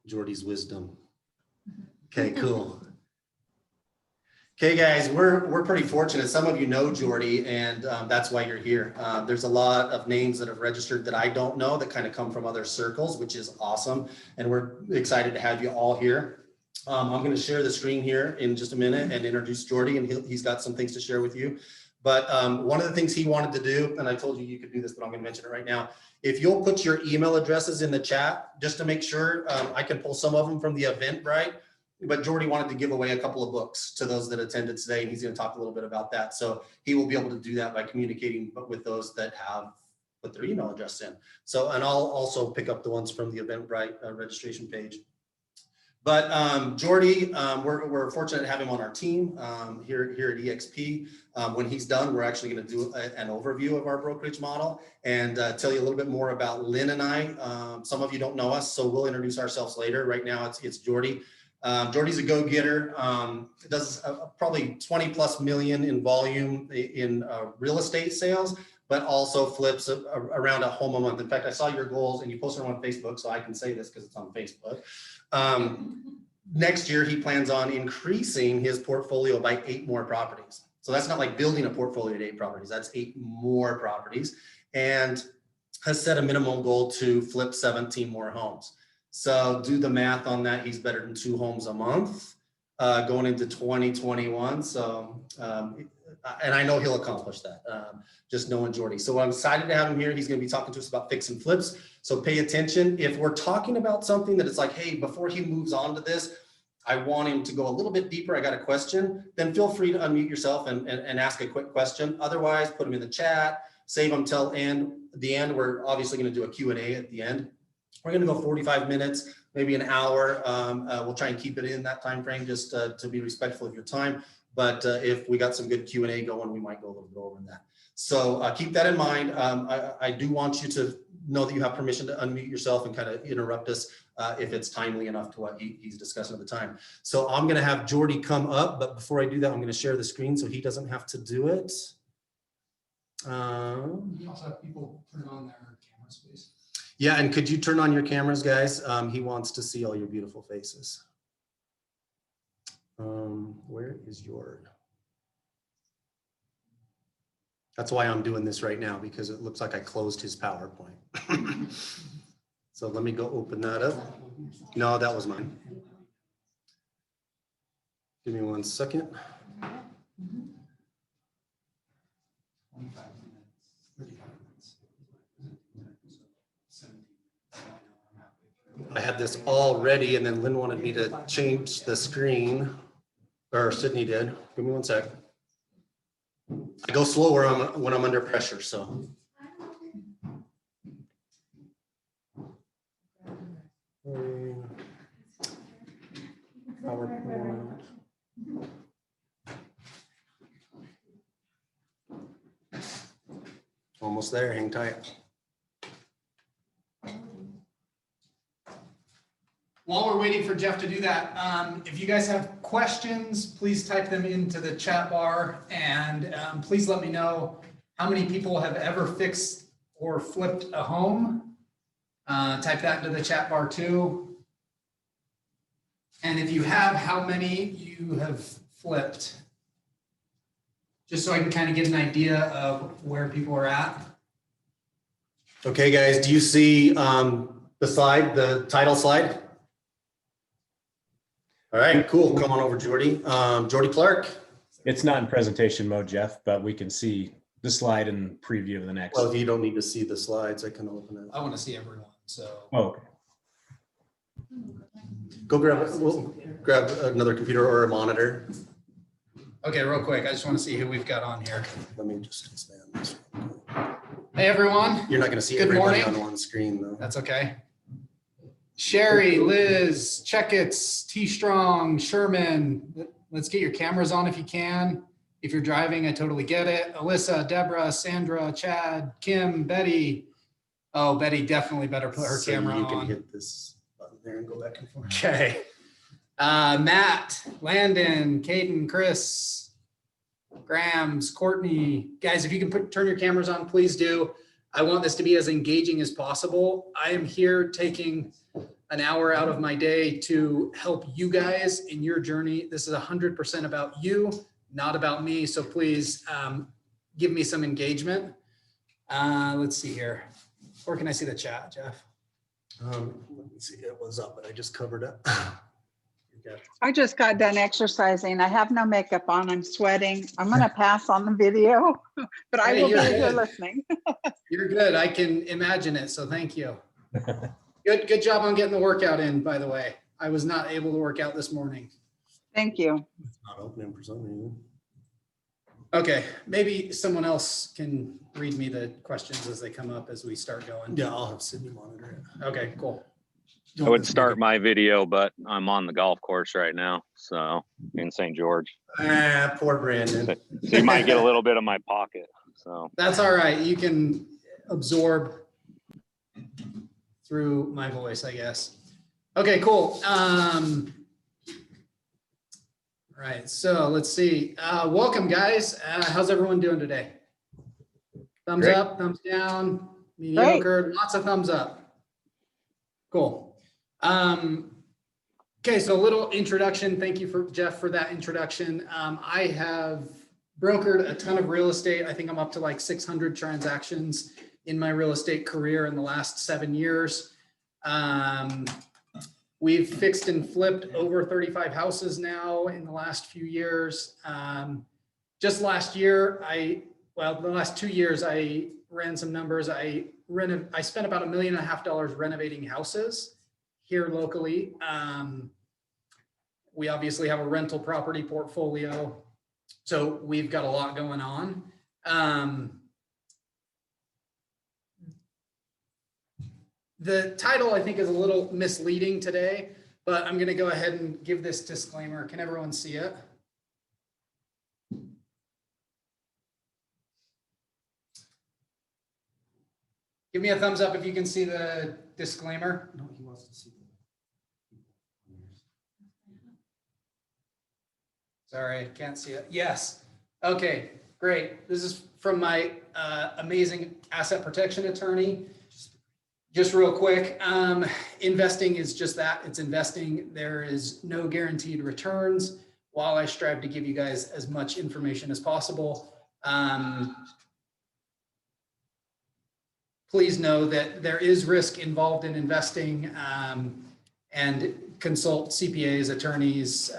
Jordy's wisdom. Okay, cool. Okay, guys, we're pretty fortunate. Some of you know Jordy, and that's why you're here. There's a lot of names that have registered that I don't know that kind of come from other circles, which is awesome. And we're excited to have you all here. I'm going to share the screen here in just a minute and introduce Jordy, and he's got some things to share with you. But one of the things he wanted to do, and I told you you could do this, but I'm going to mention it right now. If you'll put your email addresses in the chat, just to make sure I can pull some of them from the Eventbrite. But Jordy wanted to give away a couple of books to those that attended today, and he's going to talk a little bit about that. So he will be able to do that by communicating with those that have put their email address in. So, and I'll also pick up the ones from the Eventbrite registration page. But Jordy, we're fortunate to have him on our team here at eXp. When he's done, we're actually going to do an overview of our brokerage model and tell you a little bit more about Lynn and I. Some of you don't know us, so we'll introduce ourselves later. Right now, it's Jordy. Jordy's a go-getter, does probably 20+ million in volume in real estate sales, but also flips around a home a month. In fact, I saw your goals and you posted them on Facebook, so I can say this because it's on Facebook. Next year, he plans on increasing his portfolio by 8 more properties. So that's not like building a portfolio at 8 properties, that's 8 more properties, and has set a minimum goal to flip 17 more homes. So do the math on that. He's better than 2 homes a month going into 2021. So, and I know he'll accomplish that, just knowing Jordy. So I'm excited to have him here. He's going to be talking to us about fix and flips. So pay attention. If we're talking about something that it's like, hey, before he moves on to this, I want him to go a little bit deeper. I got a question, then feel free to unmute yourself and ask a quick question. Otherwise, put them in the chat, save them till the end. We're obviously going to do a Q&A at the end. We're going to go 45 minutes, maybe an hour. We'll try and keep it in that time frame just to be respectful of your time. But if we got some good Q&A going, we might go a little bit over that. So keep that in mind. I do want you to know that you have permission to unmute yourself and kind of interrupt us if it's timely enough to what he's discussing at the time. So I'm going to have Jordy come up, but before I do that, I'm going to share the screen so he doesn't have to do it. You also have people turn on their cameras, please. Yeah, and could you turn on your cameras, guys? He wants to see all your beautiful faces. Where is your? That's why I'm doing this right now, because it looks like I closed his PowerPoint. So let me go open that up. No, that was mine. Give me 1 second. 25 minutes, 35 minutes. I had this all ready, and then Lynn wanted me to change the screen, or Sydney did. Give me 1 sec. I go slower when I'm under pressure, so. PowerPoint. Almost there, hang tight. While we're waiting for Jeff to do that, if you guys have questions, please type them into the chat bar, and please let me know how many people have ever fixed or flipped a home. Type that into the chat bar too. And if you have, how many you have flipped, just so I can kind of get an idea of where people are at. Okay, guys, do you see the slide, the title slide? All right, cool. Come on over, Jordy. Jordy Clark. It's not in presentation mode, Jeff, but we can see the slide and preview of the next. Well, if you don't need to see the slides, I can open it. I want to see everyone, so. Oh, okay. Go grab another computer or a monitor. Okay, real quick, I just want to see who we've got on here. Let me just expand this. Hey, everyone. You're not going to see Good everybody morning. on one screen, though. That's okay. Sherry, Liz, Checkits, T Strong, Sherman. Let's get your cameras on if you can. If you're driving, I totally get it. Alyssa, Deborah, Sandra, Chad, Kim, Betty. Oh, Betty definitely better put her camera you can on. hit this button there and go back and forth. Okay. Matt, Landon, Caden, Chris, Grams, Courtney. Guys, if you can turn your cameras on, please do. I want this to be as engaging as possible. I am here taking an hour out of my day to help you guys in your journey. This is 100% about you, not about me. So please give me some engagement. Let's see here. Where can I see the chat, Jeff? Let me see, it was up, but I just covered it. I just got done exercising. I have no makeup on. I'm sweating. I'm going to pass on the video, but I Hey, will be you're here good. listening. You're good. I can imagine it. So thank you. Good job on getting the workout in, by the way. I was not able to work out this morning. Thank you. It's not opening for some reason. Okay, maybe someone else can read me the questions as they come up as we start going. Yeah, I'll have Sydney monitor it. Okay, cool. You I want would me to start make my video, but I'm on the golf course right now, so in St. George. Poor Brandon. So you might get a little bit of my pocket. So That's all right. You can absorb through my voice, I guess. Okay, cool. Right, so let's see. Welcome, guys. How's everyone doing today? Thumbs Great. up, thumbs down, mediocre, lots of thumbs up. Cool. Okay, so a little introduction. Thank you for Jeff for that introduction. I have brokered a ton of real estate. I think I'm up to like 600 transactions in my real estate career in the last 7 years. We've fixed and flipped over 35 houses now in the last few years. Just last year, the last 2 years, I ran some numbers. I spent about $1.5 million renovating houses here locally. We obviously have a rental property portfolio, so we've got a lot going on. The title, I think, is a little misleading today, but I'm going to go ahead and give this disclaimer. Can everyone see it? Give me a thumbs up if you can see the disclaimer. No, he wants to see. Sorry, I can't see it. Yes. Okay, great. This is from my amazing asset protection attorney. Just real quick, investing is just that. It's investing. There is no guaranteed returns. While I strive to give you guys as much information as possible, please know that there is risk involved in investing, and consult CPAs, attorneys,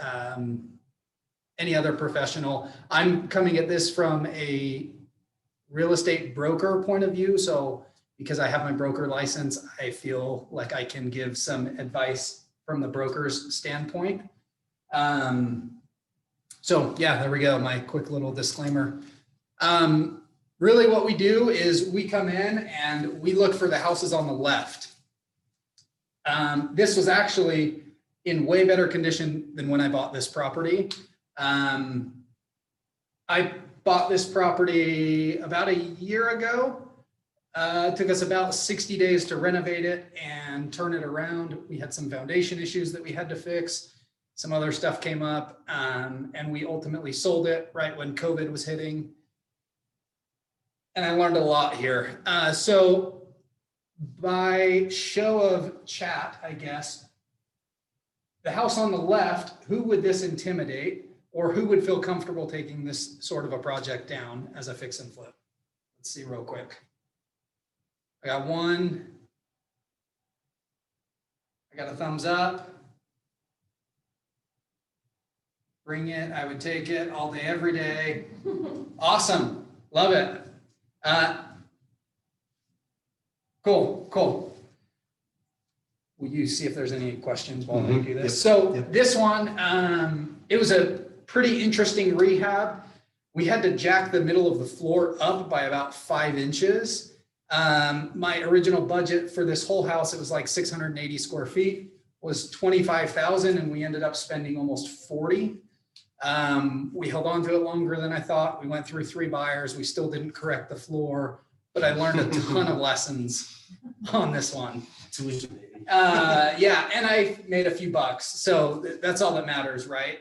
any other professional. I'm coming at this from a real estate broker point of view. So because I have my broker license, I feel like I can give some advice from the broker's standpoint. So yeah, there we go. My quick little disclaimer. Really what we do is we come in and we look for the houses on the left. This was actually in way better condition than when I bought this property. I bought this property about a year ago. It took us about 60 days to renovate it and turn it around. We had some foundation issues that we had to fix. Some other stuff came up, and we ultimately sold it right when COVID was hitting. And I learned a lot here. So by show of chat, I guess, the house on the left, who would this intimidate, or who would feel comfortable taking this sort of a project down as a fix and flip? Let's see real quick. I got one. I got a thumbs up. Bring it. I would take it all day, every day. Awesome. Love it. Cool. Will you see if there's any questions while I do this? So this one, it was a pretty interesting rehab. We had to jack the middle of the floor up by about 5 inches. My original budget for this whole house, it was like 680 square feet, was 25,000, and we ended up spending almost 40. We held on to it longer than I thought. We went through 3 buyers. We still didn't correct the floor, but I learned a ton of lessons on this one. Yeah, and I made a few bucks. So that's all that matters, right?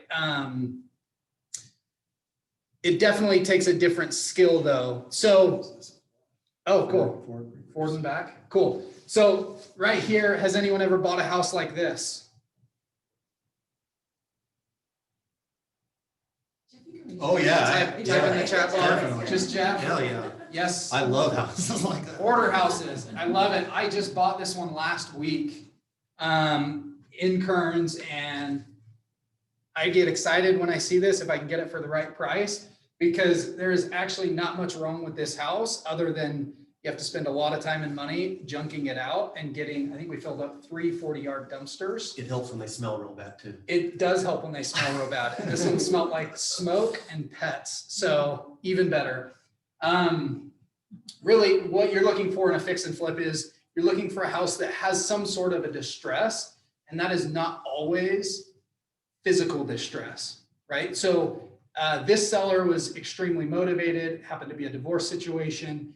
It definitely takes a different skill though. So, oh, cool. Forward and back. Cool. So right here, has anyone ever bought a house like this? Oh, yeah. Type in the chat bar, Definitely. just Jeff? Hell, yeah. Yes. I love houses like that. Order houses. I love it. I just bought this one last week in Kearns, and I get excited when I see this if I can get it for the right price, because there is actually not much wrong with this house other than you have to spend a lot of time and money junking it out and getting, I think we filled up 3 40-yard dumpsters. It helps when they smell real bad too. It does help when they smell real bad. And this one smelled like smoke and pets, so even better. Really, what you're looking for in a fix and flip is you're looking for a house that has some sort of a distress, and that is not always physical distress, right? So this seller was extremely motivated, happened to be a divorce situation.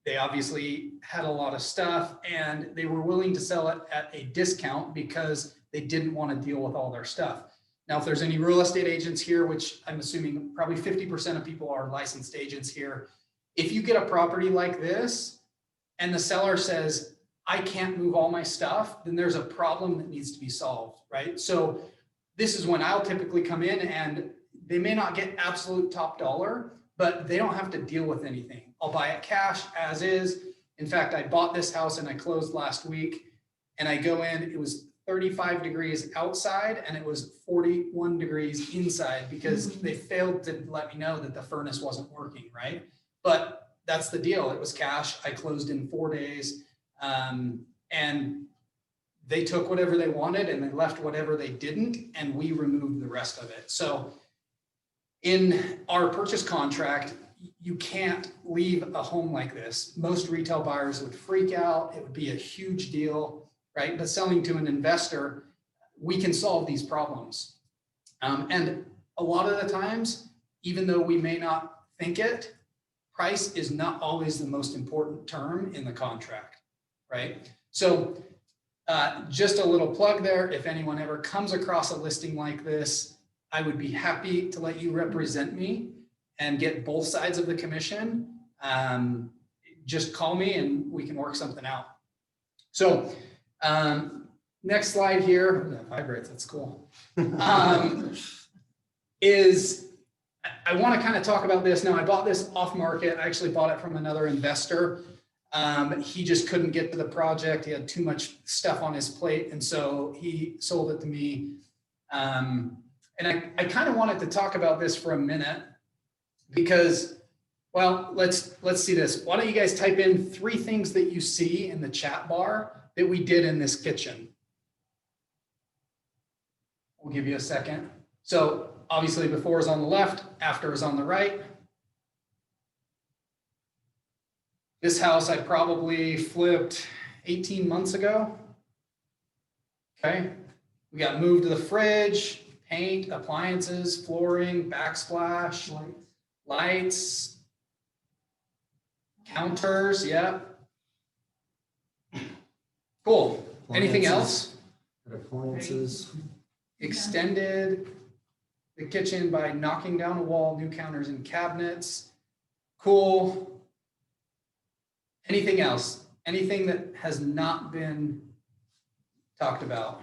They obviously had a lot of stuff, and they were willing to sell it at a discount because they didn't want to deal with all their stuff. Now, if there's any real estate agents here, which I'm assuming probably 50% of people are licensed agents here, if you get a property like this and the seller says, I can't move all my stuff, then there's a problem that needs to be solved, right? So this is when I'll typically come in, and they may not get absolute top dollar, but they don't have to deal with anything. I'll buy it cash as is. In fact, I bought this house and I closed last week, and I go in, it was 35 degrees outside and it was 41 degrees inside because they failed to let me know that the furnace wasn't working, right? But that's the deal. It was cash. I closed in 4 days, and they took whatever they wanted and they left whatever they didn't, and we removed the rest of it. So in our purchase contract, you can't leave a home like this. Most retail buyers would freak out. It would be a huge deal, right? But selling to an investor, we can solve these problems. And a lot of the times, even though we may not think it, price is not always the most important term in the contract, right? So just a little plug there. If anyone ever comes across a listing like this, I would be happy to let you represent me and get both sides of the commission. Just call me and we can work something out. So next slide here, that vibrates, that's cool. Is I want to kind of talk about this. Now, I bought this off market. I actually bought it from another investor. He just couldn't get to the project. He had too much stuff on his plate. And so he sold it to me. And I kind of wanted to talk about this for a minute because, well, let's see this. Why don't you guys type in 3 things that you see in the chat bar that we did in this kitchen? We'll give you a second. So obviously before is on the left, after is on the right. This house I probably flipped 18 months ago. Okay. We got moved to the fridge, paint, appliances, flooring, backsplash, lights, counters. Yeah. Cool. Anything else? Appliances. Extended the kitchen by knocking down a wall, new counters and cabinets. Cool. Anything else? Anything that has not been talked about?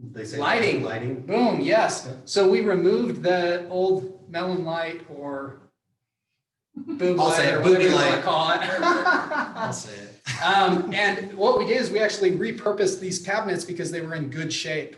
They say Lighting. Lighting. Boom, yes. So we removed the old melon light or boob I'll light say it, or whatever booby you want to light. call it. I'll say it. And what we did is we actually repurposed these cabinets because they were in good shape.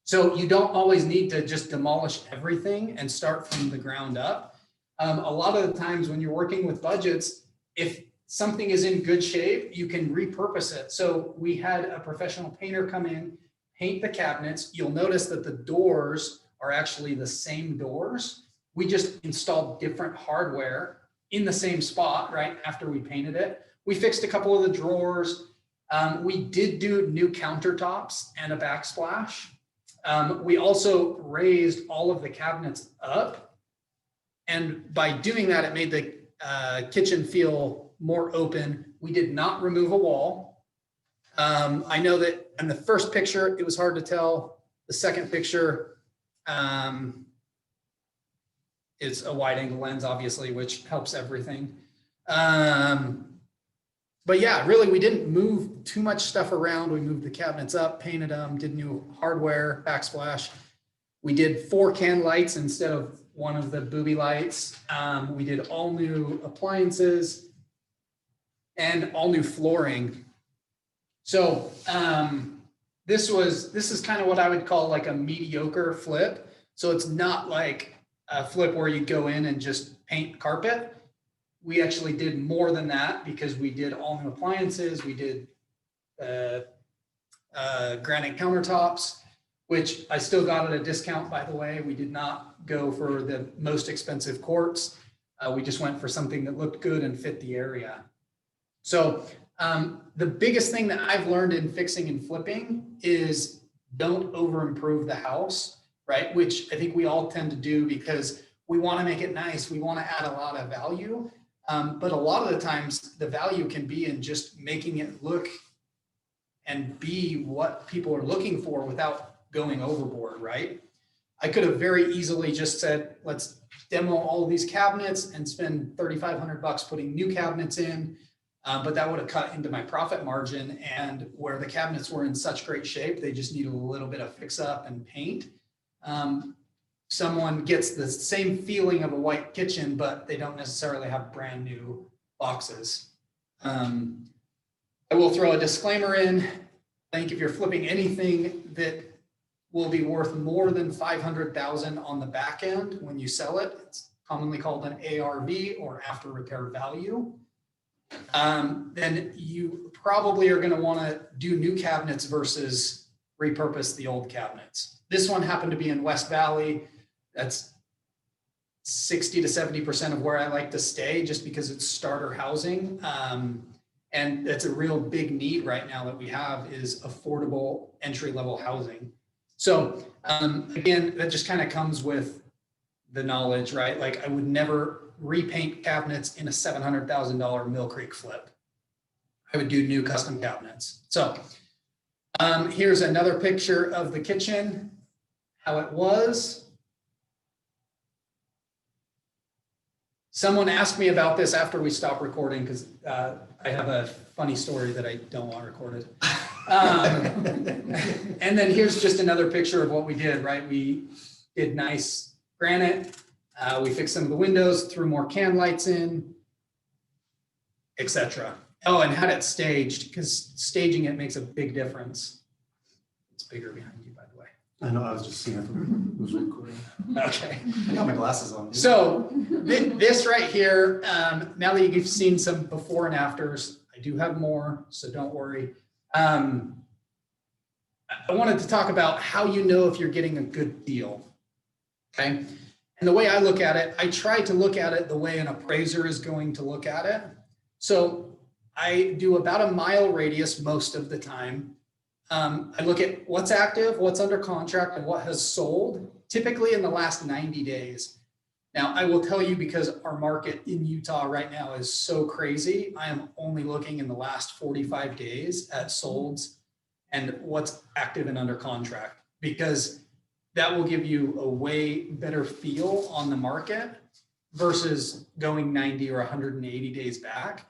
So you don't always need to just demolish everything and start from the ground up. A lot of the times when you're working with budgets, if something is in good shape, you can repurpose it. So we had a professional painter come in, paint the cabinets. You'll notice that the doors are actually the same doors. We just installed different hardware in the same spot, right after we painted it. We fixed a couple of the drawers. We did do new countertops and a backsplash. We also raised all of the cabinets up. And by doing that, it made the kitchen feel more open. We did not remove a wall. I know that in the first picture, it was hard to tell. The second picture, It's a wide angle lens, obviously, which helps everything. But yeah, really, we didn't move too much stuff around. We moved the cabinets up, painted them, did new hardware, backsplash. We did 4 can lights instead of one of the booby lights. We did all new appliances and all new flooring. So this is kind of what I would call like a mediocre flip. So it's not like a flip where you go in and just paint carpet. We actually did more than that because we did all new appliances. We did granite countertops, which I still got at a discount, by the way. We did not go for the most expensive quartz. We just went for something that looked good and fit the area. So the biggest thing that I've learned in fixing and flipping is don't over improve the house, right? Which I think we all tend to do because we want to make it nice. We want to add a lot of value. But a lot of the times the value can be in just making it look and be what people are looking for without going overboard, right? I could have very easily just said, let's demo all of these cabinets and spend $3,500 putting new cabinets in. But that would have cut into my profit margin, and where the cabinets were in such great shape, they just need a little bit of fix up and paint. Someone gets the same feeling of a white kitchen, but they don't necessarily have brand new boxes. I will throw a disclaimer in. I think if you're flipping anything that will be worth more than $500,000 on the back end when you sell it, it's commonly called an ARV, or after repair value. Then you probably are going to want to do new cabinets versus repurpose the old cabinets. This one happened to be in West Valley. That's 60 to 70% of where I like to stay, just because it's starter housing. And that's a real big need right now that we have, is affordable entry-level housing. So again, that just kind of comes with the knowledge, right? Like I would never repaint cabinets in a $700,000 Mill Creek flip. I would do new custom cabinets. So here's another picture of the kitchen, how it was. Someone asked me about this after we stopped recording, because I have a funny story that I don't want recorded. And then here's just another picture of what we did, right? We did nice granite. We fixed some of the windows, threw more can lights in, etc. Oh, and had it staged, because staging it makes a big difference. It's bigger behind you, by the way. I know, I was just seeing if it was recording. Okay. I got my glasses on. So this right here, now that you've seen some before and afters, I do have more, so don't worry. I wanted to talk about how you know if you're getting a good deal, okay? And the way I look at it, I try to look at it the way an appraiser is going to look at it. So I do about a mile radius most of the time. I look at what's active, what's under contract, and what has sold, typically in the last 90 days. Now, I will tell you, because our market in Utah right now is so crazy, I am only looking in the last 45 days at solds and what's active and under contract, because that will give you a way better feel on the market versus going 90 or 180 days back,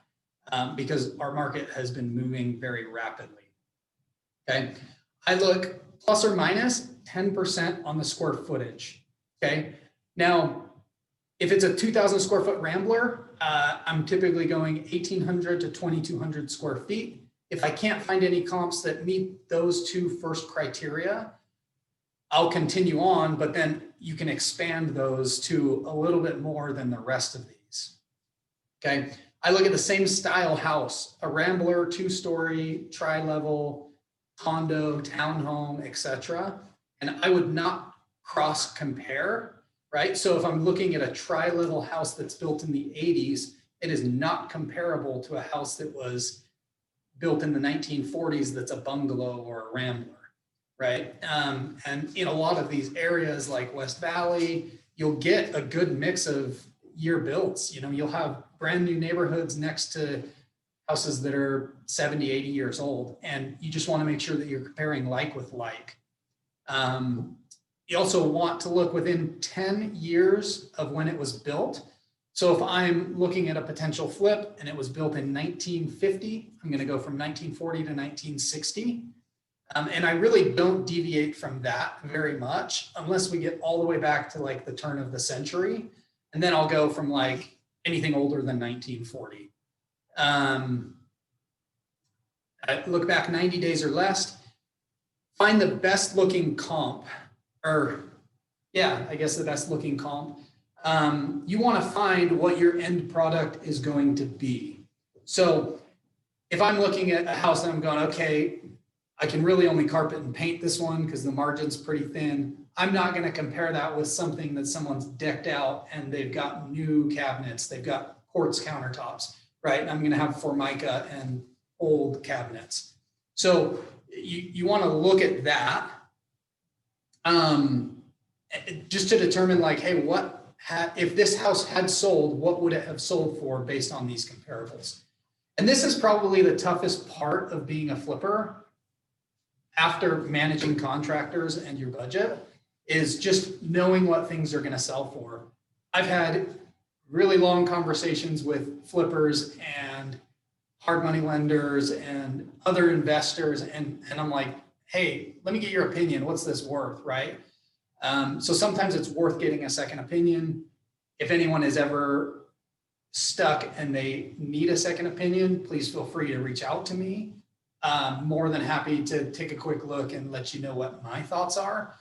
because our market has been moving very rapidly. Okay, I look plus or minus 10% on the square footage. Okay, now if it's a 2,000 square foot Rambler, I'm typically going 1,800 to 2,200 square feet. If I can't find any comps that meet those two first criteria, I'll continue on, but then you can expand those to a little bit more than the rest of these. Okay, I look at the same style house, a Rambler, 2-story, tri-level, condo, townhome, etc. And I would not cross compare, right? So if I'm looking at a tri-level house that's built in the 80s, it is not comparable to a house that was built in the 1940s that's a bungalow or a Rambler, right? And in a lot of these areas like West Valley, you'll get a good mix of year builds. You know, you'll have brand new neighborhoods next to houses that are 70, 80 years old. And you just want to make sure that you're comparing like with like. You also want to look within 10 years of when it was built. So if I'm looking at a potential flip and it was built in 1950, I'm going to go from 1940 to 1960. And I really don't deviate from that very much unless we get all the way back to like the turn of the century. And then I'll go from like anything older than 1940. I look back 90 days or less, find the best looking comp, or yeah, I guess the best looking comp. You want to find what your end product is going to be. So if I'm looking at a house and I'm going, okay, I can really only carpet and paint this one because the margin's pretty thin. I'm not going to compare that with something that someone's decked out and they've got new cabinets, they've got quartz countertops, right? And I'm going to have Formica and old cabinets. So you want to look at that just to determine like, hey, if this house had sold, what would it have sold for based on these comparables? And this is probably the toughest part of being a flipper after managing contractors and your budget, is just knowing what things are going to sell for. I've had really long conversations with flippers and hard money lenders and other investors. And I'm like, hey, let me get your opinion. What's this worth, right? So sometimes it's worth getting a second opinion. If anyone is ever stuck and they need a second opinion, please feel free to reach out to me. More than happy to take a quick look and let you know what my thoughts are.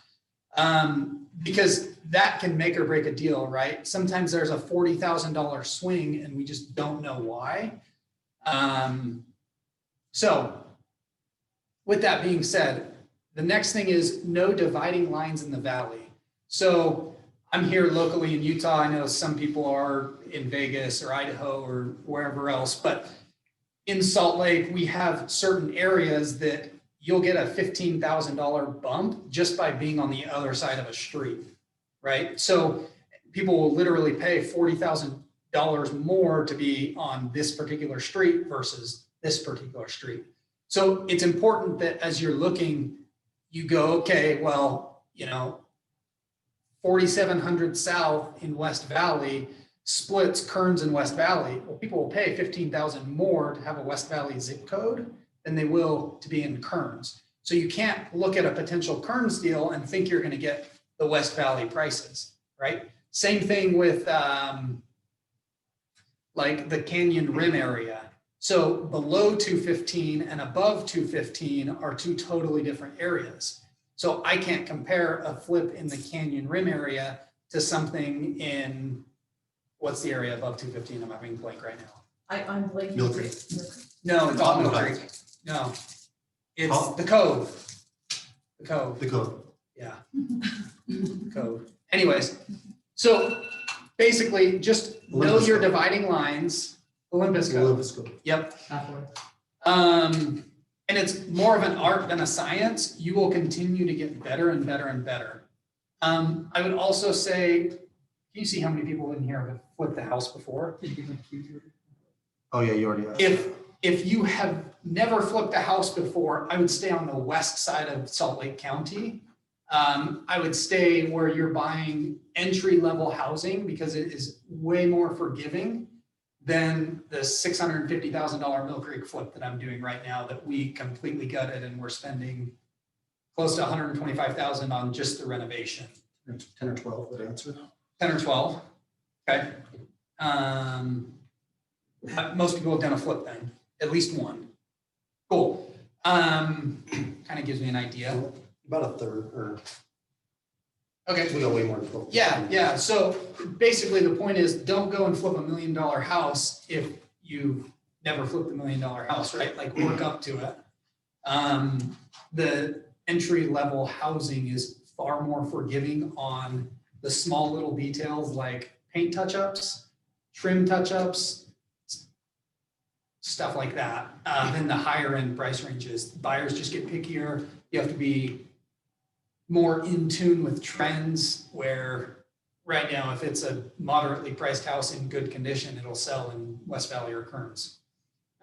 Because that can make or break a deal, right? Sometimes there's a $40,000 swing and we just don't know why. So with that being said, the next thing is no dividing lines in the valley. So I'm here locally in Utah. I know some people are in Vegas or Idaho or wherever else, but in Salt Lake, we have certain areas that you'll get a $15,000 bump just by being on the other side of a street, right? So people will literally pay $40,000 more to be on this particular street versus this particular street. So it's important that as you're looking, you go, okay, well, 4700 South in West Valley splits Kearns and West Valley. Well, people will pay $15,000 more to have a West Valley zip code than they will to be in Kearns. So you can't look at a potential Kearns deal and think you're going to get the West Valley prices, right? Same thing with like the Canyon Rim area. So below 215 and above 215 are two totally different areas. So I can't compare a flip in the Canyon Rim area to something in, what's the area above 215? I'm having a blank right now. I'm blanking. Mill Creek. No, it's not Mill Mill Creek. Creek. No, it's Oh. the Cove. The Cove. The code. Yeah. Cove. Anyways, so basically just know Olympus your Cove. dividing lines. Olympus Cove. Olympus code. Yep. Halfway. And it's more of an art than a science. You will continue to get better and better and better. I would also say, can you see how many people in here have flipped the house before? Oh yeah, you already asked. If you have never flipped a house before, I would stay on the west side of Salt Lake County. I would stay where you're buying entry-level housing because it is way more forgiving than the $650,000 Mill Creek flip that I'm doing right now that we completely gutted and we're spending close to $125,000 on just the renovation. 10 or 12 would answer. 10 or 12, okay. Most people have done a flip then, at least one. Cool. Kind of gives me an idea. About a third, or Okay. we got way more than 12. Yeah. So basically the point is don't go and flip $1 million house if you've never flipped $1 million house, right? Like work up to it. The entry level housing is far more forgiving on the small little details like paint touch-ups, trim touch-ups, stuff like that, than the higher end price ranges. Buyers just get pickier. You have to be more in tune with trends where right now, if it's a moderately priced house in good condition, it'll sell in West Valley or Kearns,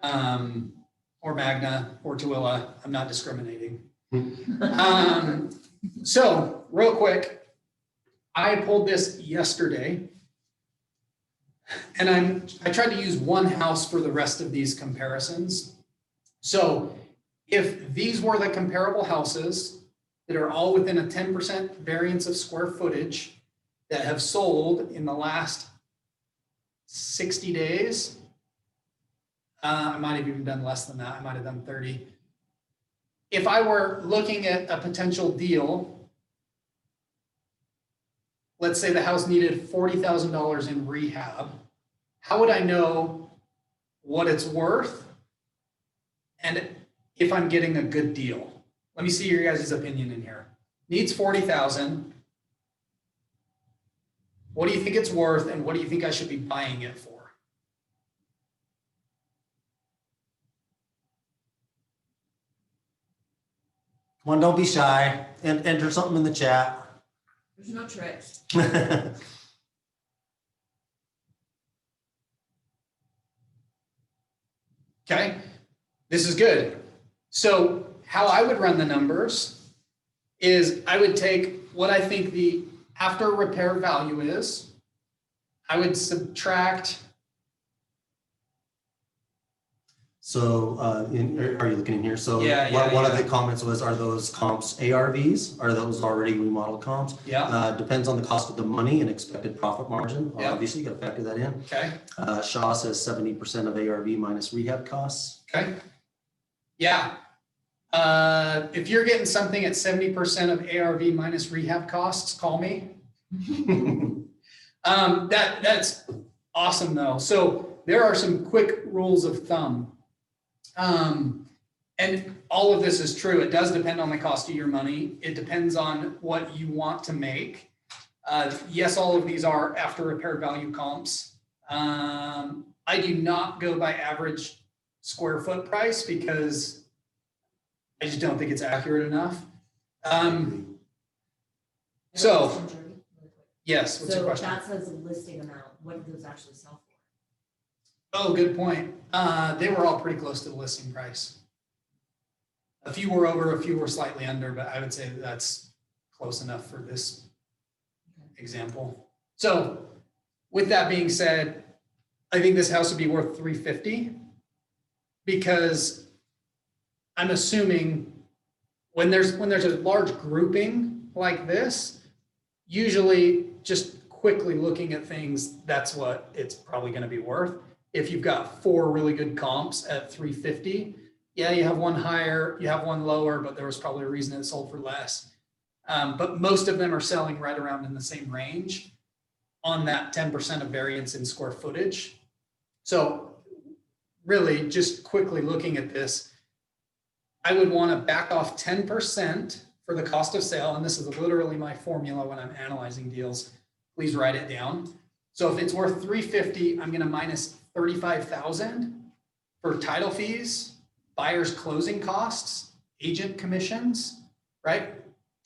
or Magna or Tooele. I'm not discriminating. So real quick, I pulled this yesterday. And I tried to use one house for the rest of these comparisons. So if these were the comparable houses that are all within a 10% variance of square footage that have sold in the last 60 days, I might have even done less than that. I might have done 30. If I were looking at a potential deal, let's say the house needed $40,000 in rehab, how would I know what it's worth and if I'm getting a good deal? Let me see your guys' opinion in here. Needs 40,000. What do you think it's worth and what do you think I should be buying it for? Come on, don't be shy and enter something in the chat. There's no tricks. Okay, this is good. So how I would run the numbers is I would take what I think the after repair value is. I would subtract. So, are you looking in here? So Yeah, one of yeah. the comments was, are those comps ARVs? Are those already remodeled comps? Yeah, Depends on the cost of the money and expected profit margin. Yeah. Obviously, you gotta factor that in. okay, Shaw says 70% of ARV minus rehab costs. okay. Yeah. If you're getting something at 70% of ARV minus rehab costs, call me. That's awesome though. So there are some quick rules of thumb. And all of this is true. It does depend on the cost of your money. It depends on what you want to make. Yes, all of these are after repair value comps. I do not go by average square foot price because I just don't think it's accurate enough. So, yes, what's your So question? that says a listing amount. What do those actually sell for? Oh, good point. They were all pretty close to the listing price. A few were over, a few were slightly under, but I would say that's close enough for this example. So with that being said, I think this house would be worth $350 because I'm assuming when there's a large grouping like this, usually just quickly looking at things, that's what it's probably going to be worth. If you've got 4 really good comps at $350, yeah, you have one higher, you have one lower, but there was probably a reason it sold for less. But most of them are selling right around in the same range on that 10% of variance in square footage. So really just quickly looking at this, I would want to back off 10% for the cost of sale. And this is literally my formula when I'm analyzing deals. Please write it down. So if it's worth $350, I'm going to minus $35,000 for title fees, buyer's closing costs, agent commissions, right?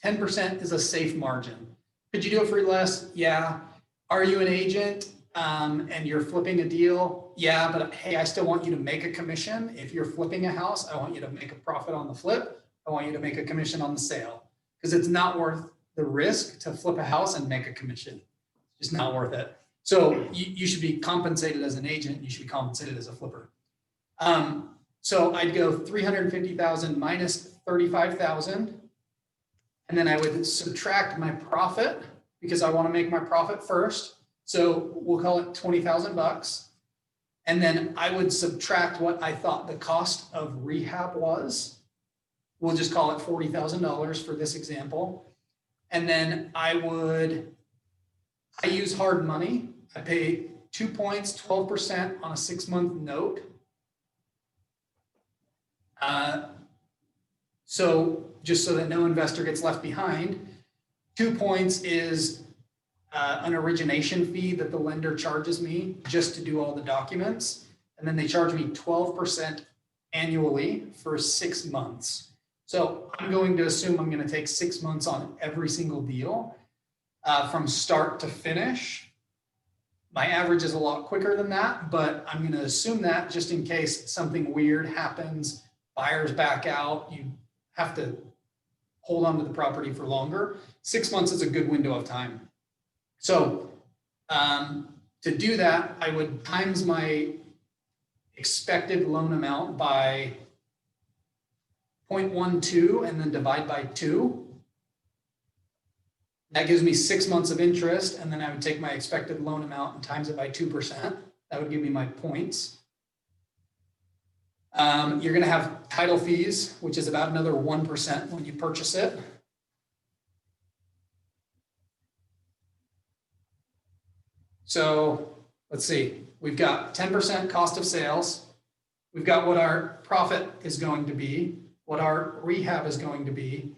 10% is a safe margin. Could you do it for less? Yeah. Are you an agent and you're flipping a deal? Yeah, but hey, I still want you to make a commission. If you're flipping a house, I want you to make a profit on the flip. I want you to make a commission on the sale because it's not worth the risk to flip a house and make a commission. It's just not worth it. So you should be compensated as an agent. You should be compensated as a flipper. So I'd go 350,000 minus 35,000. And then I would subtract my profit because I want to make my profit first. So we'll call it 20,000 bucks. And then I would subtract what I thought the cost of rehab was. We'll just call it $40,000 for this example. And then I use hard money. I pay 2 points, 12% on a 6-month note. So just so that no investor gets left behind, 2 points is an origination fee that the lender charges me just to do all the documents. And then they charge me 12% annually for 6 months. So I'm going to assume I'm going to take 6 months on every single deal from start to finish. My average is a lot quicker than that, but I'm going to assume that just in case something weird happens, buyers back out, you have to hold on to the property for longer. 6 months is a good window of time. So to do that, I would times my expected loan amount by 0.12 and then divide by 2. That gives me 6 months of interest, and then I would take my expected loan amount and times it by 2%. That would give me my points. You're gonna have title fees, which is about another 1% when you purchase it. So let's see, we've got 10% cost of sales. We've got what our profit is going to be, what our rehab is going to be.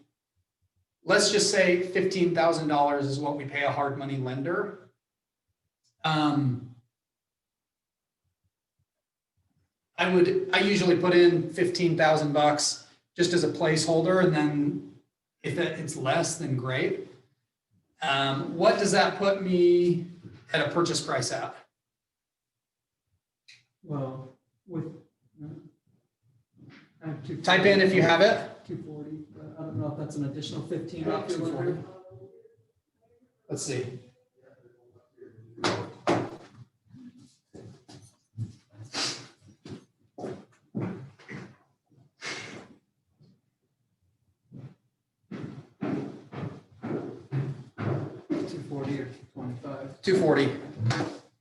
Let's just say $15,000 is what we pay a hard money lender. I usually put in 15,000 bucks just as a placeholder, and then if it's less, then great. What does that put me at a purchase price at? Well, with. Type in if you have it. 240, but I don't know if that's an additional 15 off your 240. lender. Let's see. $240 or $225. 240.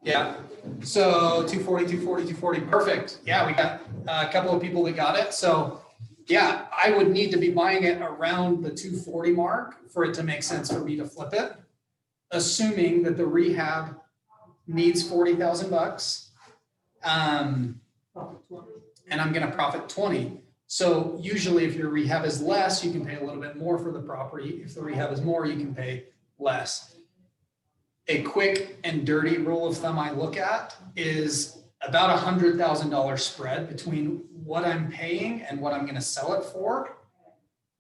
Yeah. So 240, 240, 240. Perfect. Yeah, we got a couple of people that got it. So yeah, I would need to be buying it around the 240 mark for it to make sense for me to flip it, assuming that the rehab needs 40,000 bucks. And I'm going to profit 20. So usually if your rehab is less, you can pay a little bit more for the property. If the rehab is more, you can pay less. A quick and dirty rule of thumb I look at is about $100,000 spread between what I'm paying and what I'm going to sell it for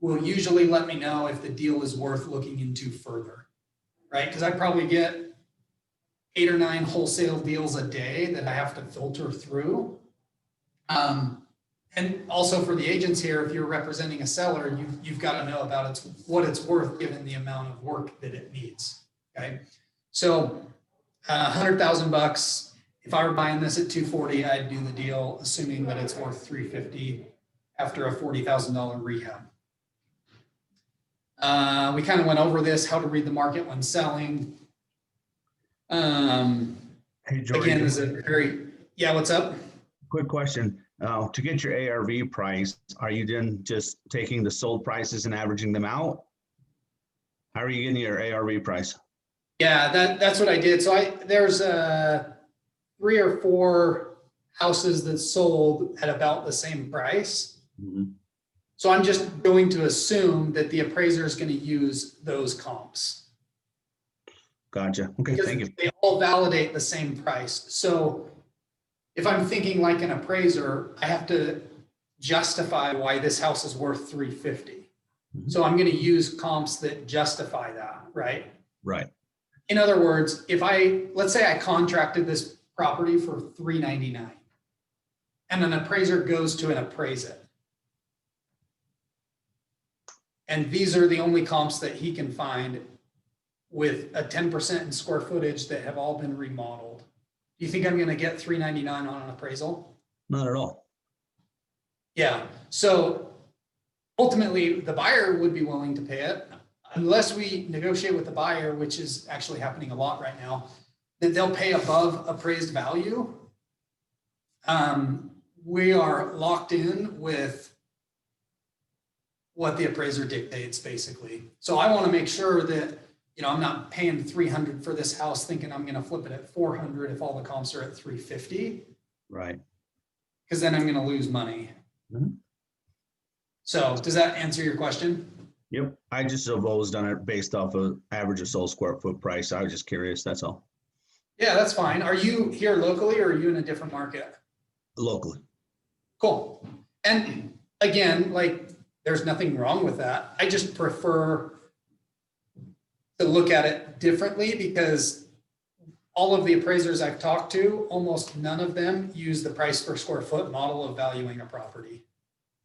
will usually let me know if the deal is worth looking into further, right? Because I probably get 8 or 9 wholesale deals a day that I have to filter through. And also for the agents here, if you're representing a seller, you've got to know about what it's worth given the amount of work that it needs, okay? So 100,000 bucks. If I were buying this at 240, I'd do the deal, assuming that it's worth 350 after a $40,000 rehab. We kind of went over this, how to read the market when selling. Hey, Jordy. Again, is a very, yeah, what's up? Quick question. To get your ARV price, are you then just taking the sold prices and averaging them out? How are you getting your ARV price? Yeah, that's what I did. So there's 3 or 4 houses that sold at about the same price. Mhm. So I'm just going to assume that the appraiser is going to use those comps. Gotcha. Okay, Because thank you. they all validate the same price. So if I'm thinking like an appraiser, I have to justify why this house is worth 350. Mhm. So I'm going to use comps that justify that, right? Right. In other words, let's say I contracted this property for $399 and an appraiser goes to and appraise it. And these are the only comps that he can find with a 10% in square footage that have all been remodeled. Do you think I'm going to get $399 on an appraisal? Not at all. Yeah. So ultimately, the buyer would be willing to pay it unless we negotiate with the buyer, which is actually happening a lot right now, that they'll pay above appraised value. We are locked in with what the appraiser dictates, basically. So I want to make sure that, I'm not paying $300 for this house thinking I'm going to flip it at $400 if all the comps are at $350, Right. because then I'm going to lose money. Mhm. So does that answer your question? Yep. I just have always done it based off of average of sold square foot price. I was just curious. That's all. Yeah, that's fine. Are you here locally or are you in a different market? Locally. Cool. And again, there's nothing wrong with that. I just prefer to look at it differently because all of the appraisers I've talked to, almost none of them use the price per square foot model of valuing a property.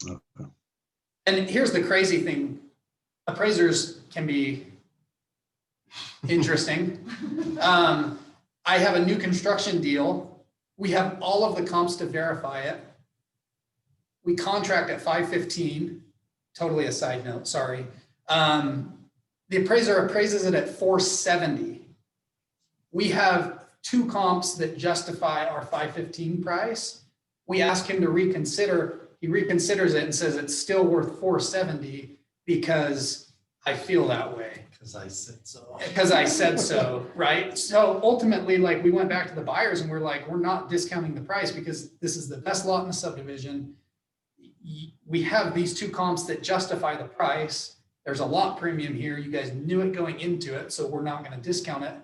Okay. And here's the crazy thing appraisers can be interesting. I have a new construction deal. We have all of the comps to verify it. We contract at 515, totally a side note, sorry. The appraiser appraises it at 470. We have two comps that justify our 515 price. We ask him to reconsider. He reconsiders it and says it's still worth 470 because I feel that way. Because I said so. Because I said so, right? So ultimately, like, we went back to the buyers and we're like, we're not discounting the price because this is the best lot in the subdivision. We have these two comps that justify the price. There's a lot premium here. You guys knew it going into it, so we're not going to discount it.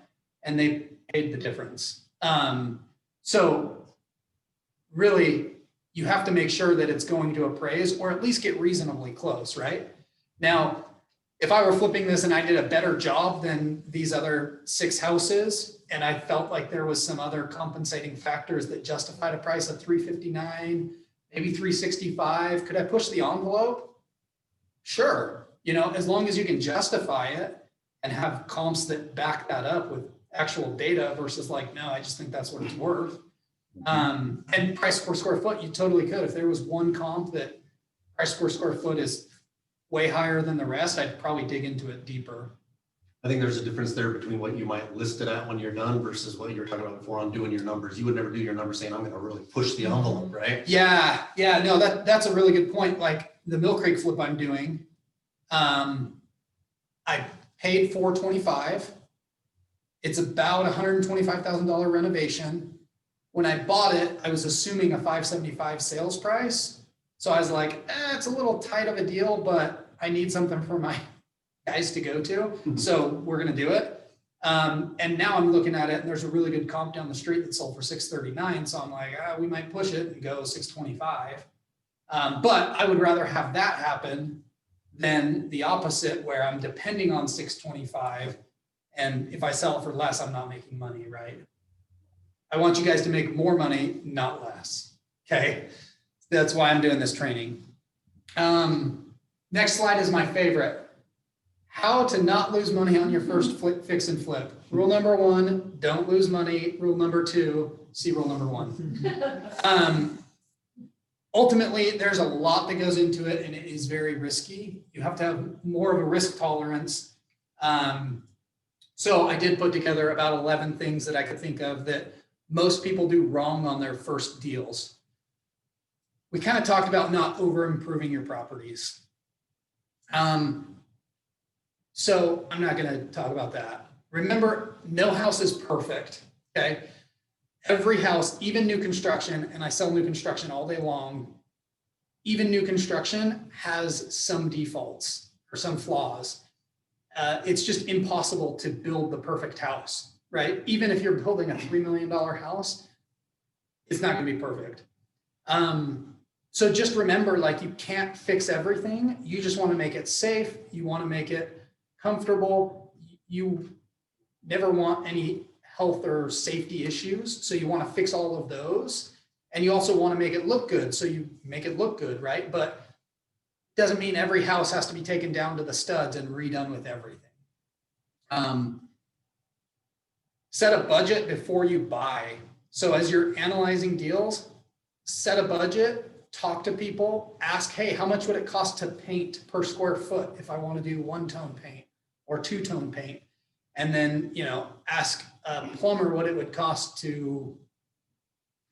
And they paid the difference. So really, you have to make sure that it's going to appraise or at least get reasonably close, right? Now, if I were flipping this and I did a better job than these other 6 houses, and I felt like there was some other compensating factors that justified a price of 359, maybe 365, could I push the envelope? Sure. You know, as long as you can justify it and have comps that back that up with actual data versus like, no, I just think that's what it's worth. And price per square foot, you totally could. If there was one comp that price per square foot is way higher than the rest, I'd probably dig into it deeper. I think there's a difference there between what you might list it at when you're done versus what you're talking about before on doing your numbers. You would never do your numbers saying, I'm going to really push the envelope, right? Yeah, no, that's a really good point. Like the Mill Creek flip I'm doing, I paid $425. It's about $125,000 renovation. When I bought it, I was assuming a $575 sales price. So I was like, it's a little tight of a deal, but I need something for my guys to go to. So we're going to do it. And now I'm looking at it and there's a really good comp down the street that sold for $639. So I'm like, we might push it and go $625. But I would rather have that happen than the opposite where I'm depending on $625. And if I sell it for less, I'm not making money, right? I want you guys to make more money, not less. Okay. That's why I'm doing this training. Next slide is my favorite. How to not lose money on your first fix and flip. Rule number 1, don't lose money. Rule number 2, see rule number 1. Ultimately, there's a lot that goes into it and it is very risky. You have to have more of a risk tolerance. So I did put together about 11 things that I could think of that most people do wrong on their first deals. We kind of talked about not over improving your properties. So I'm not going to talk about that. Remember, no house is perfect, okay? Every house, even new construction, and I sell new construction all day long, even new construction has some defaults or some flaws. It's just impossible to build the perfect house, right? Even if you're building a $3 million house, it's not going to be perfect. So just remember, like, you can't fix everything. You just want to make it safe. You want to make it comfortable. You never want any health or safety issues. So you want to fix all of those. And you also want to make it look good. So you make it look good, right? But it doesn't mean every house has to be taken down to the studs and redone with everything. Set a budget before you buy. So as you're analyzing deals, set a budget. Talk to people, ask, hey, how much would it cost to paint per square foot if I want to do 1-tone paint or 2-tone paint? And then, you know, ask a plumber what it would cost to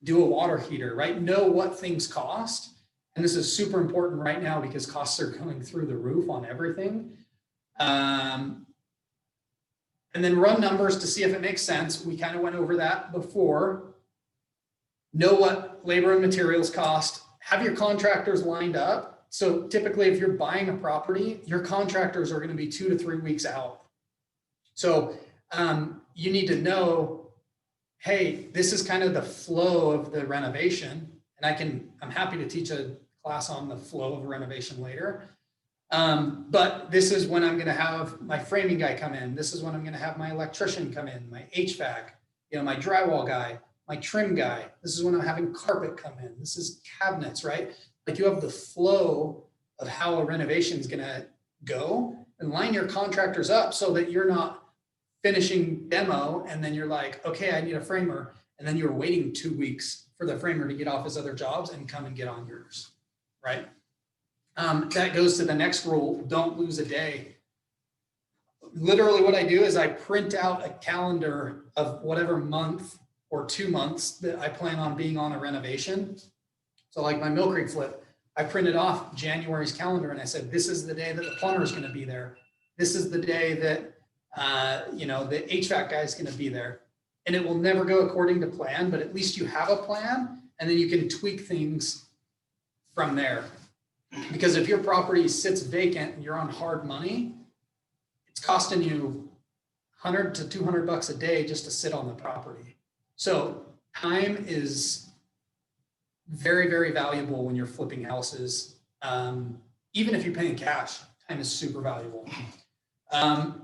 do a water heater, right? Know what things cost. And this is super important right now because costs are going through the roof on everything. And then run numbers to see if it makes sense. We kind of went over that before. Know what labor and materials cost. Have your contractors lined up. So typically if you're buying a property, your contractors are going to be 2 to 3 weeks out. So you need to know, hey, this is kind of the flow of the renovation. And I'm happy to teach a class on the flow of renovation later. But this is when I'm going to have my framing guy come in. This is when I'm going to have my electrician come in, my HVAC, you know, my drywall guy, my trim guy. This is when I'm having carpet come in. This is cabinets, right? Like you have the flow of how a renovation is going to go. and line your contractors up so that you're not finishing demo and then you're like, okay, I need a framer. And then you're waiting 2 weeks for the framer to get off his other jobs and come and get on yours, right? That goes to the next rule, don't lose a day. Literally what I do is I print out a calendar of whatever month or 2 months that I plan on being on a renovation. So like my Mill Creek flip, I printed off January's calendar and I said, this is the day that the plumber is going to be there. This is the day that, you know, the HVAC guy is going to be there. And it will never go according to plan, but at least you have a plan and then you can tweak things from there. Because if your property sits vacant and you're on hard money, it's costing you $100 to $200 a day just to sit on the property. So time is very, very valuable when you're flipping houses. Even if you're paying cash, time is super valuable.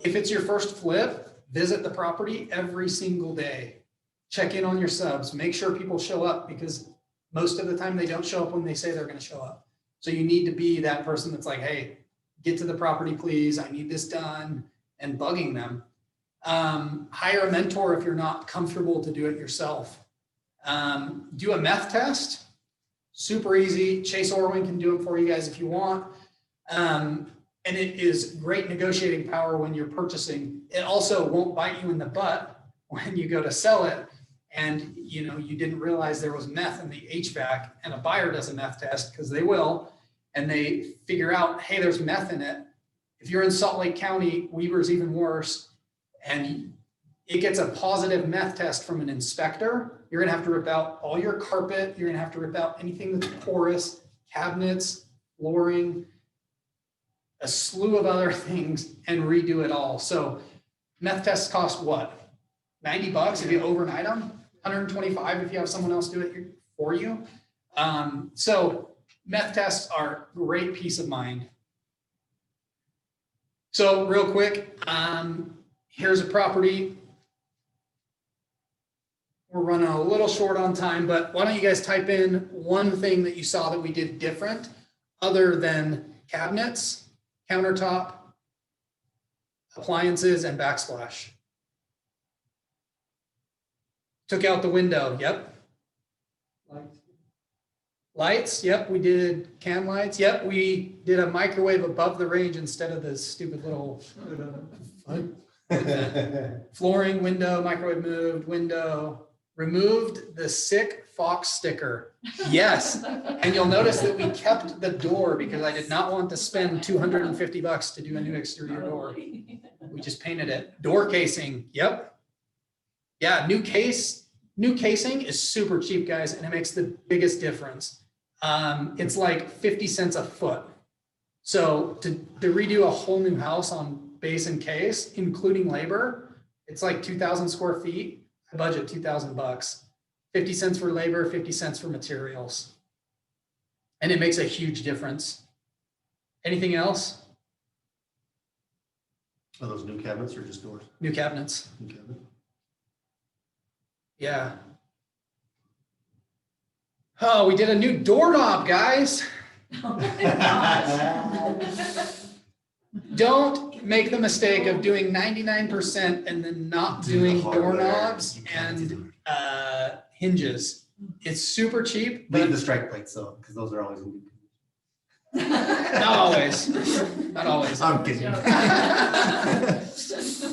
If it's your first flip, visit the property every single day. Check in on your subs, make sure people show up because most of the time they don't show up when they say they're going to show up. So you need to be that person that's like, hey, get to the property, please. I need this done, and bugging them. Hire a mentor if you're not comfortable to do it yourself. Do a meth test. Super easy. Chase Orwin can do it for you guys if you want. And it is great negotiating power when you're purchasing. It also won't bite you in the butt when you go to sell it and you know you didn't realize there was meth in the HVAC and a buyer does a meth test because they will, and they figure out, hey, there's meth in it. If you're in Salt Lake County, Weber's even worse, and it gets a positive meth test from an inspector, you're gonna have to rip out all your carpet, you're gonna have to rip out anything that's porous, cabinets, flooring, a slew of other things, and redo it all. So meth tests cost what? $90 if you overnight them, $125 if you have someone else do it for you. So meth tests are great peace of mind. So real quick, here's a property. We're running a little short on time, but why don't you guys type in one thing that you saw that we did different other than cabinets, countertop, appliances, and backsplash. Took out the window, yep. Lights, yep, we did can lights. Yep, we did a microwave above the range instead of the stupid little flooring, window, microwave moved, window. Removed the sick fox sticker. Yes, and you'll notice that we kept the door because I did not want to spend $250 to do a new exterior door. We just painted it. Door casing, yep. Yeah, new casing is super cheap, guys, and it makes the biggest difference. It's like 50 cents a foot. So to redo a whole new house on base and case, including labor, it's like 2,000 square feet. I budget $2,000, 50 cents for labor, 50 cents for materials. And it makes a huge difference. Anything else? Are those new cabinets or just doors? New cabinets. New cabinet. Yeah. Oh, we did a new doorknob, guys. Oh my gosh. Don't make the mistake of doing 99% and then not doing doorknobs and hinges. It's super cheap, but Leave the strike plates though, because those are always. not always. Not always. I'm kidding.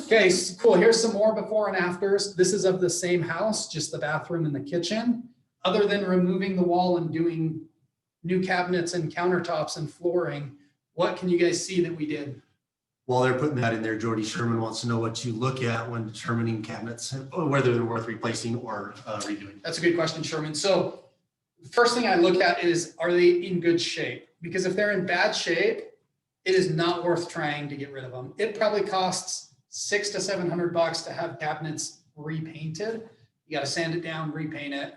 Okay, cool. Here's some more before and afters. This is of the same house, just the bathroom and the kitchen. Other than removing the wall and doing new cabinets and countertops and flooring, what can you guys see that we did? While they're putting that in there, Jordy Sherman wants to know what you look at when determining cabinets, whether they're worth replacing or redoing. That's a good question, Sherman. So the first thing I look at is, are they in good shape? Because if they're in bad shape, it is not worth trying to get rid of them. It probably costs $600 to $700 to have cabinets repainted. You got to sand it down, repaint it.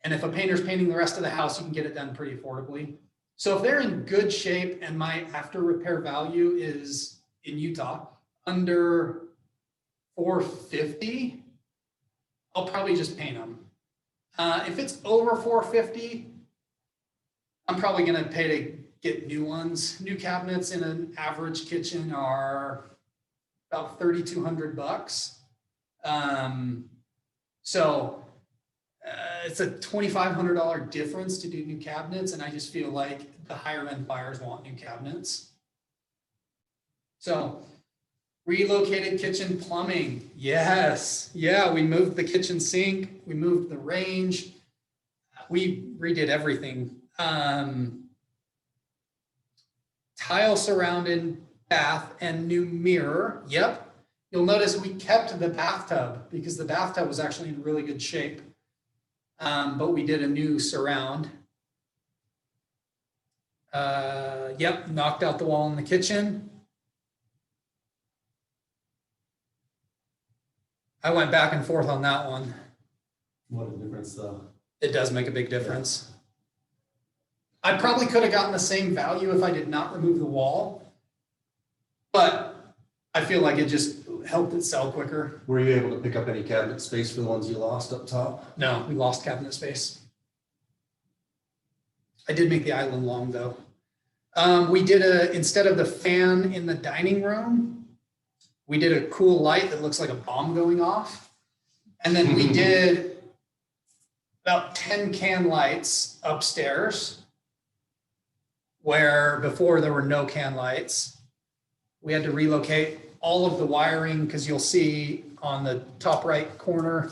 And if a painter's painting the rest of the house, you can get it done pretty affordably. So if they're in good shape and my after repair value is in Utah under $450, I'll probably just paint them. If it's over $450, I'm probably gonna pay to get new ones. New cabinets in an average kitchen are about $3,200. So it's a $2,500 difference to do new cabinets, and I just feel like the higher end buyers want new cabinets. So relocated kitchen plumbing, yes, yeah, we moved the kitchen sink, we moved the range, we redid everything. Tile surrounded bath and new mirror, yep. You'll notice we kept the bathtub because the bathtub was actually in really good shape. But we did a new surround. Yep, knocked out the wall in the kitchen. I went back and forth on that one. What a difference though. It does make a big difference. I probably could have gotten the same value if I did not remove the wall, but I feel like it just helped it sell quicker. Were you able to pick up any cabinet space for the ones you lost up top? No, we lost cabinet space. I did make the island long though. We did instead of the fan in the dining room, we did a cool light that looks like a bomb going off. And then we did about 10 can lights upstairs where before there were no can lights. We had to relocate all of the wiring because you'll see on the top right corner,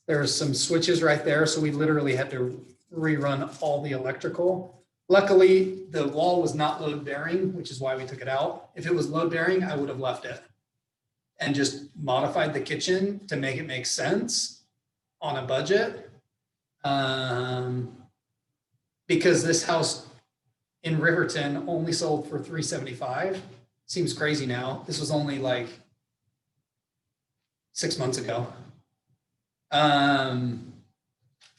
there's some switches right there. So we literally had to rerun all the electrical. Luckily, the wall was not load bearing, which is why we took it out. If it was load bearing, I would have left it and just modified the kitchen to make it make sense on a budget. Because this house in Riverton only sold for $375. Seems crazy now. This was only like 6 months ago. I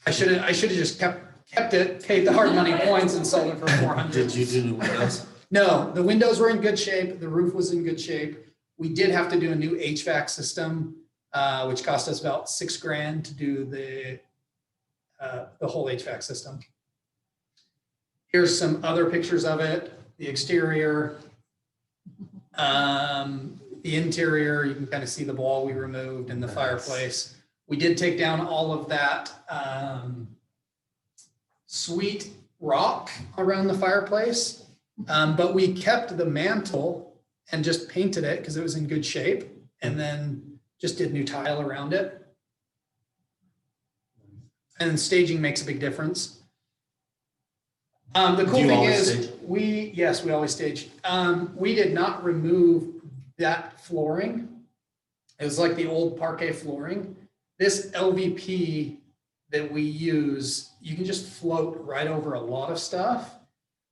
should have just kept it, paid the hard money points and sold it for 400. Did you do new windows? No, the windows were in good shape. The roof was in good shape. We did have to do a new HVAC system, which cost us about $6,000 to do the whole HVAC system. Here's some other pictures of it. The exterior, the interior, you can kind of see the wall we removed and the fireplace. We did take down all of that sweet rock around the fireplace, but we kept the mantle and just painted it because it was in good shape, and then just did new tile around it. And staging makes a big difference. The cool thing is yes, we always stage. We did not remove that flooring. It was like the old parquet flooring. This LVP that we use, you can just float right over a lot of stuff.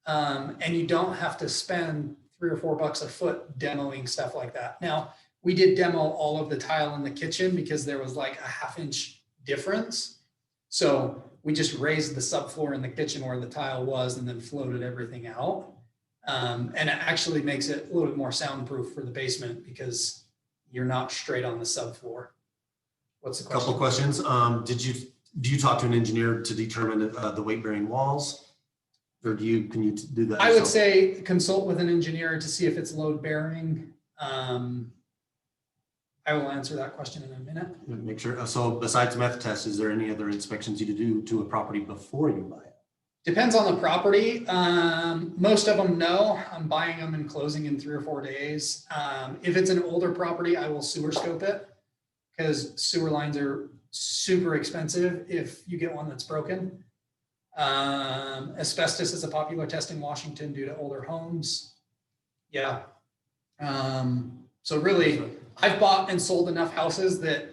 And you don't have to spend $3 or $4 a foot demoing stuff like that. Now, we did demo all of the tile in the kitchen because there was like a 1/2 inch difference. So we just raised the subfloor in the kitchen where the tile was and then floated everything out. And it actually makes it a little bit more soundproof for the basement because you're not straight on the subfloor. What's the question? Couple questions. Do you talk to an engineer to determine the weight bearing walls? Or can you do that? I would yourself? say consult with an engineer to see if it's load bearing. I will answer that question in a minute. Make sure. So besides meth test, is there any other inspections you do to a property before you buy it? Depends on the property. Most of them, no. I'm buying them and closing in 3 or 4 days. If it's an older property, I will sewer scope it because sewer lines are super expensive if you get one that's broken. Asbestos is a popular test in Washington due to older homes. Yeah. So really, I've bought and sold enough houses that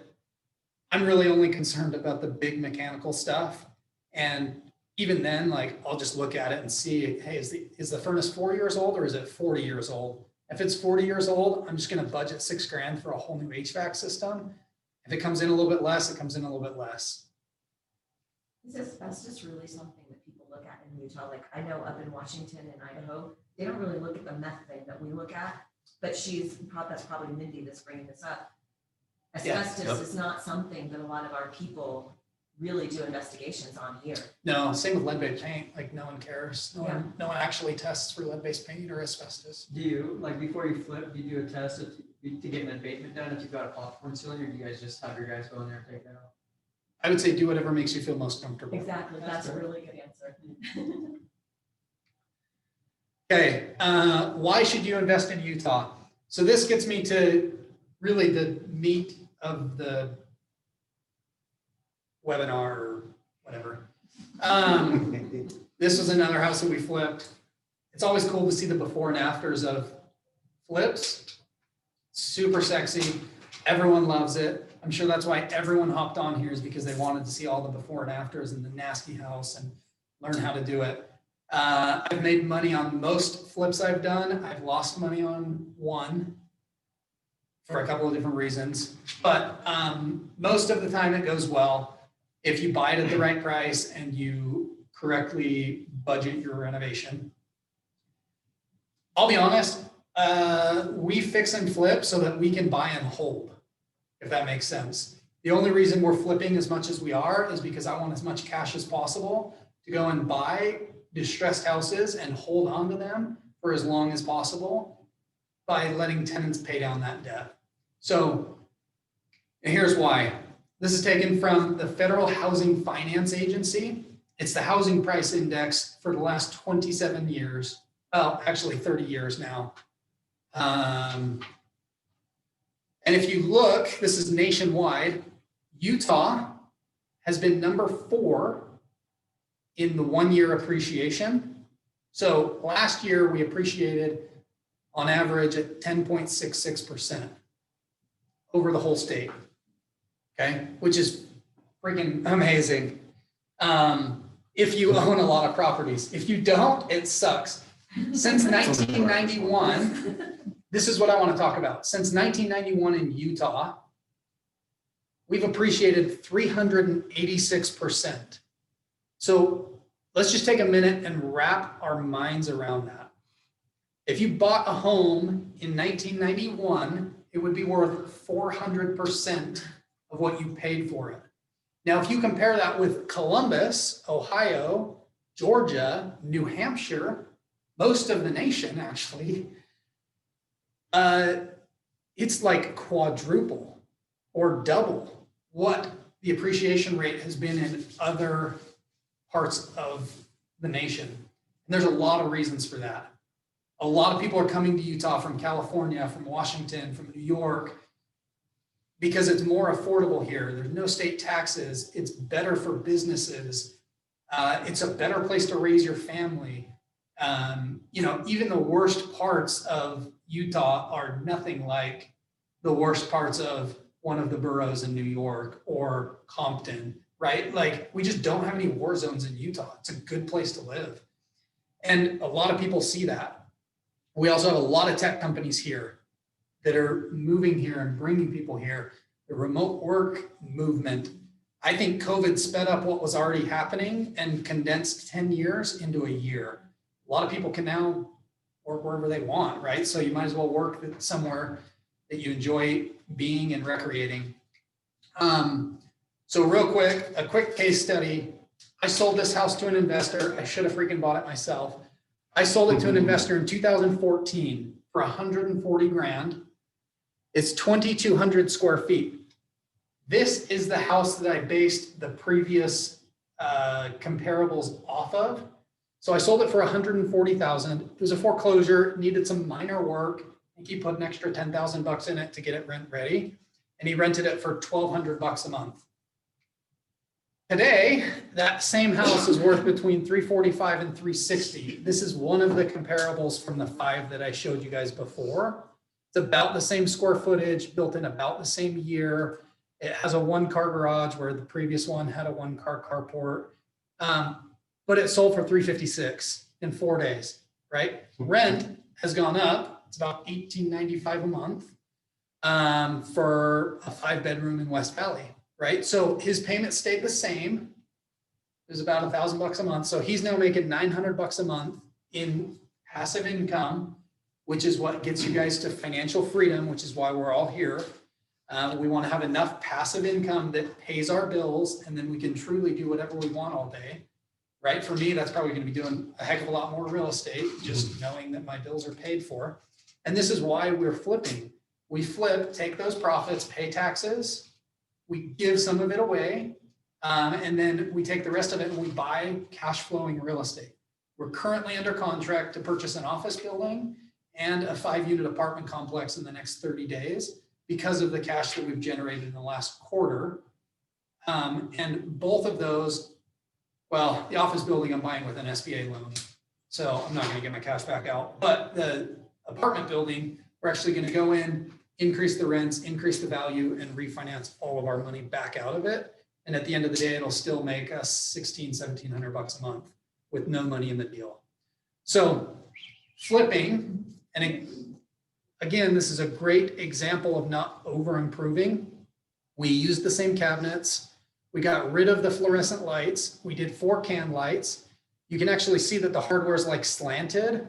I'm really only concerned about the big mechanical stuff. And even then, like, I'll just look at it and see, hey, is the furnace 4 years old or is it 40 years old? If it's 40 years old, I'm just going to budget $6,000 for a whole new HVAC system. If it comes in a little bit less, it comes in a little bit less. Is asbestos really something that people look at in Utah? Like, I know up in Washington and Idaho, they don't really look at the meth thing that we look at, but that's probably Mindy that's bringing this up. Asbestos is not something that a lot of our people really do investigations on here. No, same with lead-based paint, like no one cares. Yeah. No one actually tests for lead-based paint or asbestos. Do you, like, before you flip, do you do a test to get an abatement done if you've got a popcorn ceiling, or do you guys just have your guys go in there and take that out? I would say do whatever makes you feel most comfortable. Exactly, that's a fair. really good answer. Okay, why should you invest in Utah? So this gets me to really the meat of the webinar or whatever. This was another house that we flipped. It's always cool to see the before and afters of flips. Super sexy. Everyone loves it. I'm sure that's why everyone hopped on here, is because they wanted to see all the before and afters and the nasty house and learn how to do it. I've made money on most flips I've done. I've lost money on one for a couple of different reasons, but most of the time it goes well if you buy it at the right price and you correctly budget your renovation. I'll be honest, we fix and flip so that we can buy and hold, if that makes sense. The only reason we're flipping as much as we are is because I want as much cash as possible to go and buy distressed houses and hold on to them for as long as possible by letting tenants pay down that debt. So here's why. This is taken from the Federal Housing Finance Agency. It's the housing price index for the last 27 years. Well, actually 30 years now. And if you look, this is nationwide. Utah has been number 4 in the 1-year appreciation. So last year we appreciated on average at 10.66% over the whole state. Okay, which is freaking amazing. If you own a lot of properties. If you don't, it sucks. Since 1991, this is what I want to talk about. Since 1991 in Utah, we've appreciated 386%. So let's just take a minute and wrap our minds around that. If you bought a home in 1991, it would be worth 400% of what you paid for it. Now, if you compare that with Columbus, Ohio, Georgia, New Hampshire, most of the nation actually, it's like quadruple or double what the appreciation rate has been in other parts of the nation. And there's a lot of reasons for that. A lot of people are coming to Utah from California, from Washington, from New York, because it's more affordable here. There's no state taxes. It's better for businesses. It's a better place to raise your family. Even the worst parts of Utah are nothing like the worst parts of one of the boroughs in New York or Compton, right? Like, we just don't have any war zones in Utah. It's a good place to live. And a lot of people see that. We also have a lot of tech companies here that are moving here and bringing people here. The remote work movement. I think COVID sped up what was already happening and condensed 10 years into a year. A lot of people can now work wherever they want, right? So you might as well work somewhere that you enjoy being and recreating. So real quick, a quick case study. I sold this house to an investor. I should have freaking bought it myself. I sold it to an investor in 2014 for 140 grand. It's 2,200 square feet. This is the house that I based the previous comparables off of. So I sold it for 140,000. It was a foreclosure, needed some minor work. I think he put an extra 10,000 bucks in it to get it rent ready. And he rented it for 1,200 bucks a month. Today, that same house is worth between 345 and 360. This is one of the comparables from the 5 that I showed you guys before. It's about the same square footage, built in about the same year. It has a 1-car garage where the previous one had a 1-car carport. But it sold for 356 in 4 days, right? Rent has gone up. It's about $1,895 a month for a 5-bedroom in West Valley, right? So his payment stayed the same. It was about $1,000 a month. So he's now making 900 bucks a month in passive income, which is what gets you guys to financial freedom, which is why we're all here. We want to have enough passive income that pays our bills, and then we can truly do whatever we want all day. Right? For me, that's probably going to be doing a heck of a lot more real estate, just knowing that my bills are paid for. And this is why we're flipping. We flip, take those profits, pay taxes, we give some of it away, and then we take the rest of it and we buy cash flowing real estate. We're currently under contract to purchase an office building and a 5-unit apartment complex in the next 30 days because of the cash that we've generated in the last quarter. And both of those, well, the office building I'm buying with an SBA loan, so I'm not going to get my cash back out. But the apartment building, we're actually going to go in, increase the rents, increase the value, and refinance all of our money back out of it. And at the end of the day, it'll still make us $1,700 a month with no money in the deal. So flipping, and again, this is a great example of not over improving. We used the same cabinets. We got rid of the fluorescent lights. We did 4 can lights. You can actually see that the hardware is like slanted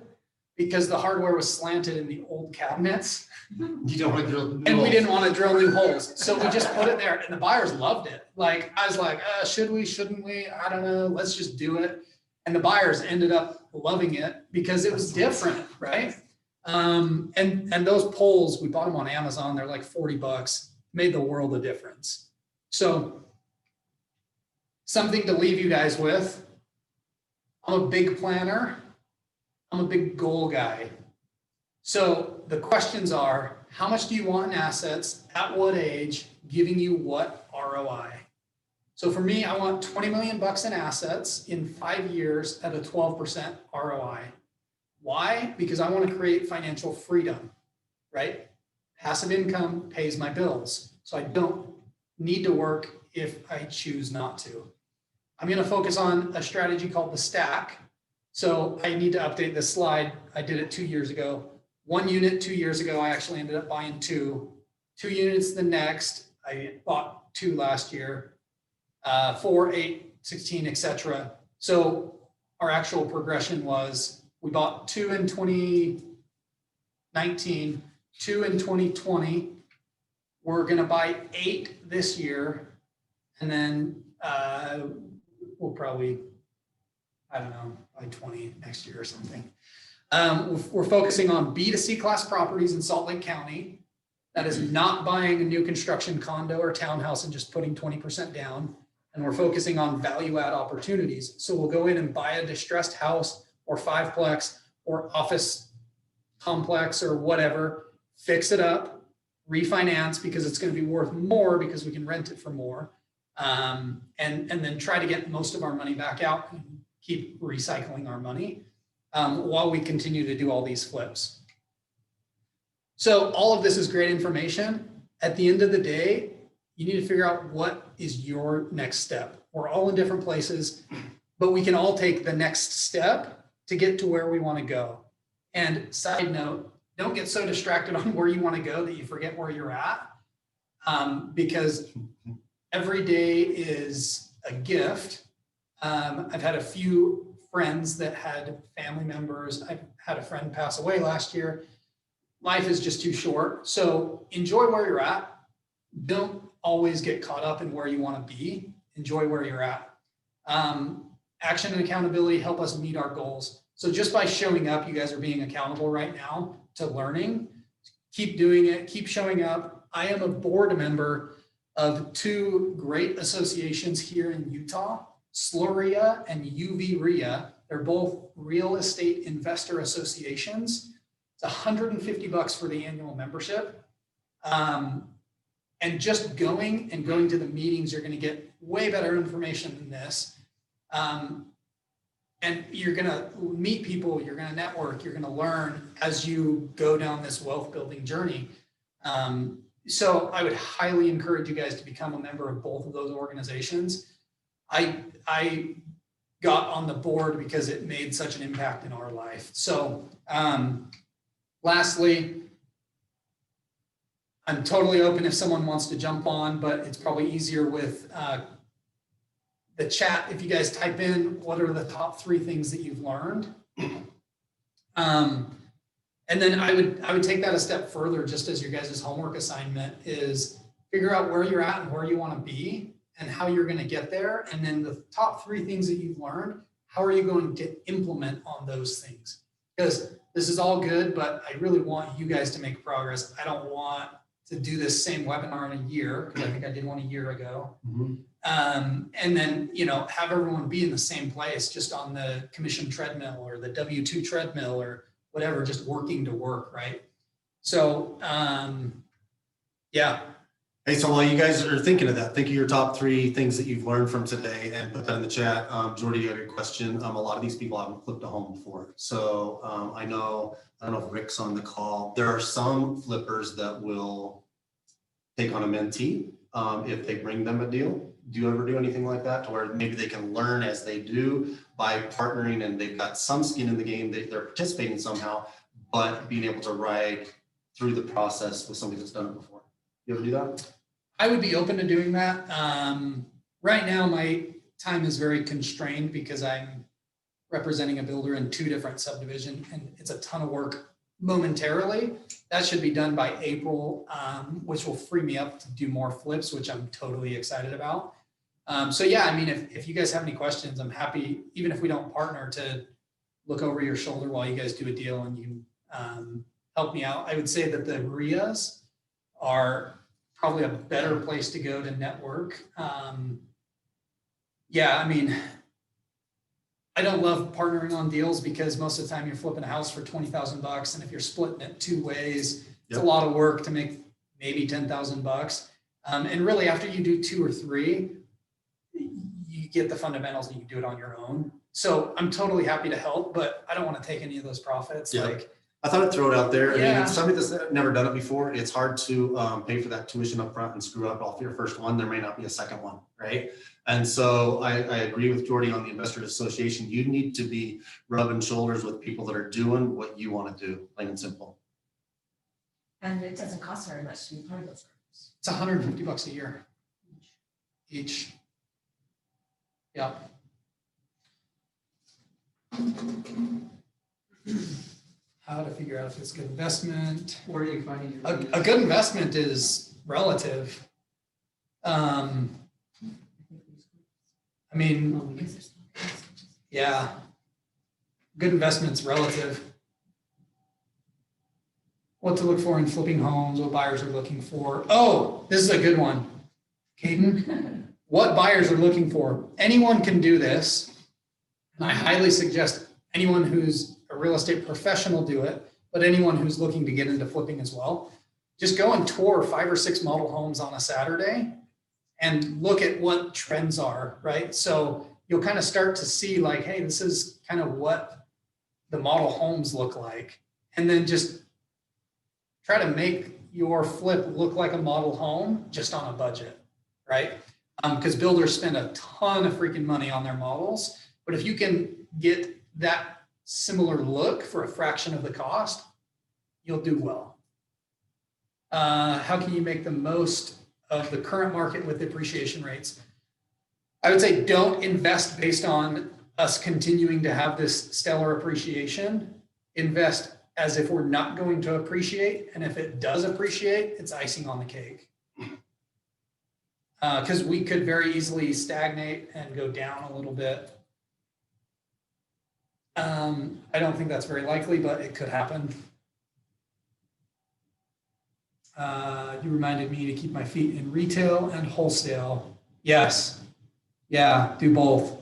because the hardware was slanted in the old cabinets. You don't want to drill. And we didn't want to drill new holes. So we just put it there and the buyers loved it. Like, I was like, should we, shouldn't we? I don't know. Let's just do it. And the buyers ended up loving it because it was different, right? And those poles, we bought them on Amazon. They're like $40, made the world of difference. So something to leave you guys with. I'm a big planner. I'm a big goal guy. So the questions are, how much do you want in assets, at what age, giving you what ROI? So for me, I want 20 million bucks in assets in 5 years at a 12% ROI. Why? Because I want to create financial freedom, right? Passive income pays my bills. So I don't need to work if I choose not to. I'm going to focus on a strategy called the stack. So I need to update this slide. I did it 2 years ago. 1 unit 2 years ago, I actually ended up buying 2. 2 units the next, I bought 2 last year, 4, 8, 16, etc. So our actual progression was we bought 2 in 2019, 2 in 2020. We're going to buy 8 this year. And then we'll probably, I don't know, buy 20 next year or something. We're focusing on B2C class properties in Salt Lake County. That is not buying a new construction condo or townhouse and just putting 20% down. And we're focusing on value add opportunities. So we'll go in and buy a distressed house or 5-plex or office complex or whatever, fix it up, refinance because it's going to be worth more because we can rent it for more. And then try to get most of our money back out and keep recycling our money while we continue to do all these flips. So all of this is great information. At the end of the day, you need to figure out what is your next step. We're all in different places, but we can all take the next step to get to where we want to go. And side note, don't get so distracted on where you want to go that you forget where you're at, because every day is a gift. I've had a few friends that had family members. I've had a friend pass away last year. Life is just too short. So enjoy where you're at. Don't always get caught up in where you want to be. Enjoy where you're at. Action and accountability help us meet our goals. So just by showing up, you guys are being accountable right now to learning. Keep doing it. Keep showing up. I am a board member of 2 great associations here in Utah, SLRIA and UVRIA. They're both real estate investor associations. It's $150 for the annual membership. And just going to the meetings, you're going to get way better information than this. And you're going to meet people, you're going to network, you're going to learn as you go down this wealth building journey. So I would highly encourage you guys to become a member of both of those organizations. I got on the board because it made such an impact in our life. So lastly, I'm totally open if someone wants to jump on, but it's probably easier with the chat. If you guys type in, what are the top 3 things that you've learned? And then I would take that a step further, just as your guys' homework assignment is figure out where you're at and where you want to be and how you're going to get there. And then the top 3 things that you've learned, how are you going to implement on those things? Because this is all good, but I really want you guys to make progress. I don't want to do this same webinar in a year, because I think I did one a year ago. And then, you know, have everyone be in the same place, just on the commission treadmill or the W-2 treadmill or whatever, just working to work, right? So, yeah. Hey, so while you guys are thinking of that, think of your top 3 things that you've learned from today and put that in the chat. Jordy, you had a question. A lot of these people haven't flipped a home before. So I don't know if Rick's on the call. There are some flippers that will take on a mentee if they bring them a deal. Do you ever do anything like that, to where maybe they can learn as they do by partnering, and they've got some skin in the game, they're participating somehow, but being able to ride through the process with somebody that's done it before? You ever do that? I would be open to doing that. Right now, my time is very constrained because I'm representing a builder in 2 different subdivisions, and it's a ton of work momentarily. That should be done by April, which will free me up to do more flips, which I'm totally excited about. So yeah, I mean, if you guys have any questions, I'm happy, even if we don't partner, to look over your shoulder while you guys do a deal and you help me out. I would say that the RIAs are probably a better place to go to network. Yeah, I mean, I don't love partnering on deals because most of the time you're flipping a house for $20,000, and if you're splitting it 2 ways, it's a lot of work to make maybe $10,000. And really, after you do 2 or 3, you get the fundamentals and you can do it on your own. So I'm totally happy to help, but I don't want to take any of those profits. Yeah. Like, I thought I'd throw it out there. I mean, Yeah. if somebody that's never done it before, it's hard to pay for that tuition up front and screw up off your first one. There may not be a second one, right? And so I agree with Jordy on the Investors Association. You need to be rubbing shoulders with people that are doing what you want to do, plain and simple. And it doesn't cost very much to be part of those groups. it's $150 a year each. Yeah. How to figure out if it's a good investment. Where are you finding your A leads? good investment is relative. I mean, yeah, good investment's relative. What to look for in flipping homes, what buyers are looking for. Oh, this is a good one. Caden, what buyers are looking for. Anyone can do this. And I highly suggest anyone who's a real estate professional do it, but anyone who's looking to get into flipping as well. Just go and tour 5 or 6 model homes on a Saturday and look at what trends are, right? So you'll kind of start to see like, hey, this is kind of what the model homes look like. And then just try to make your flip look like a model home just on a budget, right? Because builders spend a ton of freaking money on their models. But if you can get that similar look for a fraction of the cost, you'll do well. How can you make the most of the current market with appreciation rates? I would say don't invest based on us continuing to have this stellar appreciation. Invest as if we're not going to appreciate. And if it does appreciate, it's icing on the cake. Because we could very easily stagnate and go down a little bit. I don't think that's very likely, but it could happen. You reminded me to keep my feet in retail and wholesale. Yes. Yeah, do both.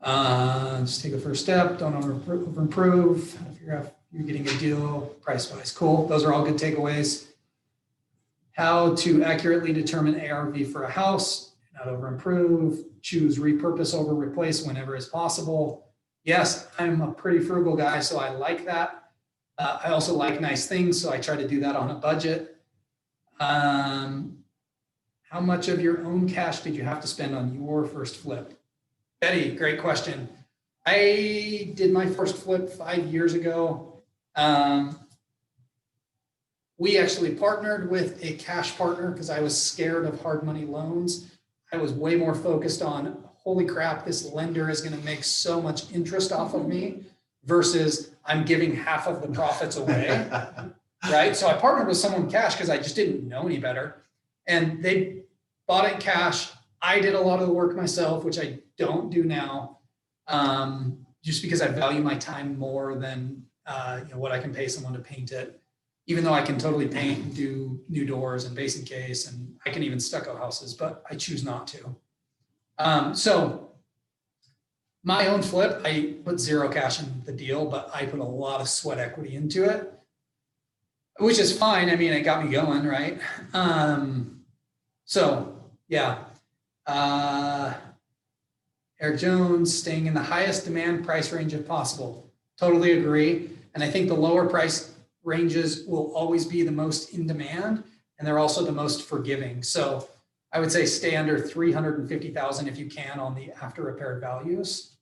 Just take the first step. Don't over-improve. Figure out if you're getting a deal price-wise. Cool. Those are all good takeaways. How to accurately determine ARV for a house. Not over-improve. Choose repurpose over replace whenever is possible. Yes, I'm a pretty frugal guy, so I like that. I also like nice things, so I try to do that on a budget. How much of your own cash did you have to spend on your first flip? Betty, great question. I did my first flip 5 years ago. We actually partnered with a cash partner because I was scared of hard money loans. I was way more focused on, holy crap, this lender is going to make so much interest off of me versus I'm giving half of the profits away. Right. So I partnered with someone cash because I just didn't know any better. And they bought it cash. I did a lot of the work myself, which I don't do now, just because I value my time more than what I can pay someone to paint it. Even though I can totally paint and do new doors and base and case, and I can even stucco houses, but I choose not to. So my own flip, I put zero cash in the deal, but I put a lot of sweat equity into it, which is fine. I mean, it got me going, right? So yeah. Eric Jones, staying in the highest demand price range if possible. Totally agree. And I think the lower price ranges will always be the most in demand, and they're also the most forgiving. So I would say stay under 350,000 if you can on the after repaired values.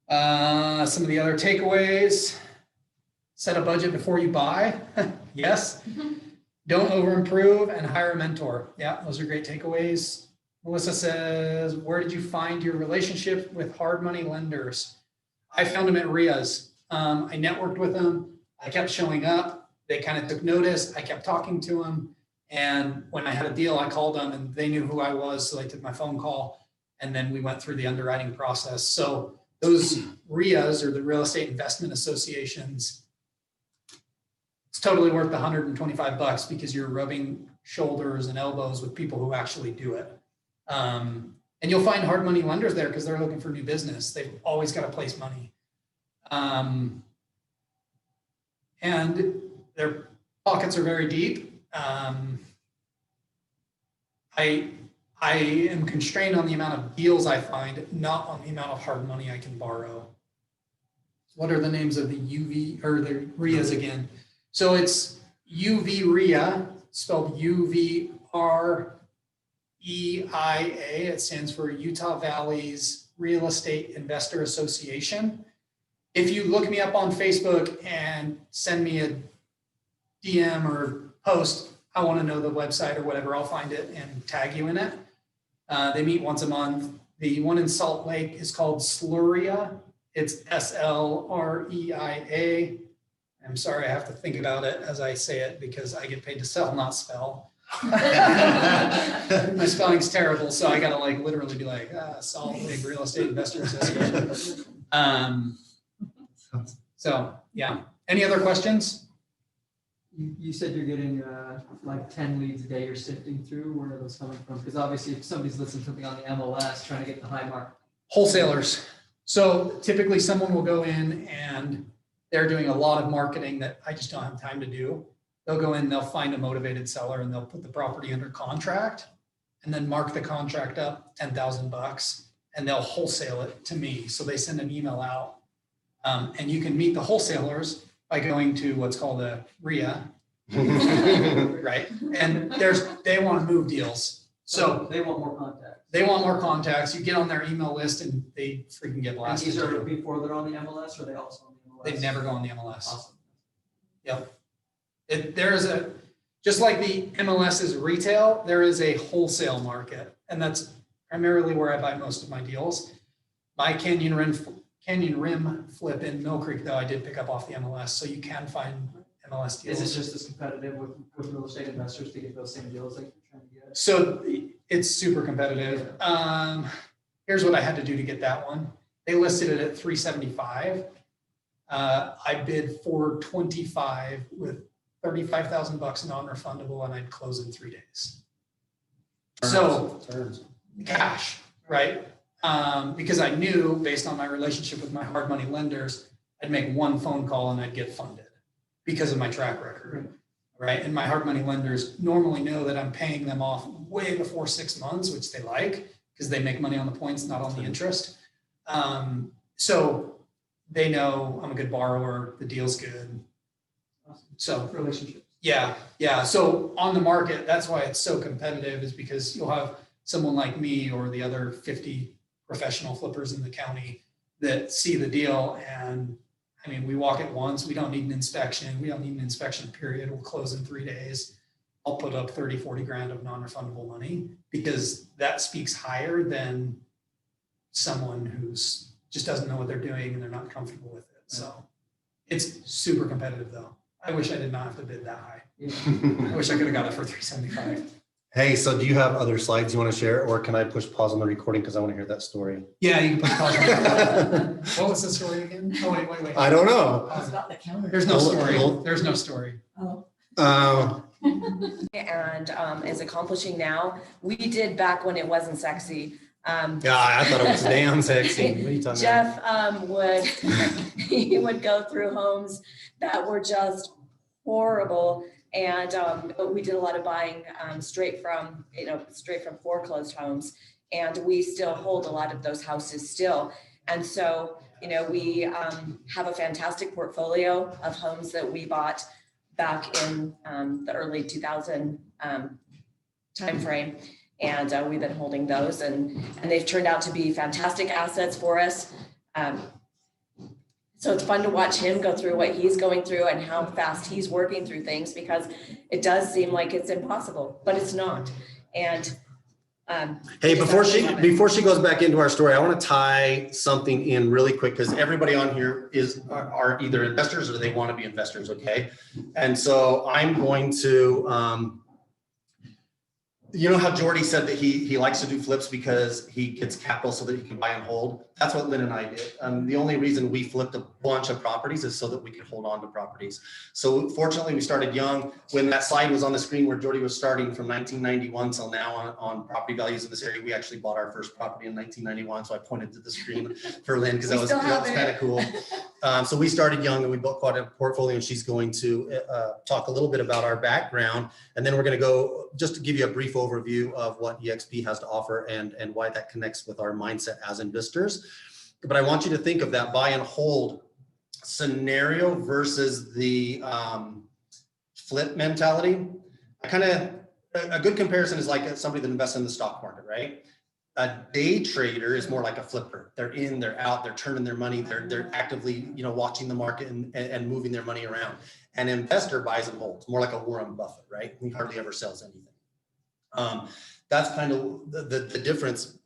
Some of the other takeaways: set a budget before you buy. Yes. Don't over improve and hire a mentor. Yeah, those are great takeaways. Melissa says, where did you find your relationship with hard money lenders? I found them at RIAs. I networked with them. I kept showing up. They kind of took notice. I kept talking to them. And when I had a deal, I called them and they knew who I was. So they took my phone call and then we went through the underwriting process. So those RIAs, or the real estate investment associations, it's totally worth the $125 because you're rubbing shoulders and elbows with people who actually do it. And you'll find hard money lenders there because they're looking for new business. They've always got to place money. And their pockets are very deep. I am constrained on the amount of deals I find, not on the amount of hard money I can borrow. What are the names of the UV or the RIAs again? So it's UV RIA, spelled UVREIA. It stands for Utah Valley's Real Estate Investor Association. If you look me up on Facebook and send me a DM or post, I want to know the website or whatever, I'll find it and tag you in it. They meet once a month. The one in Salt Lake is called Sluria. It's SLREIA. I'm sorry, I have to think about it as I say it because I get paid to sell, not spell. My spelling's terrible, so I gotta like literally be like Salt Lake Real Estate Investor Association. So yeah. Any other questions? You said you're getting like 10 leads a day you're sifting through. Where are those coming from? Because obviously if somebody's listening to something on the MLS trying to get the high mark. Wholesalers. So typically someone will go in and they're doing a lot of marketing that I just don't have time to do. They'll go in, they'll find a motivated seller and they'll put the property under contract and then mark the contract up $10,000 and they'll wholesale it to me. So they send an email out and you can meet the wholesalers by going to what's called a RIA, right? And they want to move deals. So they want more contacts. They want more contacts. You get on their email list and they freaking get And blasted. these are before they're on the MLS, or they also on the MLS? They never go on the MLS. Awesome. Yep. Just like the MLS is retail, there is a wholesale market. And that's primarily where I buy most of my deals. My Canyon Rim flip in Mill Creek, though, I did pick up off the MLS. So you can find MLS deals. Is it just as competitive with real estate investors to get those same deals like you're trying to get? So it's super competitive. Here's what I had to do to get that one. They listed it at 375. I bid 425 with $35,000 non-refundable, and I'd close in 3 days. So cash, right? Because I knew based on my relationship with my hard money lenders, I'd make one phone call and I'd get funded because of my track record, right? And my hard money lenders normally know that I'm paying them off way before 6 months, which they like because they make money on the points, not on the interest. So they know I'm a good borrower, the deal's good. So Relationships. yeah. So on the market, that's why it's so competitive, is because you'll have someone like me or the other 50 professional flippers in the county that see the deal. And I mean, we walk it once, we don't need an inspection. We don't need an inspection period. We'll close in 3 days. I'll put up 30, 40 grand of non-refundable money because that speaks higher than someone who's just doesn't know what they're doing and they're not comfortable with it. So it's super competitive though. I wish I did not have to bid that high. Yeah. I wish I could have got it for 375. Hey, so do you have other slides you want to share, or can I push pause on the recording because I want to hear that story? Yeah, you can put pause on that. What was the story again? Oh, wait. I don't know. It's about the counter. There's no story. Hold- There's no story. Oh. And is accomplishing now. We did back when it wasn't sexy. Yeah, I thought it was damn sexy. What are you talking about? Jeff would he would go through homes that were just horrible, and we did a lot of buying straight from foreclosed homes, and we still hold a lot of those houses still. And so we have a fantastic portfolio of homes that we bought back in the early 2000 timeframe. And we've been holding those, and they've turned out to be fantastic assets for us. So it's fun to watch him go through what he's going through and how fast he's working through things, because it does seem like it's impossible, but it's not. And Hey, before she goes back into our story, I want to tie something in really quick, because everybody on here are either investors or they want to be investors. Okay. And so I'm going to, you know how Jordy said that he likes to do flips because he gets capital so that he can buy and hold? That's what Lynn and I did. The only reason we flipped a bunch of properties is so that we could hold on to properties. So fortunately, we started young. When that slide was on the screen where Jordy was starting from 1991 till now on property values in this area, we actually bought our first property in 1991. So I pointed to the screen for Lynn because that was kind of cool. So we started young and we built quite a portfolio, and she's going to talk a little bit about our background. And then we're going to go just to give you a brief overview of what eXp has to offer and why that connects with our mindset as investors. But I want you to think of that buy and hold scenario versus the flip mentality. A good comparison is like somebody that invests in the stock market, right? A day trader is more like a flipper. They're in, they're out, they're turning their money, they're actively, watching the market and moving their money around. An investor buys and holds, more like a Warren Buffett, right? He hardly ever sells anything. That's kind of the difference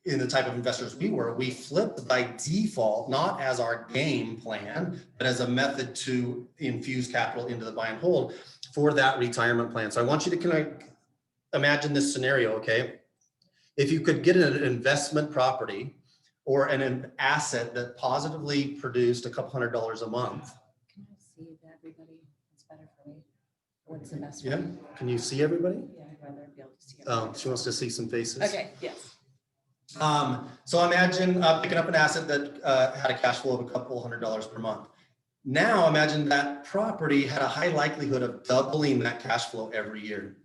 in the type of investors we were. We flipped by default, not as our game plan, but as a method to infuse capital into the buy and hold for that retirement plan. So I want you to kind of imagine this scenario, okay? If you could get an investment property or an asset that positively produced a couple $100 a month. can I see everybody? It's better for me. What's the best Yeah, one? can you see everybody? Yeah, I'd rather be able to see She wants to see some faces. Okay, yes. So imagine picking up an asset that had a cash flow of a couple $100 per month. Now imagine that property had a high likelihood of doubling that cash flow every year.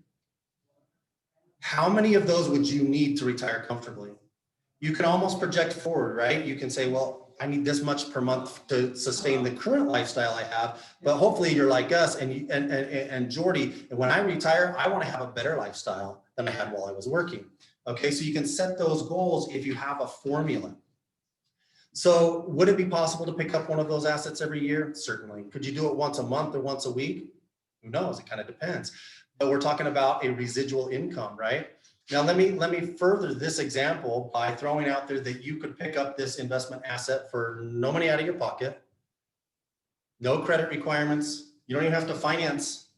How many of those would you need to retire comfortably? You can almost project forward, right? You can say, well, I need this much per month to sustain the current lifestyle I have, but hopefully you're like us and Jordy, and when I retire, I want to have a better lifestyle than I had while I was working. Okay, so you can set those goals if you have a formula. So would it be possible to pick up one of those assets every year? Certainly. Could you do it once a month or once a week? Who knows? It kind of depends. But we're talking about a residual income, right? Now, let me further this example by throwing out there that you could pick up this investment asset for no money out of your pocket, no credit requirements, you don't even have to finance,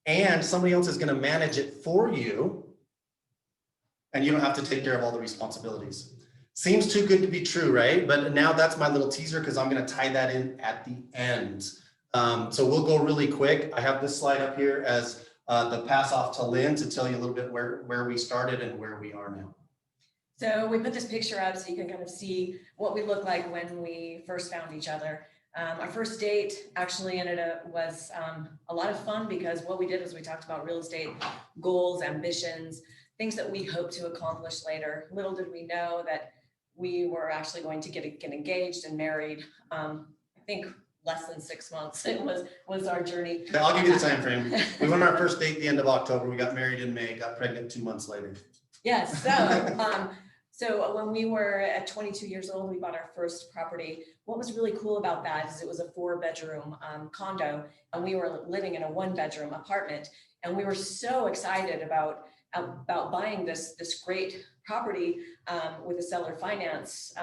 and somebody else is going to manage it for you, and you don't have to take care of all the responsibilities. Seems too good to be true, right? But now that's my little teaser because I'm going to tie that in at the end. So we'll go really quick. I have this slide up here as the pass off to Lynn to tell you a little bit where we started and where we are now. So we put this picture up so you can kind of see what we look like when we first found each other. Our first date actually was a lot of fun because what we did was we talked about real estate goals, ambitions, things that we hope to accomplish later. Little did we know that we were actually going to get engaged and married. I think less than 6 months. It was our journey. I'll give you the time frame. We went on our first date the end of October. We got married in May, got pregnant 2 months later. Yes. So when we were at 22 years old, we bought our first property. What was really cool about that is it was a 4-bedroom condo, and we were living in a 1-bedroom apartment. And we were so excited about buying this great property with a seller finance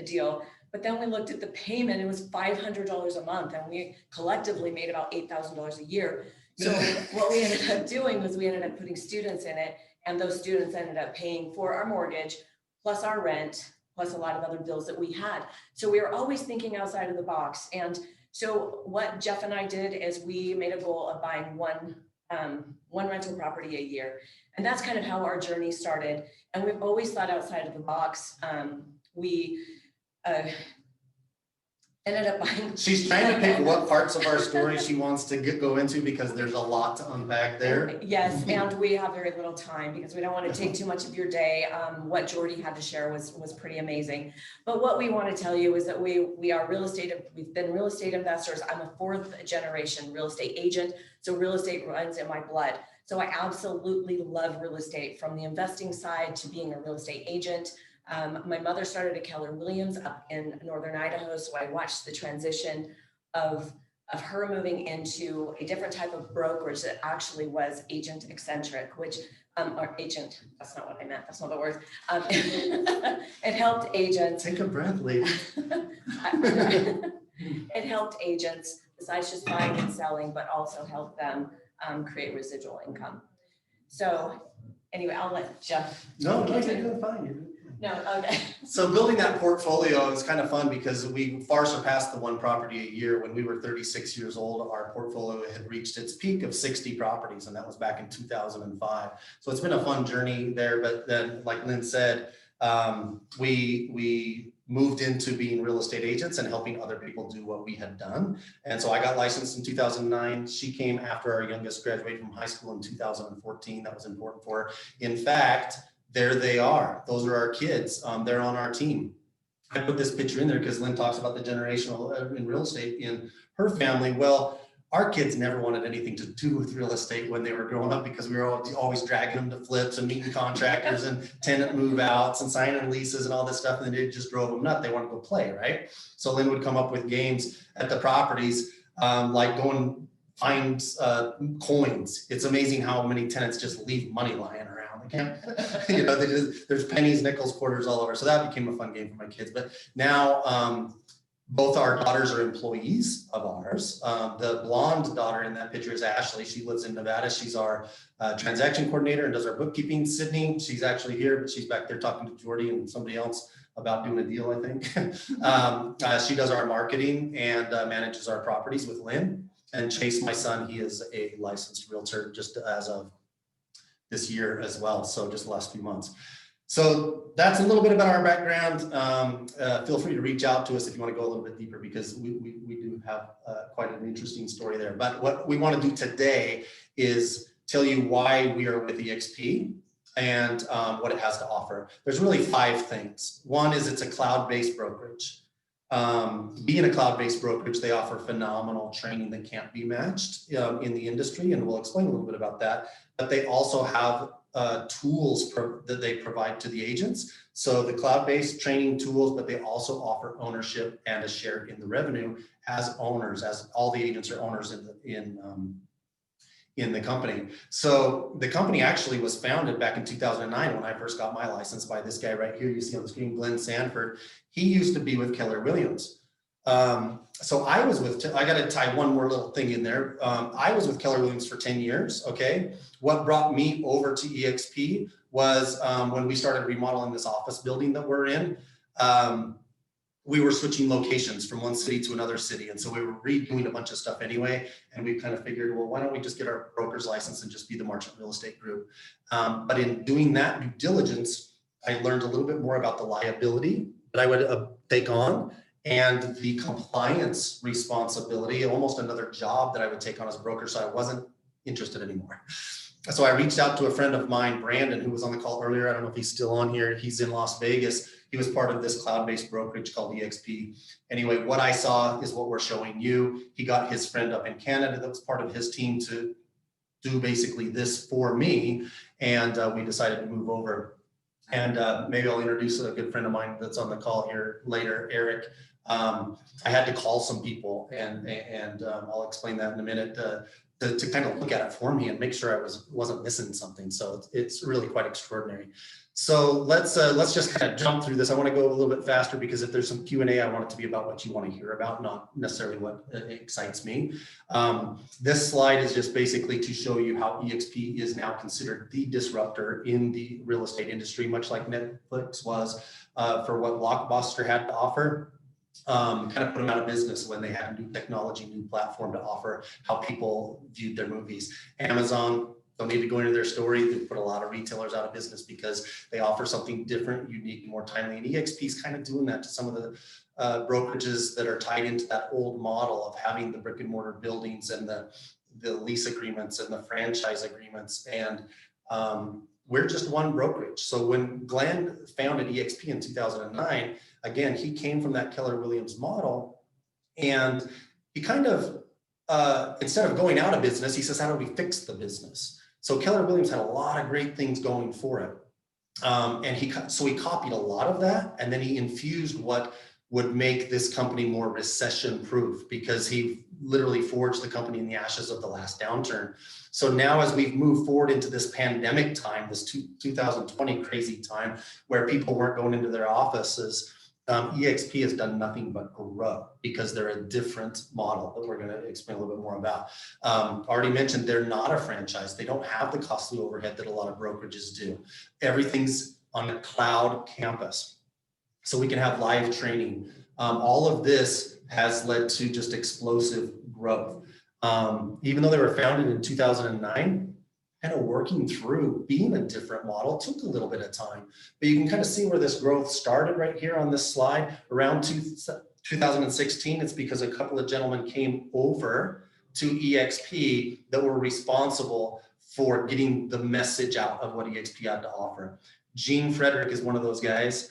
deal. But then we looked at the payment, it was $500 a month, and we collectively made about $8,000 a year. So what we ended up doing was we ended up putting students in it, and those students ended up paying for our mortgage, plus our rent, plus a lot of other bills that we had. So we were always thinking outside of the box. And so what Jeff and I did is we made a goal of buying one rental property a year. And that's kind of how our journey started. And we've always thought outside of the box. We ended up buying. She's trying to pick what parts of our story she wants to go into because there's a lot to unpack there. Yes, and we have very little time because we don't want to take too much of your day. What Jordy had to share was pretty amazing. But what we want to tell you is that we are we've been real estate investors. I'm a 4th generation real estate agent, so real estate runs in my blood. So I absolutely love real estate, from the investing side to being a real estate agent. My mother started at Keller Williams up in Northern Idaho, so I watched the transition of her moving into a different type of brokerage that actually was agent eccentric, which, or agent, that's not what I meant, that's not the word. It helped agents. Take a breath, lady. It helped agents, besides just buying and selling, but also help them create residual income. So anyway, I'll let Jeff. No, you're doing fine. You're doing fine. No, okay. So building that portfolio is kind of fun because we far surpassed the one property a year. When we were 36 years old, our portfolio had reached its peak of 60 properties, and that was back in 2005. So it's been a fun journey there. But then, like Lynn said, we moved into being real estate agents and helping other people do what we had done. And so I got licensed in 2009. She came after our youngest graduated from high school in 2014. That was important for her. In fact, there they are. Those are our kids. They're on our team. I put this picture in there because Lynn talks about the generational in real estate in her family. Well, our kids never wanted anything to do with real estate when they were growing up because we were always dragging them to flips and meeting contractors and tenant move outs and signing leases and all this stuff. And it just drove them nuts. They wanted to go play, right? So Lynn would come up with games at the properties, like going find coins. It's amazing how many tenants just leave money lying around. You know, there's pennies, nickels, quarters all over. So that became a fun game for my kids. But now both our daughters are employees of ours. The blonde daughter in that picture is Ashley. She lives in Nevada. She's our transaction coordinator and does our bookkeeping. Sydney, she's actually here, but she's back there talking to Jordy and somebody else about doing a deal, I think. She does our marketing and manages our properties with Lynn. And Chase, my son, he is a licensed realtor just as of this year as well. So just the last few months. So that's a little bit about our background. Feel free to reach out to us if you want to go a little bit deeper because we do have quite an interesting story there. But what we want to do today is tell you why we are with eXp and what it has to offer. There's really 5 things. One is it's a cloud-based brokerage. Being a cloud-based brokerage, they offer phenomenal training that can't be matched in the industry, and we'll explain a little bit about that. But they also have tools that they provide to the agents. So the cloud-based training tools, but they also offer ownership and a share in the revenue as owners, as all the agents are owners in the company. So the company actually was founded back in 2009 when I first got my license by this guy right here. You see on the screen, Glenn Sanford. He used to be with Keller Williams. So I was with, I got to tie one more little thing in there. I was with Keller Williams for 10 years. Okay. What brought me over to eXp was when we started remodeling this office building that we're in, we were switching locations from one city to another city. And so we were redoing a bunch of stuff anyway. And we kind of figured, well, why don't we just get our broker's license and just be the Marchant Real Estate Group? But in doing that due diligence, I learned a little bit more about the liability that I would take on and the compliance responsibility, almost another job that I would take on as a broker. So I wasn't interested anymore. So I reached out to a friend of mine, Brandon, who was on the call earlier. I don't know if he's still on here. He's in Las Vegas. He was part of this cloud-based brokerage called eXp. Anyway, what I saw is what we're showing you. He got his friend up in Canada that was part of his team to do basically this for me. And we decided to move over. And maybe I'll introduce a good friend of mine that's on the call here later, Eric. I had to call some people and I'll explain that in a minute. to kind of look at it for me and make sure I wasn't missing something. So it's really quite extraordinary. So let's just kind of jump through this. I want to go a little bit faster because if there's some Q&A, I want it to be about what you want to hear about, not necessarily what excites me. This slide is just basically to show you how eXp is now considered the disruptor in the real estate industry, much like Netflix was for what Blockbuster had to offer. Kind of put them out of business when they had a new technology, new platform to offer how people viewed their movies. Amazon, don't need to go into their story. They put a lot of retailers out of business because they offer something different, unique, more timely. And eXp is kind of doing that to some of the brokerages that are tied into that old model of having the brick and mortar buildings and the lease agreements and the franchise agreements. And we're just one brokerage. So when Glenn founded eXp in 2009, again, he came from that Keller Williams model, and he kind of, instead of going out of business, he says, how do we fix the business? So Keller Williams had a lot of great things going for it. And he copied a lot of that, and then he infused what would make this company more recession proof, because he literally forged the company in the ashes of the last downturn. So now as we've moved forward into this pandemic time, this 2020 crazy time where people weren't going into their offices, eXp has done nothing but grow because they're a different model that we're going to explain a little bit more about. Already mentioned, they're not a franchise. They don't have the costly overhead that a lot of brokerages do. Everything's on a cloud campus, so we can have live training. All of this has led to just explosive growth. Even though they were founded in 2009, kind of working through being a different model took a little bit of time, but you can kind of see where this growth started right here on this slide around 2016. It's because a couple of gentlemen came over to eXp that were responsible for getting the message out of what eXp had to offer. Gene Frederick is one of those guys.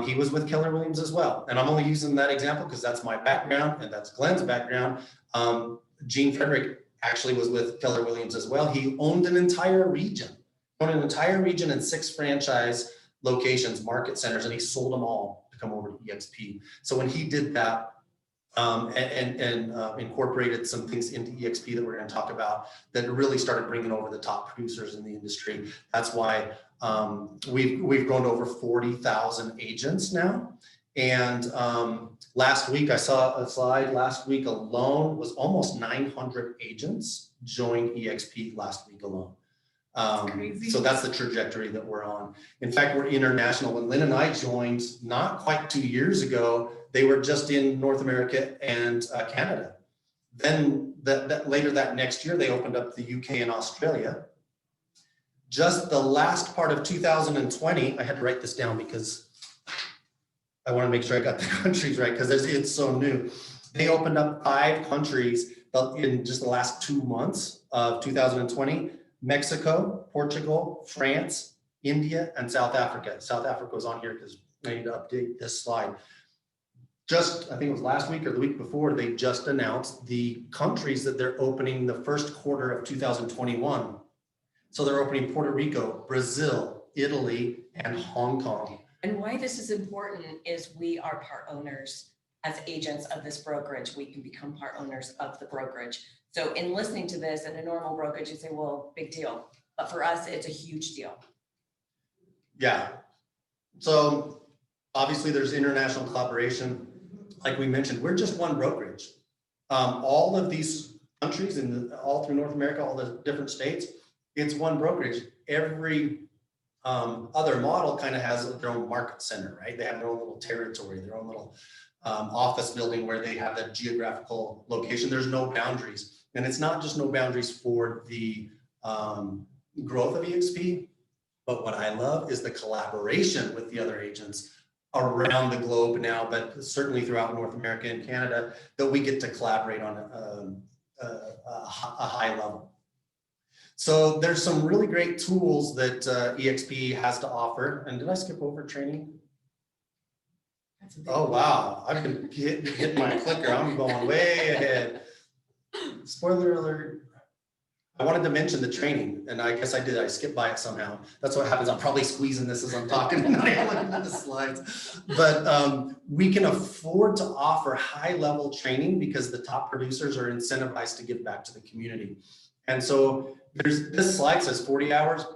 He was with Keller Williams as well. And I'm only using that example because that's my background and that's Glenn's background. Gene Frederick actually was with Keller Williams as well. He owned an entire region and 6 franchise locations, market centers, and he sold them all to come over to eXp. So when he did that and incorporated some things into eXp that we're going to talk about, that really started bringing over the top producers in the industry. That's why we've grown to over 40,000 agents now. And last week, I saw a slide, last week alone was almost 900 agents joined eXp last week alone. So that's the trajectory that we're on. In fact, we're international. When Lynn and I joined not quite 2 years ago, they were just in North America and Canada. Then later that next year, they opened up the UK and Australia. Just the last part of 2020, I had to write this down because I want to make sure I got the countries right because it's so new. They opened up 5 countries in just the last 2 months of 2020: Mexico, Portugal, France, India, and South Africa. South Africa was on here because I need to update this slide. Just, I think it was last week or the week before, they just announced the countries that they're opening the first quarter of 2021. So they're opening Puerto Rico, Brazil, Italy, and Hong Kong. And why this is important is we are part owners as agents of this brokerage. We can become part owners of the brokerage. So in listening to this in a normal brokerage, you say, well, big deal. But for us, it's a huge deal. Yeah. So obviously there's international collaboration. Like we mentioned, we're just one brokerage. All of these countries all through North America, all the different states, it's one brokerage. Every other model kind of has their own market center, right? They have their own little territory, their own little office building where they have that geographical location. There's no boundaries. And it's not just no boundaries for the growth of eXp, but what I love is the collaboration with the other agents around the globe now, but certainly throughout North America and Canada, that we get to collaborate on a high level. So there's some really great tools that eXp has to offer. And did I skip over training? Oh, wow. I've been hitting my clicker. I'm going way ahead. Spoiler alert. I wanted to mention the training, and I guess I did. I skipped by it somehow. That's what happens. I'm probably squeezing this as I'm talking and I'm looking at the slides. But we can afford to offer high-level training because the top producers are incentivized to give back to the community. And so this slide says 40 hours,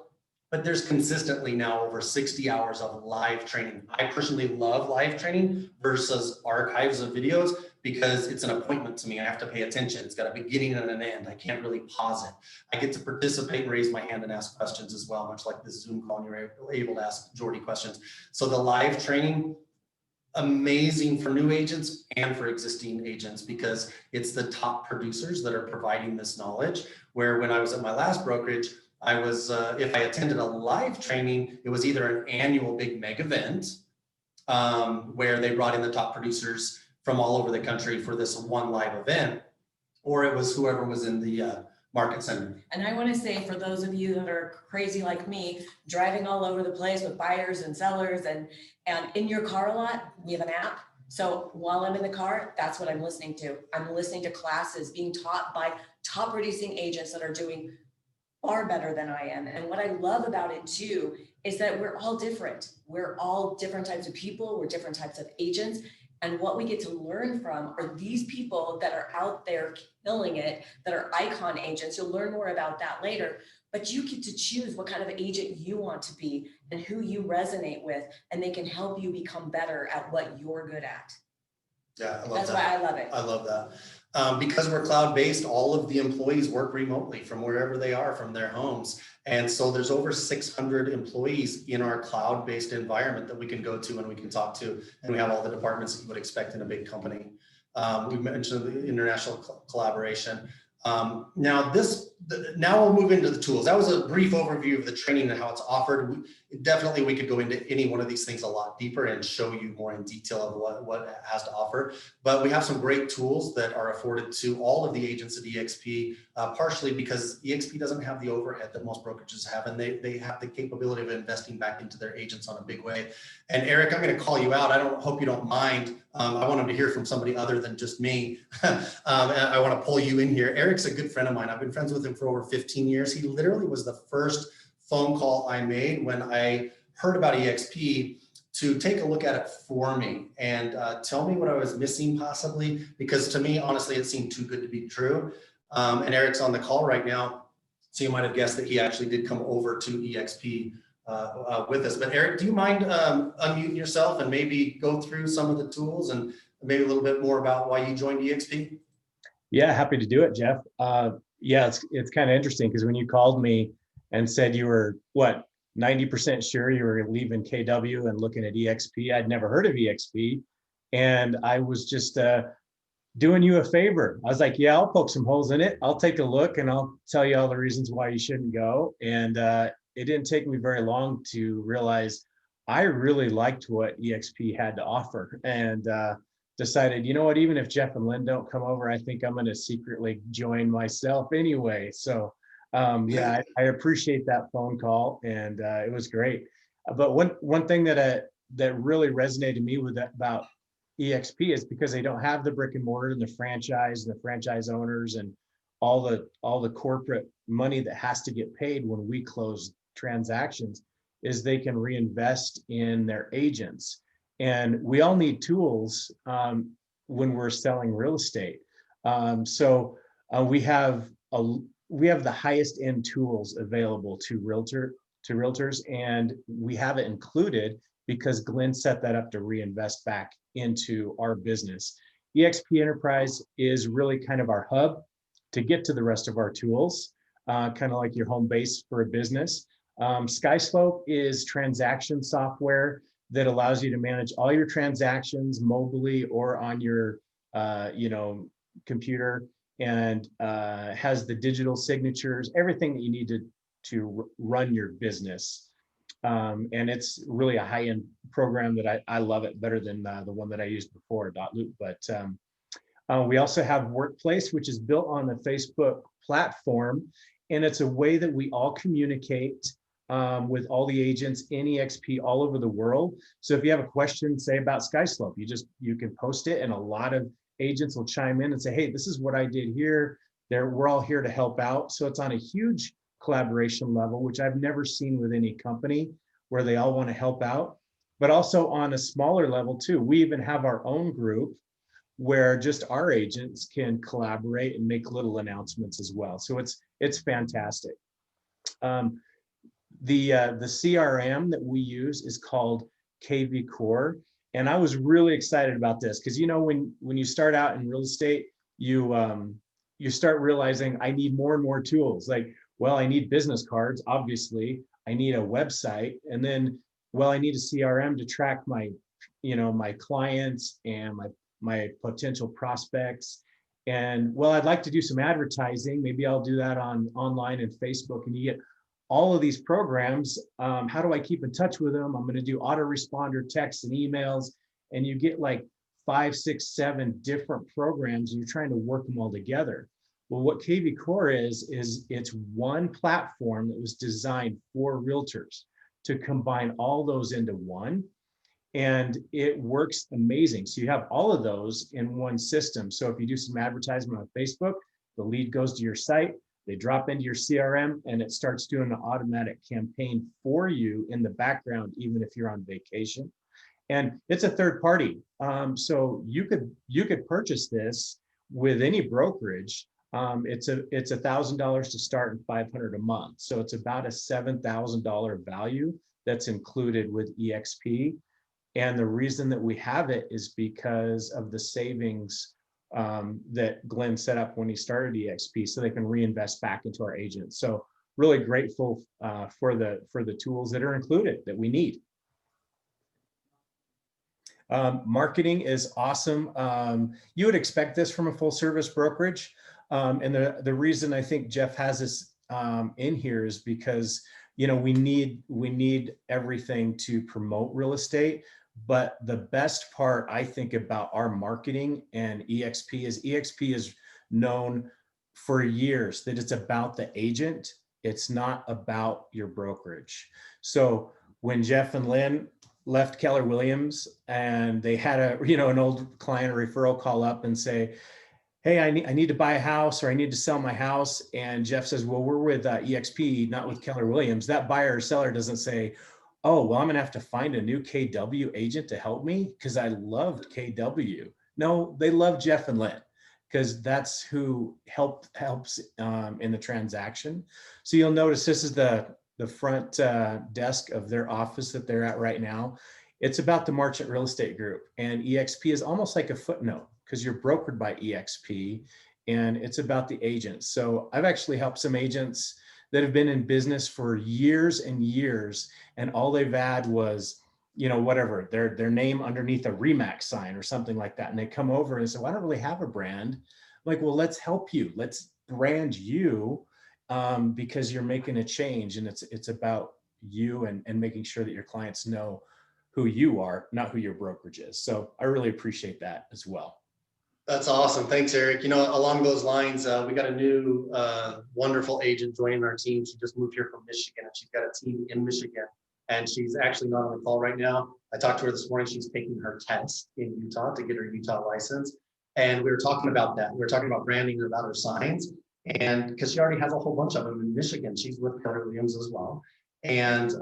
but there's consistently now over 60 hours of live training. I personally love live training versus archives of videos because it's an appointment to me. I have to pay attention. It's got a beginning and an end. I can't really pause it. I get to participate and raise my hand and ask questions as well, much like this Zoom call, and you're able to ask Jordy questions. So the live training, amazing for new agents and for existing agents, because it's the top producers that are providing this knowledge. Where when I was at my last brokerage, I was, if I attended a live training, it was either an annual big mega event where they brought in the top producers from all over the country for this one live event, or it was whoever was in the market center. And I want to say, for those of you that are crazy like me, driving all over the place with buyers and sellers and in your car a lot, we have an app. So while I'm in the car, that's what I'm listening to. I'm listening to classes being taught by top producing agents that are doing far better than I am. And what I love about it too, is that we're all different. We're all different types of people. We're different types of agents. And what we get to learn from are these people that are out there killing it, that are icon agents. You'll learn more about that later, but you get to choose what kind of agent you want to be and who you resonate with, and they can help you become better at what you're good at. Yeah, I love That's that. why I love it. I love that. Because we're cloud-based, all of the employees work remotely from wherever they are, from their homes. And so there's over 600 employees in our cloud-based environment that we can go to and we can talk to. And we have all the departments that you would expect in a big company. We mentioned the international collaboration. Now we'll move into the tools. That was a brief overview of the training and how it's offered. Definitely, we could go into any one of these things a lot deeper and show you more in detail of what it has to offer. But we have some great tools that are afforded to all of the agents at eXp, partially because eXp doesn't have the overhead that most brokerages have, and they have the capability of investing back into their agents on a big way. And Eric, I'm going to call you out. Hope you don't mind. I want them to hear from somebody other than just me. I want to pull you in here. Eric's a good friend of mine. I've been friends with him for over 15 years. He literally was the first phone call I made when I heard about eXp to take a look at it for me and tell me what I was missing possibly, because to me, honestly, it seemed too good to be true. And Eric's on the call right now, so you might have guessed that he actually did come over to eXp with us. But Eric, do you mind unmuting yourself and maybe go through some of the tools and maybe a little bit more about why you joined eXp? Yeah, happy to do it, Jeff. Yeah, it's kind of interesting because when you called me and said you were, 90% sure you were leaving KW and looking at eXp, I'd never heard of eXp. And I was just doing you a favor. I was like, yeah, I'll poke some holes in it. I'll take a look and I'll tell you all the reasons why you shouldn't go. And it didn't take me very long to realize I really liked what eXp had to offer, and decided, you know what, even if Jeff and Lynn don't come over, I think I'm going to secretly join myself anyway. So yeah, I appreciate that phone call, and it was great. But one thing that really resonated me with about eXp is because they don't have the brick and mortar and the franchise owners and all the corporate money that has to get paid when we close transactions, is they can reinvest in their agents. And we all need tools when we're selling real estate. So we have the highest end tools available to realtors, and we have it included because Glenn set that up to reinvest back into our business. eXp Enterprise is really kind of our hub to get to the rest of our tools, kind of like your home base for a business. SkySlope is transaction software that allows you to manage all your transactions mobilely or on your computer, and has the digital signatures, everything that you need to run your business. And it's really a high-end program that I love it better than the one that I used before, .loop. But we also have Workplace, which is built on the Facebook platform, and it's a way that we all communicate with all the agents in eXp all over the world. So if you have a question, say about SkySlope, you can post it, and a lot of agents will chime in and say, hey, this is what I did here. We're all here to help out. So it's on a huge collaboration level, which I've never seen with any company, where they all want to help out. But also on a smaller level too, we even have our own group where just our agents can collaborate and make little announcements as well. So it's it's fantastic. The CRM that we use is called KV Core. And I was really excited about this because, you know, when you start out in real estate, you start realizing I need more and more tools. Like, well, I need business cards, obviously. I need a website, and then, well, I need a CRM to track my, you know, my clients and my potential prospects. And well, I'd like to do some advertising. Maybe I'll do that online and Facebook. And you get all of these programs. How do I keep in touch with them? I'm going to do autoresponder texts and emails, and you get like 5, 6, 7 different programs, and you're trying to work them all together. Well, what KV Core is it's one platform that was designed for realtors to combine all those into one, and it works amazing. So you have all of those in one system. So if you do some advertisement on Facebook, the lead goes to your site, they drop into your CRM, and it starts doing an automatic campaign for you in the background, even if you're on vacation. And it's a third party. So you could purchase this with any brokerage. It's $1,000 to start and $500 a month. So it's about a $7,000 value that's included with eXp. And the reason that we have it is because of the savings that Glenn set up when he started eXp, so they can reinvest back into our agents. So really grateful for the tools that are included that we need. Marketing is awesome. You would expect this from a full service brokerage. And the reason I think Jeff has this in here is because, you know, we need everything to promote real estate. But the best part, I think, about our marketing and eXp is known for years that it's about the agent. It's not about your brokerage. So when Jeff and Lynn left Keller Williams and they had an old client referral call up and say, hey, I need to buy a house, or I need to sell my house. And Jeff says, well, we're with eXp, not with Keller Williams. That buyer or seller doesn't say, oh, well, I'm going to have to find a new KW agent to help me because I loved KW. No, they love Jeff and Lynn because that's who helps in the transaction. So you'll notice this is the front desk of their office that they're at right now. It's about the Marchant Real Estate Group, and eXp is almost like a footnote because you're brokered by eXp, and it's about the agents. So I've actually helped some agents that have been in business for years and years, and all they've had was, you know, whatever, their name underneath a Remax sign or something like that. And they come over and say, well, I don't really have a brand. I'm like, well, let's help you. Let's brand you because you're making a change, and it's about you and making sure that your clients know who you are, not who your brokerage is. So I really appreciate that as well. That's awesome. Thanks, Eric. You know, along those lines, we got a new wonderful agent joining our team. She just moved here from Michigan, and she's got a team in Michigan, and she's actually not on the call right now. I talked to her this morning. She's taking her test in Utah to get her Utah license. And we were talking about that. We were talking about branding and about her signs. And because she already has a whole bunch of them in Michigan, she's with Keller Williams as well. And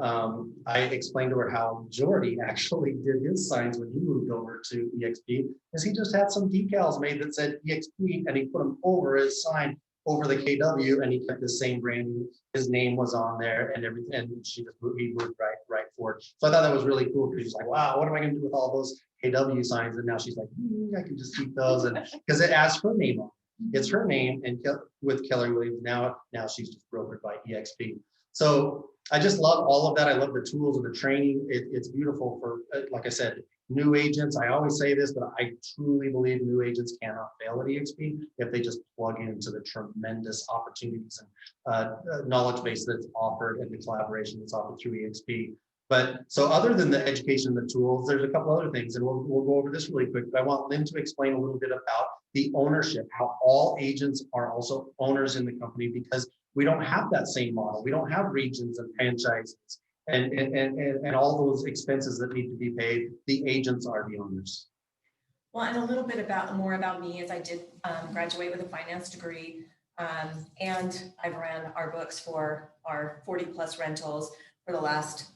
I explained to her how Jordy actually did his signs when he moved over to eXp, because he just had some decals made that said eXp, and he put them over his sign over the KW, and he kept the same branding. His name was on there and everything, and he moved right forward. So I thought that was really cool, because she's like, wow, what am I going to do with all those KW signs? And now she's like, I can just keep those, and because it asks her name on it. It's her name, and with Keller Williams now she's just brokered by eXp. So I just love all of that. I love the tools and the training. It's beautiful for, like I said, new agents. I always say this, but I truly believe new agents cannot fail at eXp if they just plug into the tremendous opportunities and knowledge base that's offered and the collaboration that's offered through eXp. But so other than the education and the tools, there's a couple other things, and we'll go over this really quick. But I want Lynn to explain a little bit about the ownership, how all agents are also owners in the company, because we don't have that same model. We don't have regions and franchises and all those expenses that need to be paid. The agents are the owners. Well, and a little bit more about me is I did graduate with a finance degree, and I've ran our books for our 40 plus rentals for the last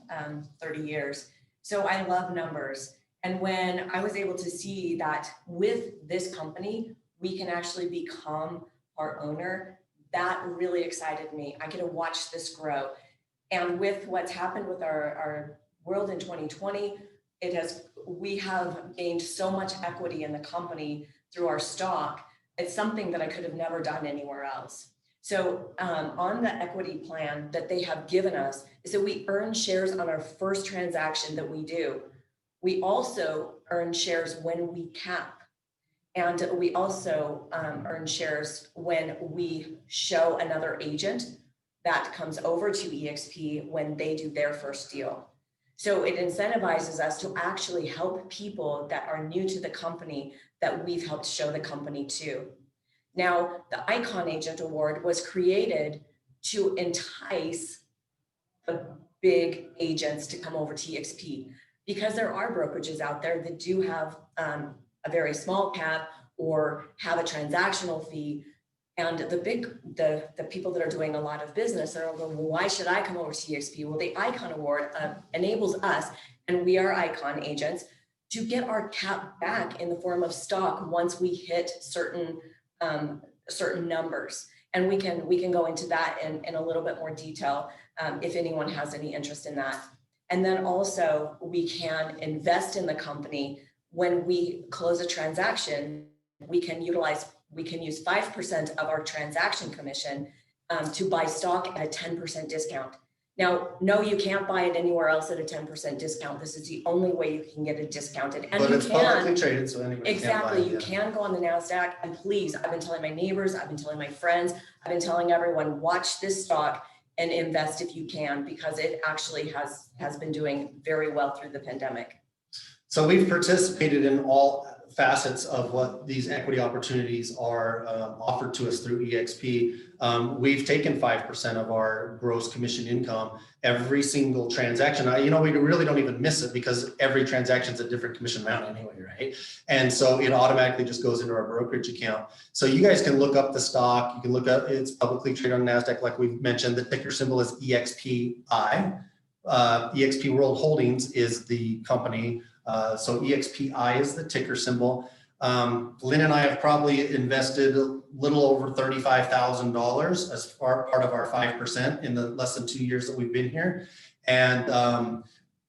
30 years. So I love numbers. And when I was able to see that with this company, we can actually become our owner, that really excited me. I get to watch this grow. And with what's happened with our world in 2020, we have gained so much equity in the company through our stock. It's something that I could have never done anywhere else. So on the equity plan that they have given us is that we earn shares on our first transaction that we do. We also earn shares when we cap. And we also earn shares when we show another agent that comes over to eXp when they do their first deal. So it incentivizes us to actually help people that are new to the company that we've helped show the company to. Now, the Icon Agent Award was created to entice the big agents to come over to eXp, because there are brokerages out there that do have a very small cap or have a transactional fee. And the people that are doing a lot of business are going, well, why should I come over to eXp? Well, the Icon Award enables us, and we are Icon agents, to get our cap back in the form of stock once we hit certain numbers. And we can go into that in a little bit more detail if anyone has any interest in that. And then also we can invest in the company. When we close a transaction, we can use 5% of our transaction commission to buy stock at a 10% discount. Now, no, you can't buy it anywhere else at a 10% discount. This is the only way you can get it discounted. And But you it's can publicly traded, so anybody can buy exactly, it, you can go on the NASDAQ, and please, I've been telling my neighbors, I've been telling my friends, I've been telling everyone, watch this stock and invest if you can, because it actually has been doing very well through the pandemic. So we've participated in all facets of what these equity opportunities are offered to us through eXp. We've taken 5% of our gross commission income every single transaction. We really don't even miss it, because every transaction is a different commission amount anyway, right? And so it automatically just goes into our brokerage account. So you guys can look up the stock. You can look up, it's publicly traded on NASDAQ, like we've mentioned. The ticker symbol is EXPI. eXp World Holdings is the company. So EXPI is the ticker symbol. Lynn and I have probably invested a little over $35,000 as part of our 5% in the less than 2 years that we've been here. And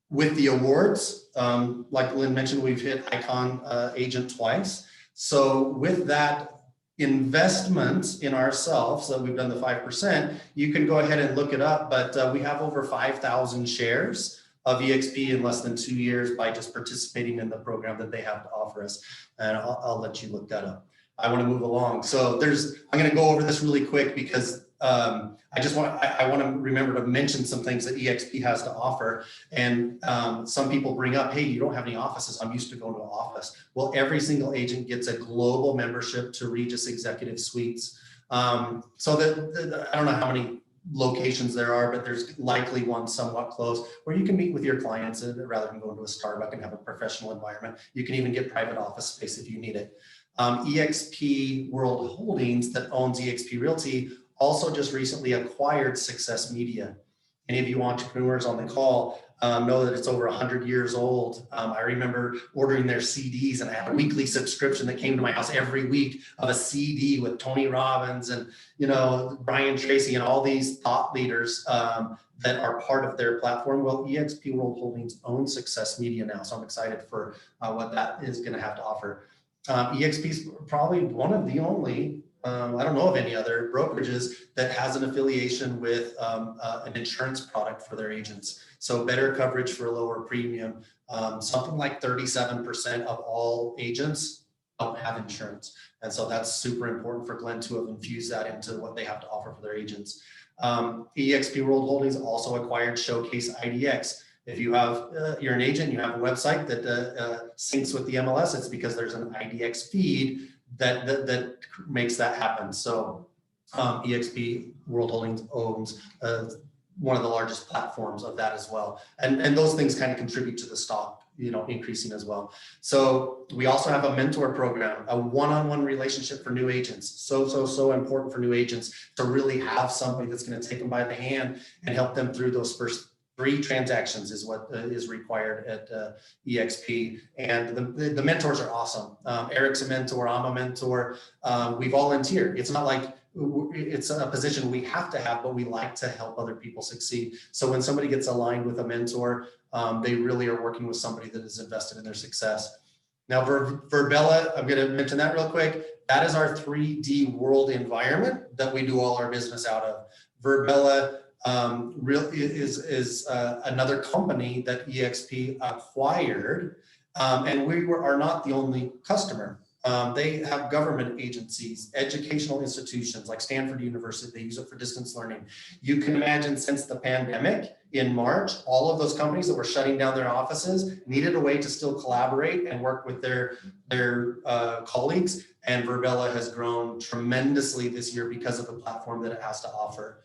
with the awards, like Lynn mentioned, we've hit Icon Agent twice. So with that investment in ourselves, that we've done the 5%, you can go ahead and look it up, but we have over 5,000 shares of eXp in less than 2 years by just participating in the program that they have to offer us. And I'll let you look that up. I want to move along. So I'm going to go over this really quick, because I want to remember to mention some things that eXp has to offer. And some people bring up, hey, you don't have any offices. I'm used to going to an office. Well, every single agent gets a global membership to Regis Executive Suites. So that I don't know how many locations there are, but there's likely one somewhat close where you can meet with your clients rather than going to a Starbucks and have a professional environment. You can even get private office space if you need it. eXp World Holdings, that owns eXp Realty, also just recently acquired Success Media. Any of you entrepreneurs on the call know that it's over 100 years old. I remember ordering their CDs, and I had a weekly subscription that came to my house every week of a CD with Tony Robbins and Brian Tracy and all these thought leaders that are part of their platform. Well, eXp World Holdings owns Success Media now, so I'm excited for what that is going to have to offer. eXp is probably one of the only, I don't know of any other brokerages that has an affiliation with an insurance product for their agents. So better coverage for a lower premium. Something like 37% of all agents don't have insurance. And so that's super important for Glenn to have infused that into what they have to offer for their agents. eXp World Holdings also acquired Showcase IDX. If you have, you're an agent, you have a website that syncs with the MLS, it's because there's an IDX feed that makes that happen. So eXp World Holdings owns one of the largest platforms of that as well. And those things kind of contribute to the stock, increasing as well. So we also have a mentor program, a one-on-one relationship for new agents. So important for new agents to really have somebody that's going to take them by the hand and help them through those first 3 transactions is what is required at eXp. And the mentors are awesome. Eric's a mentor, I'm a mentor. We volunteer. It's not like it's a position we have to have, but we like to help other people succeed. So when somebody gets aligned with a mentor, they really are working with somebody that is invested in their success. Now, Verbella, I'm going to mention that real quick. That is our 3D world environment that we do all our business out of. Verbella is another company that eXp acquired, and we are not the only customer. They have government agencies, educational institutions like Stanford University. They use it for distance learning. You can imagine since the pandemic in March, all of those companies that were shutting down their offices needed a way to still collaborate and work with their colleagues. And Verbella has grown tremendously this year because of the platform that it has to offer.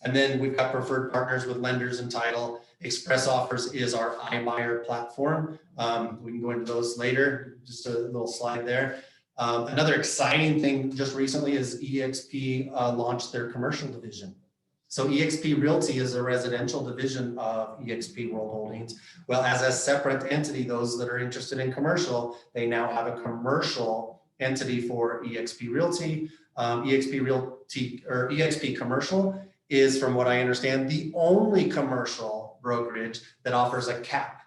And then we've got preferred partners with lenders and title. Express Offers is our iBuyer platform. We can go into those later, just a little slide there. Another exciting thing just recently is eXp launched their commercial division. So eXp Realty is a residential division of eXp World Holdings. Well, as a separate entity, those that are interested in commercial, they now have a commercial entity for eXp Realty. eXp Realty or eXp Commercial is, from what I understand, the only commercial brokerage that offers a cap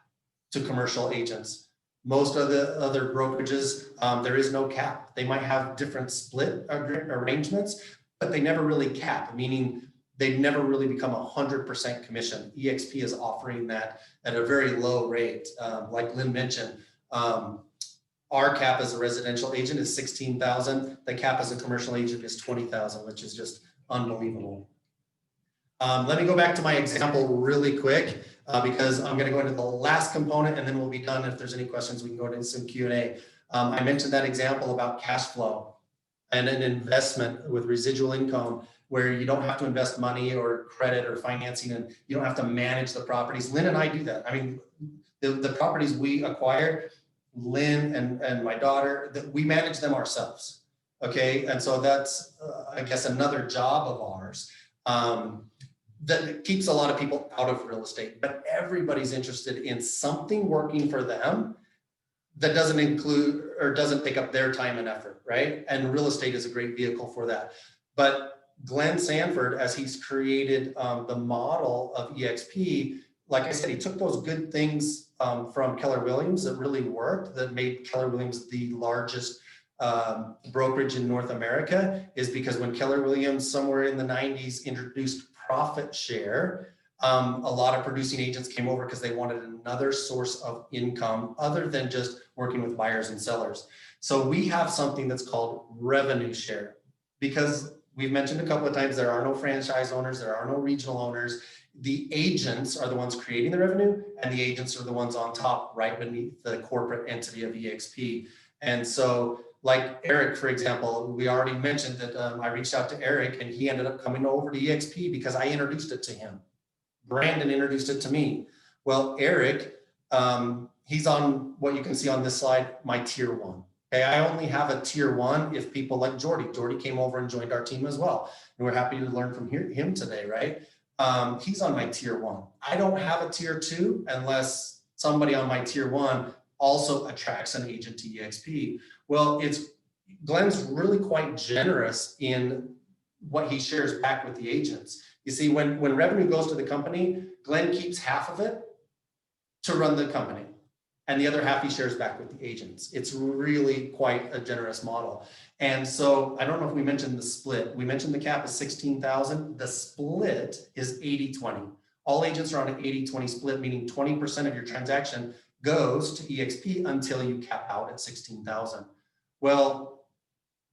to commercial agents. Most of the other brokerages, there is no cap. They might have different split arrangements, but they never really cap, meaning they never really become 100% commission. eXp is offering that at a very low rate. Like Lynn mentioned, our cap as a residential agent is $16,000. The cap as a commercial agent is $20,000, which is just unbelievable. Let me go back to my example really quick because I'm going to go into the last component and then we'll be done. If there's any questions, we can go into some Q&A. I mentioned that example about cash flow and an investment with residual income where you don't have to invest money or credit or financing and you don't have to manage the properties. Lynn and I do that. I mean, the properties we acquired, Lynn and my daughter, that we manage them ourselves. Okay. And so that's, I guess, another job of ours. That keeps a lot of people out of real estate, but everybody's interested in something working for them that doesn't include or doesn't take up their time and effort, right? And real estate is a great vehicle for that. But Glenn Sanford, as he's created the model of eXp, like I said, he took those good things from Keller Williams that really worked, that made Keller Williams the largest brokerage in North America, is because when Keller Williams somewhere in the 90s introduced profit share, a lot of producing agents came over because they wanted another source of income other than just working with buyers and sellers. So we have something that's called revenue share, because we've mentioned a couple of times, there are no franchise owners, there are no regional owners. The agents are the ones creating the revenue, and the agents are the ones on top, right beneath the corporate entity of eXp. And so, like Eric, for example, we already mentioned that I reached out to Eric and he ended up coming over to eXp because I introduced it to him. Brandon introduced it to me. Well, Eric, he's on what you can see on this slide, my tier 1. Okay, I only have a tier 1 if people like Jordy. Jordy came over and joined our team as well. And we're happy to learn from him today, right? He's on my tier 1. I don't have a tier 2 unless somebody on my tier 1 also attracts an agent to eXp. Well, Glenn's really quite generous in what he shares back with the agents. You see, when revenue goes to the company, Glenn keeps half of it to run the company, and the other half he shares back with the agents. It's really quite a generous model. And so I don't know if we mentioned the split. We mentioned the cap is 16,000. The split is 80-20. All agents are on an 80-20 split, meaning 20% of your transaction goes to eXp until you cap out at 16,000. Well,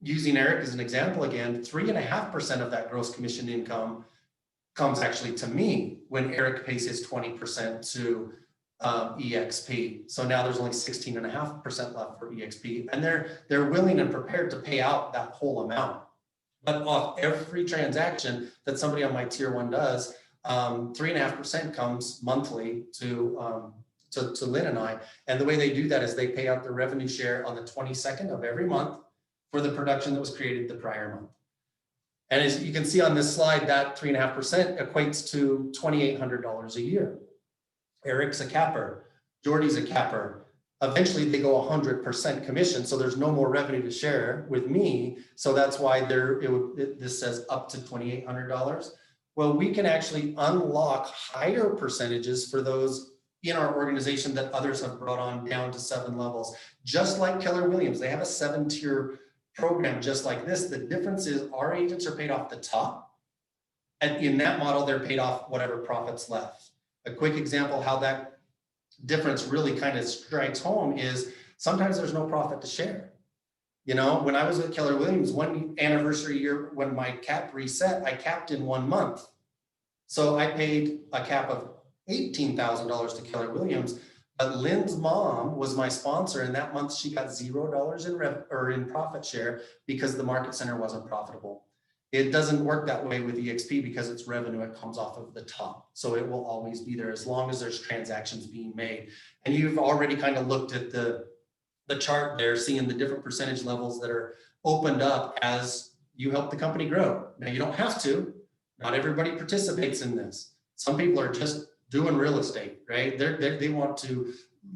using Eric as an example again, 3.5% of that gross commission income comes actually to me when Eric pays his 20% to eXp. So now there's only 16.5% left for eXp, and they're willing and prepared to pay out that whole amount. But off every transaction that somebody on my tier 1 does, 3.5% comes monthly to Lynn and I. And the way they do that is they pay out the revenue share on the 22nd of every month for the production that was created the prior month. And as you can see on this slide, that 3.5% equates to $2,800 a year. Eric's a capper, Jordy's a capper. Eventually they go 100% commission. So there's no more revenue to share with me. So that's why this says up to $2,800. Well, we can actually unlock higher percentages for those in our organization that others have brought on down to 7 levels. Just like Keller Williams, they have a 7-tier program just like this. The difference is our agents are paid off the top. And in that model, they're paid off whatever profits left. A quick example how that difference really kind of strikes home is sometimes there's no profit to share. You know, when I was with Keller Williams, one anniversary year when my cap reset, I capped in 1 month. So I paid a cap of $18,000 to Keller Williams, but Lynn's mom was my sponsor, and that month she got $0 in profit share because the market center wasn't profitable. It doesn't work that way with eXp because it's revenue, it comes off of the top. So it will always be there as long as there's transactions being made. And you've already kind of looked at the chart there, seeing the different percentage levels that are opened up as you help the company grow. Now you don't have to, not everybody participates in this. Some people are just doing real estate, right? They want to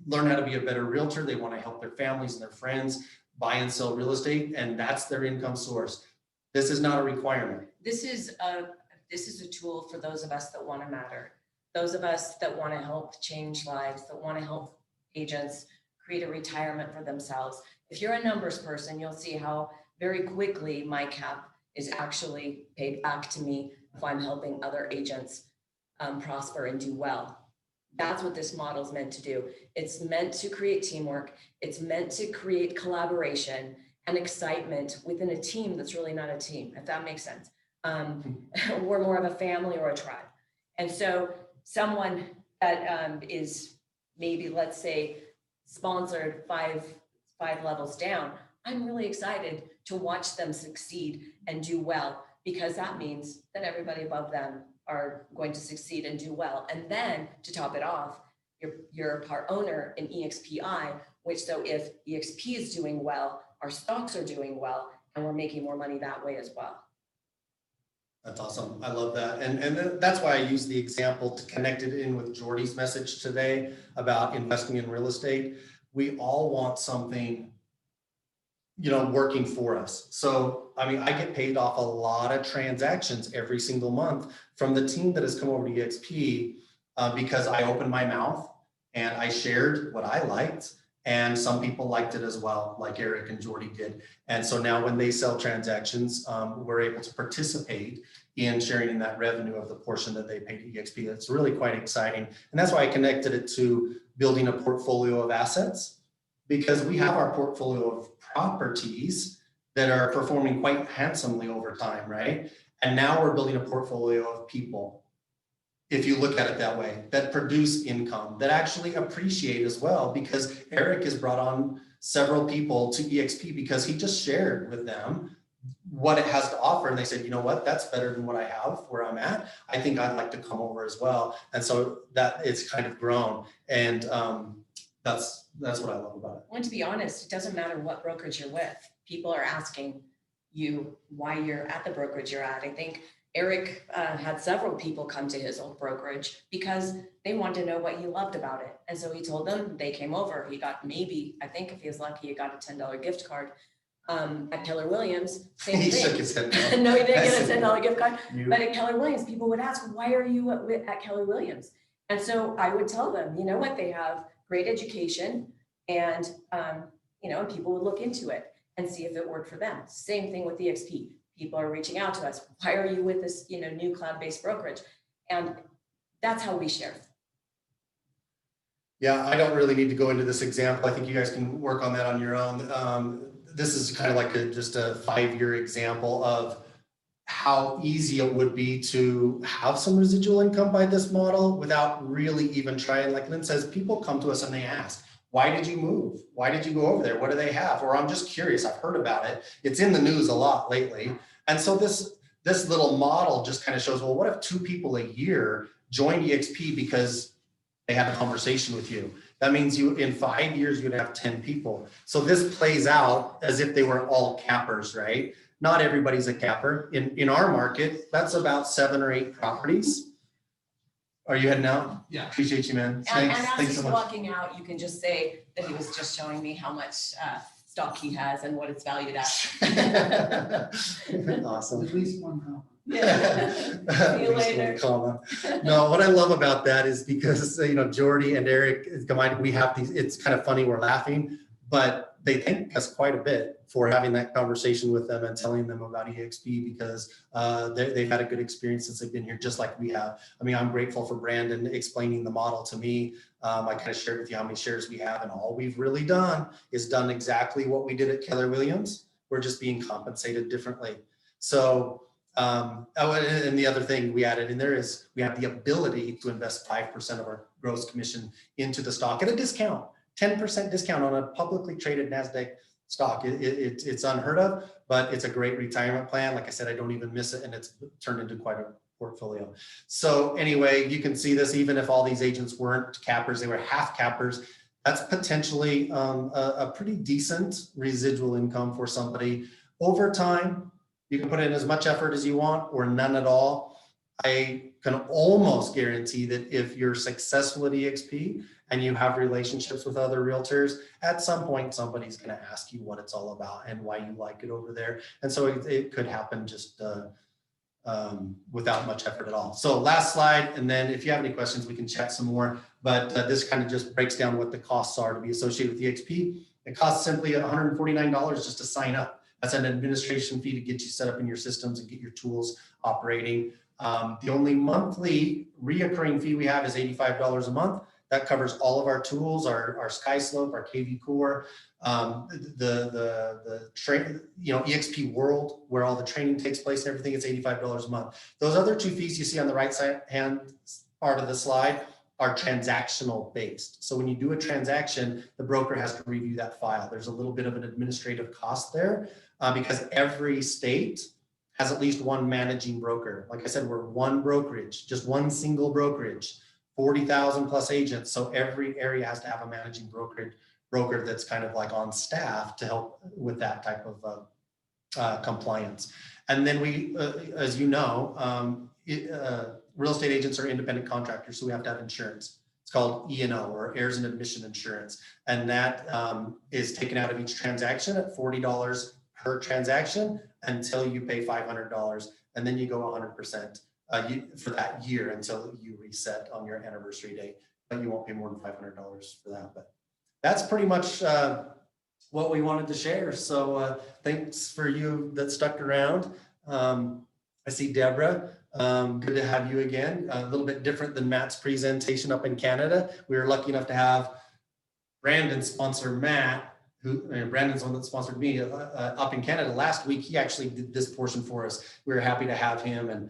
learn how to be a better realtor. They want to help their families and their friends buy and sell real estate, and that's their income source. This is not a requirement. This is a tool for those of us that want to matter. Those of us that want to help change lives, that want to help agents create a retirement for themselves. If you're a numbers person, you'll see how very quickly my cap is actually paid back to me if I'm helping other agents prosper and do well. That's what this model is meant to do. It's meant to create teamwork. It's meant to create collaboration and excitement within a team that's really not a team, if that makes sense. We're more of a family or a tribe. And so someone that is maybe, let's say, sponsored five levels down, I'm really excited to watch them succeed and do well, because that means that everybody above them are going to succeed and do well. And then to top it off, you're a part owner in EXPI, which so if EXP is doing well, our stocks are doing well, and we're making more money that way as well. That's awesome. I love that. And that's why I use the example to connect it in with Jordy's message today about investing in real estate. We all want something, you know, working for us. So, I mean, I get paid off a lot of transactions every single month from the team that has come over to eXp because I opened my mouth and I shared what I liked. And some people liked it as well, like Eric and Jordy did. And so now when they sell transactions, we're able to participate in sharing in that revenue of the portion that they pay to eXp. That's really quite exciting. And that's why I connected it to building a portfolio of assets, because we have our portfolio of properties that are performing quite handsomely over time, right? And now we're building a portfolio of people, if you look at it that way, that produce income, that actually appreciate as well, because Eric has brought on several people to eXp because he just shared with them what it has to offer. And they said, you know what, that's better than what I have where I'm at. I think I'd like to come over as well. And so that it's kind of grown. And that's what I love about it. And to be honest, it doesn't matter what brokerage you're with. People are asking you why you're at the brokerage you're at. I think Eric had several people come to his old brokerage because they wanted to know what he loved about it. And so he told them, they came over. He got maybe, I think if he was lucky, he got a $10 gift card. At Keller Williams, same He thing. shook his head No, no. he didn't get a $10 gift card. You- But at Keller Williams, people would ask, why are you at Keller Williams? And so I would tell them, you know what, they have great education, and you know, and people would look into it and see if it worked for them. Same thing with eXp. People are reaching out to us. Why are you with this, you know, new cloud-based brokerage? And that's how we share. Yeah, I don't really need to go into this example. I think you guys can work on that on your own. This is kind of like just a 5-year example of how easy it would be to have some residual income by this model without really even trying. Like Lynn says, people come to us and they ask, why did you move? Why did you go over there? What do they have? Or I'm just curious, I've heard about it. It's in the news a lot lately. And so this little model just kind of shows, well, what if 2 people a year join eXp because they had a conversation with you? That means you, in 5 years, you'd have 10 people. So this plays out as if they were all cappers, right? not everybody's a capper. In our market, that's about 7 or 8 properties. Are you heading out? Yeah. Appreciate you, man. And Thanks, as thanks he's so much. walking out, you can just say that he was just showing me how much stock he has and what it's valued at. Awesome. At least one comma. Yeah. At See you least one later. comma. No, what I love about that is because, Jordy and Eric is combined, we have these, it's kind of funny, we're laughing, but they thank us quite a bit for having that conversation with them and telling them about eXp because they've had a good experience since they've been here, just like we have. I mean, I'm grateful for Brandon explaining the model to me. I kind of shared with you how many shares we have, and all we've really done is done exactly what we did at Keller Williams. We're just being compensated differently. So, and the other thing we added in there is we have the ability to invest 5% of our gross commission into the stock at a discount. 10% discount on a publicly traded NASDAQ stock. It's unheard of, but it's a great retirement plan. Like I said, I don't even miss it, and it's turned into quite a portfolio. So anyway, you can see this, even if all these agents weren't cappers, they were half cappers. That's potentially a pretty decent residual income for somebody. Over time, you can put in as much effort as you want or none at all. I can almost guarantee that if you're successful at eXp and you have relationships with other realtors, at some point, somebody's going to ask you what it's all about and why you like it over there. And so it could happen just without much effort at all. So last slide. And then if you have any questions, we can chat some more, but this kind of just breaks down what the costs are to be associated with eXp. It costs simply $149 just to sign up. That's an administration fee to get you set up in your systems and get your tools operating. The only monthly reoccurring fee we have is $85 a month. That covers all of our tools, our SkySlope, our KV Core, the train, eXp World, where all the training takes place and everything. It's $85 a month. Those other 2 fees you see on the right side hand part of the slide are transactional based. So when you do a transaction, the broker has to review that file. There's a little bit of an administrative cost there because every state has at least one managing broker. Like I said, we're one brokerage, just one single brokerage, 40,000 plus agents. So every area has to have a managing broker that's kind of like on staff to help with that type of compliance. And then we, as you know, real estate agents are independent contractors, so we have to have insurance. It's called E&O, or heirs and admission insurance. And that is taken out of each transaction at $40 per transaction until you pay $500. And then you go 100% for that year until you reset on your anniversary date. But you won't pay more than $500 for that. But that's pretty much what we wanted to share. So thanks for you that stuck around. I see Deborah. Good to have you again. A little bit different than Matt's presentation up in Canada. We were lucky enough to have Brandon sponsor Matt, Brandon's one that sponsored me up in Canada last week. He actually did this portion for us. We were happy to have him, and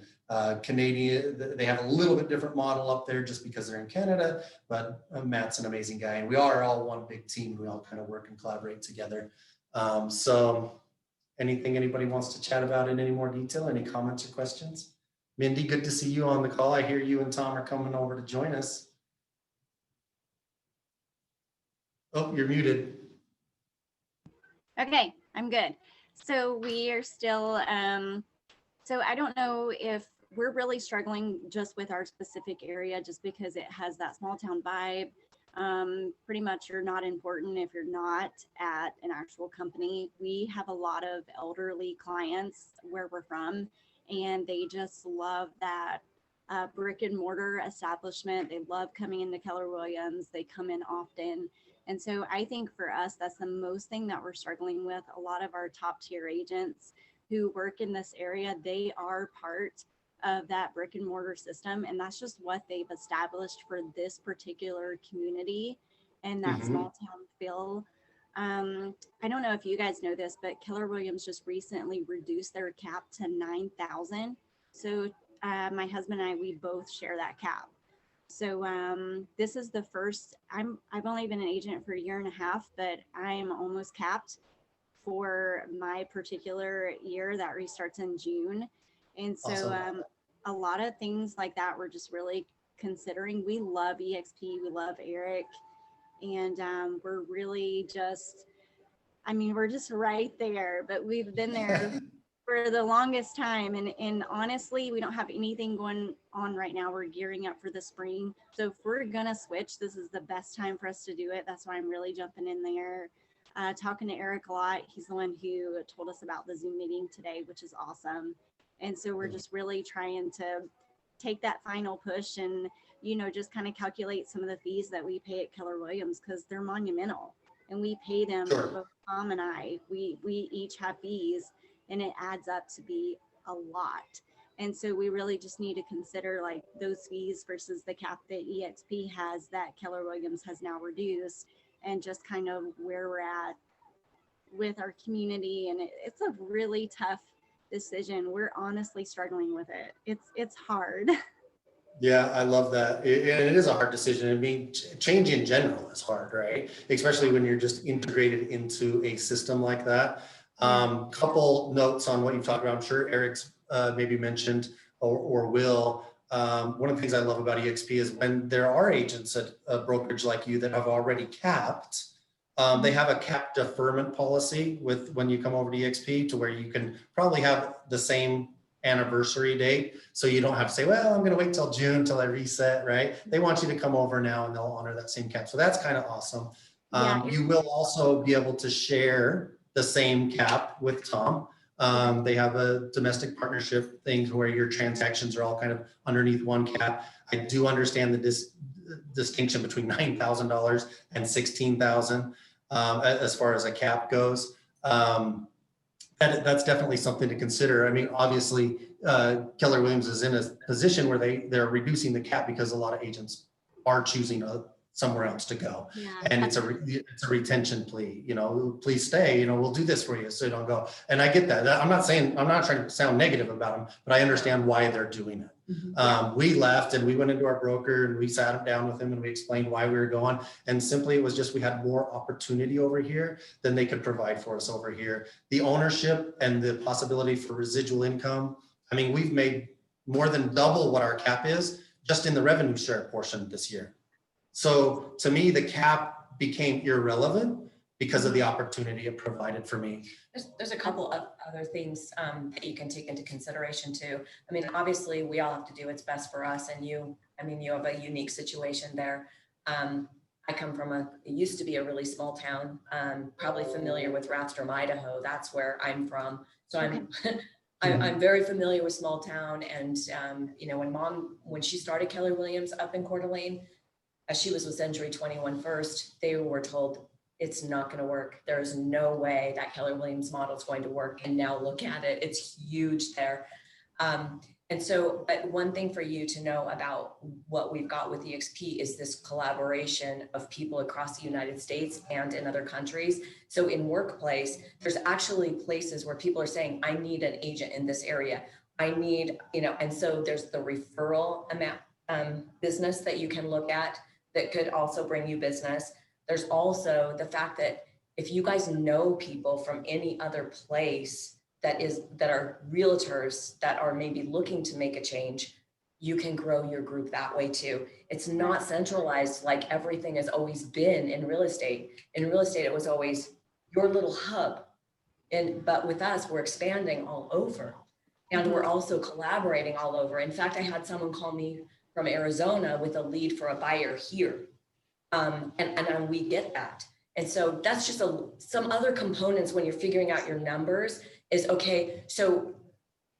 Canadian, they have a little bit different model up there just because they're in Canada, but Matt's an amazing guy, and we are all one big team. We all kind of work and collaborate together. So anything anybody wants to chat about in any more detail? Any comments or questions? Mindy, good to see you on the call. I hear you and Tom are coming over to join us. Oh, you're muted. Okay, I'm good. So we are still, so I don't know if we're really struggling just with our specific area, just because it has that small town vibe. Pretty much you're not important if you're not at an actual company. We have a lot of elderly clients where we're from, and they just love that brick and mortar establishment. They love coming into Keller Williams. They come in often. And so I think for us, that's the most thing that we're struggling with. A lot of our top tier agents who work in this area, they are part of that brick and mortar system. And that's just what they've established for this particular community and that small town feel. I don't know if you guys know this, but Keller Williams just recently reduced their cap to 9,000. So my husband and I, we both share that cap. So this is the first, I've only been an agent for a year and a half, but I am almost capped for my particular year that restarts in June. And so awesome. A lot of things like that we're just really considering. We love eXp, we love Eric, and we're really just, I mean, we're just right there, but we've been there for the longest time. And honestly, we don't have anything going on right now. We're gearing up for the spring. So if we're gonna switch, this is the best time for us to do it. That's why I'm really jumping in there. Talking to Eric a lot. He's the one who told us about the Zoom meeting today, which is awesome. And so we're just really trying to take that final push and, just kind of calculate some of the fees that we pay at Keller Williams, because they're monumental. And we pay them, Sure. both Tom and I, we each have fees, and it adds up to be a lot. And so we really just need to consider like those fees versus the cap that eXp has that Keller Williams has now reduced, and just kind of where we're at with our community. And it's a really tough decision. We're honestly struggling with it. It's hard. Yeah, I love that. And it is a hard decision. I mean, change in general is hard, right? Especially when you're just integrated into a system like that. Couple notes on what you've talked about. I'm sure Eric's maybe mentioned or will. One of the things I love about eXp is when there are agents at a brokerage like you that have already capped, they have a cap deferment policy with when you come over to eXp, to where you can probably have the same anniversary date. So you don't have to say, well, I'm going to wait till June till I reset, right? They want you to come over now and they'll honor that same cap. So that's kind of awesome. You will also be able to share the same cap with Tom. They have a domestic partnership thing where your transactions are all kind of underneath one cap. I do understand the distinction between $9,000 and $16,000 as far as a cap goes. That's definitely something to consider. I mean, obviously, Keller Williams is in a position where they're reducing the cap because a lot of agents are choosing somewhere else to go. Yeah. And it's a retention plea, please stay, we'll do this for you so you don't go. And I get that. I'm not trying to sound negative about them, but I understand why they're doing it. We left and we went into our broker and we sat down with him and we explained why we were going. And simply it was just, we had more opportunity over here than they could provide for us over here. The ownership and the possibility for residual income. I mean, we've made more than double what our cap is just in the revenue share portion this year. So to me, the cap became irrelevant because of the opportunity it provided for me. There's a couple of other things that you can take into consideration too. I mean, obviously we all have to do what's best for us, and you have a unique situation there. I come from it used to be a really small town, probably familiar with Rathdrum, Idaho. That's where I'm from. So I'm very familiar with small town. And when she started Keller Williams up in Coeur d'Alene, as she was with Century 21 first, they were told it's not going to work. There's no way that Keller Williams model is going to work. And now look at it, it's huge there. And so, but one thing for you to know about what we've got with eXp is this collaboration of people across the United States and in other countries. So in workplace, there's actually places where people are saying, I need an agent in this area. I need, and so there's the referral amount business that you can look at that could also bring you business. There's also the fact that if you guys know people from any other place that are realtors that are maybe looking to make a change, you can grow your group that way too. It's not centralized like everything has always been in real estate. In real estate, it was always your little hub. But with us, we're expanding all over. And we're also collaborating all over. In fact, I had someone call me from Arizona with a lead for a buyer here. And we get that. And so that's just some other components when you're figuring out your numbers is, okay, so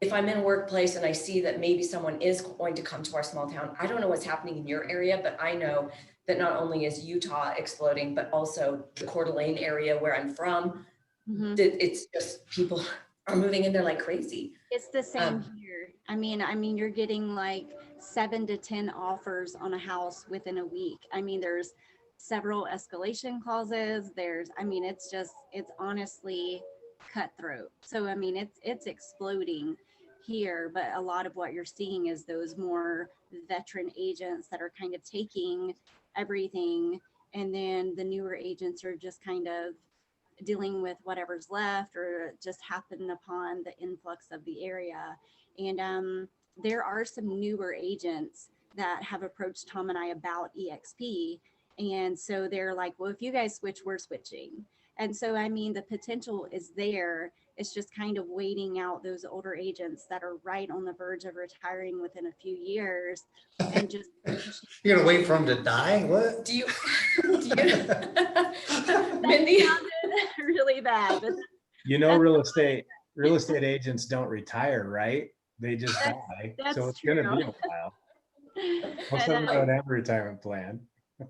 if I'm in a workplace and I see that maybe someone is going to come to our small town, I don't know what's happening in your area, but I know that not only is Utah exploding, but also the Coeur d'Alene area where I'm from, it's just people are moving in there like crazy. It's the same here. I mean, you're getting like 7 to 10 offers on a house within a week. I mean, there's several escalation clauses. It's honestly cutthroat. So, I mean, it's exploding here, but a lot of what you're seeing is those more veteran agents that are kind of taking everything. And then the newer agents are just kind of dealing with whatever's left or just happened upon the influx of the area. And there are some newer agents that have approached Tom and I about eXp. And so they're like, well, if you guys switch, we're switching. And so, I mean, the potential is there. It's just kind of waiting out those older agents that are right on the verge of retiring within a few years and just. You're gonna wait for them to die? What? Do you, Mindy? Really bad, but You know, real estate agents don't retire, right? They just die. that's So it's gonna be true. a while. Most of them don't have a retirement plan.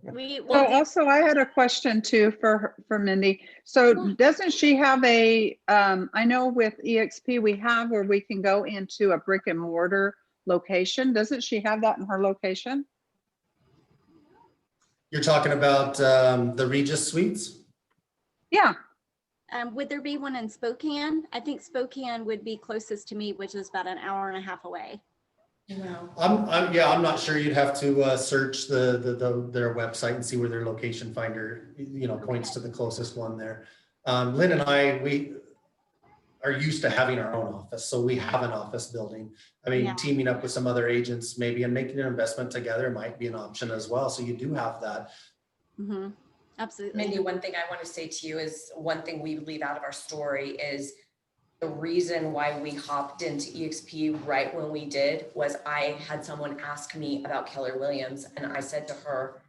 we So will do. also I had a question too for Mindy. So doesn't she have a, I know with eXp we have where we can go into a brick and mortar location. Doesn't she have that in her location? You're talking about the Regis Suites? Yeah. Would there be one in Spokane? I think Spokane would be closest to me, which is about an hour and a half away. Wow. I'm not sure. You'd have to search their website and see where their location finder, points to the closest one there. Lynn and we are used to having our own office, so we have an office building. I mean, Yeah. teaming up with some other agents maybe and making an investment together might be an option as well. So you do have that. Mm-hmm. Absolutely. Mindy, one thing I want to say to you is one thing we leave out of our story is the reason why we hopped into eXp right when we did was I had someone ask me about Keller Williams, and I said to her,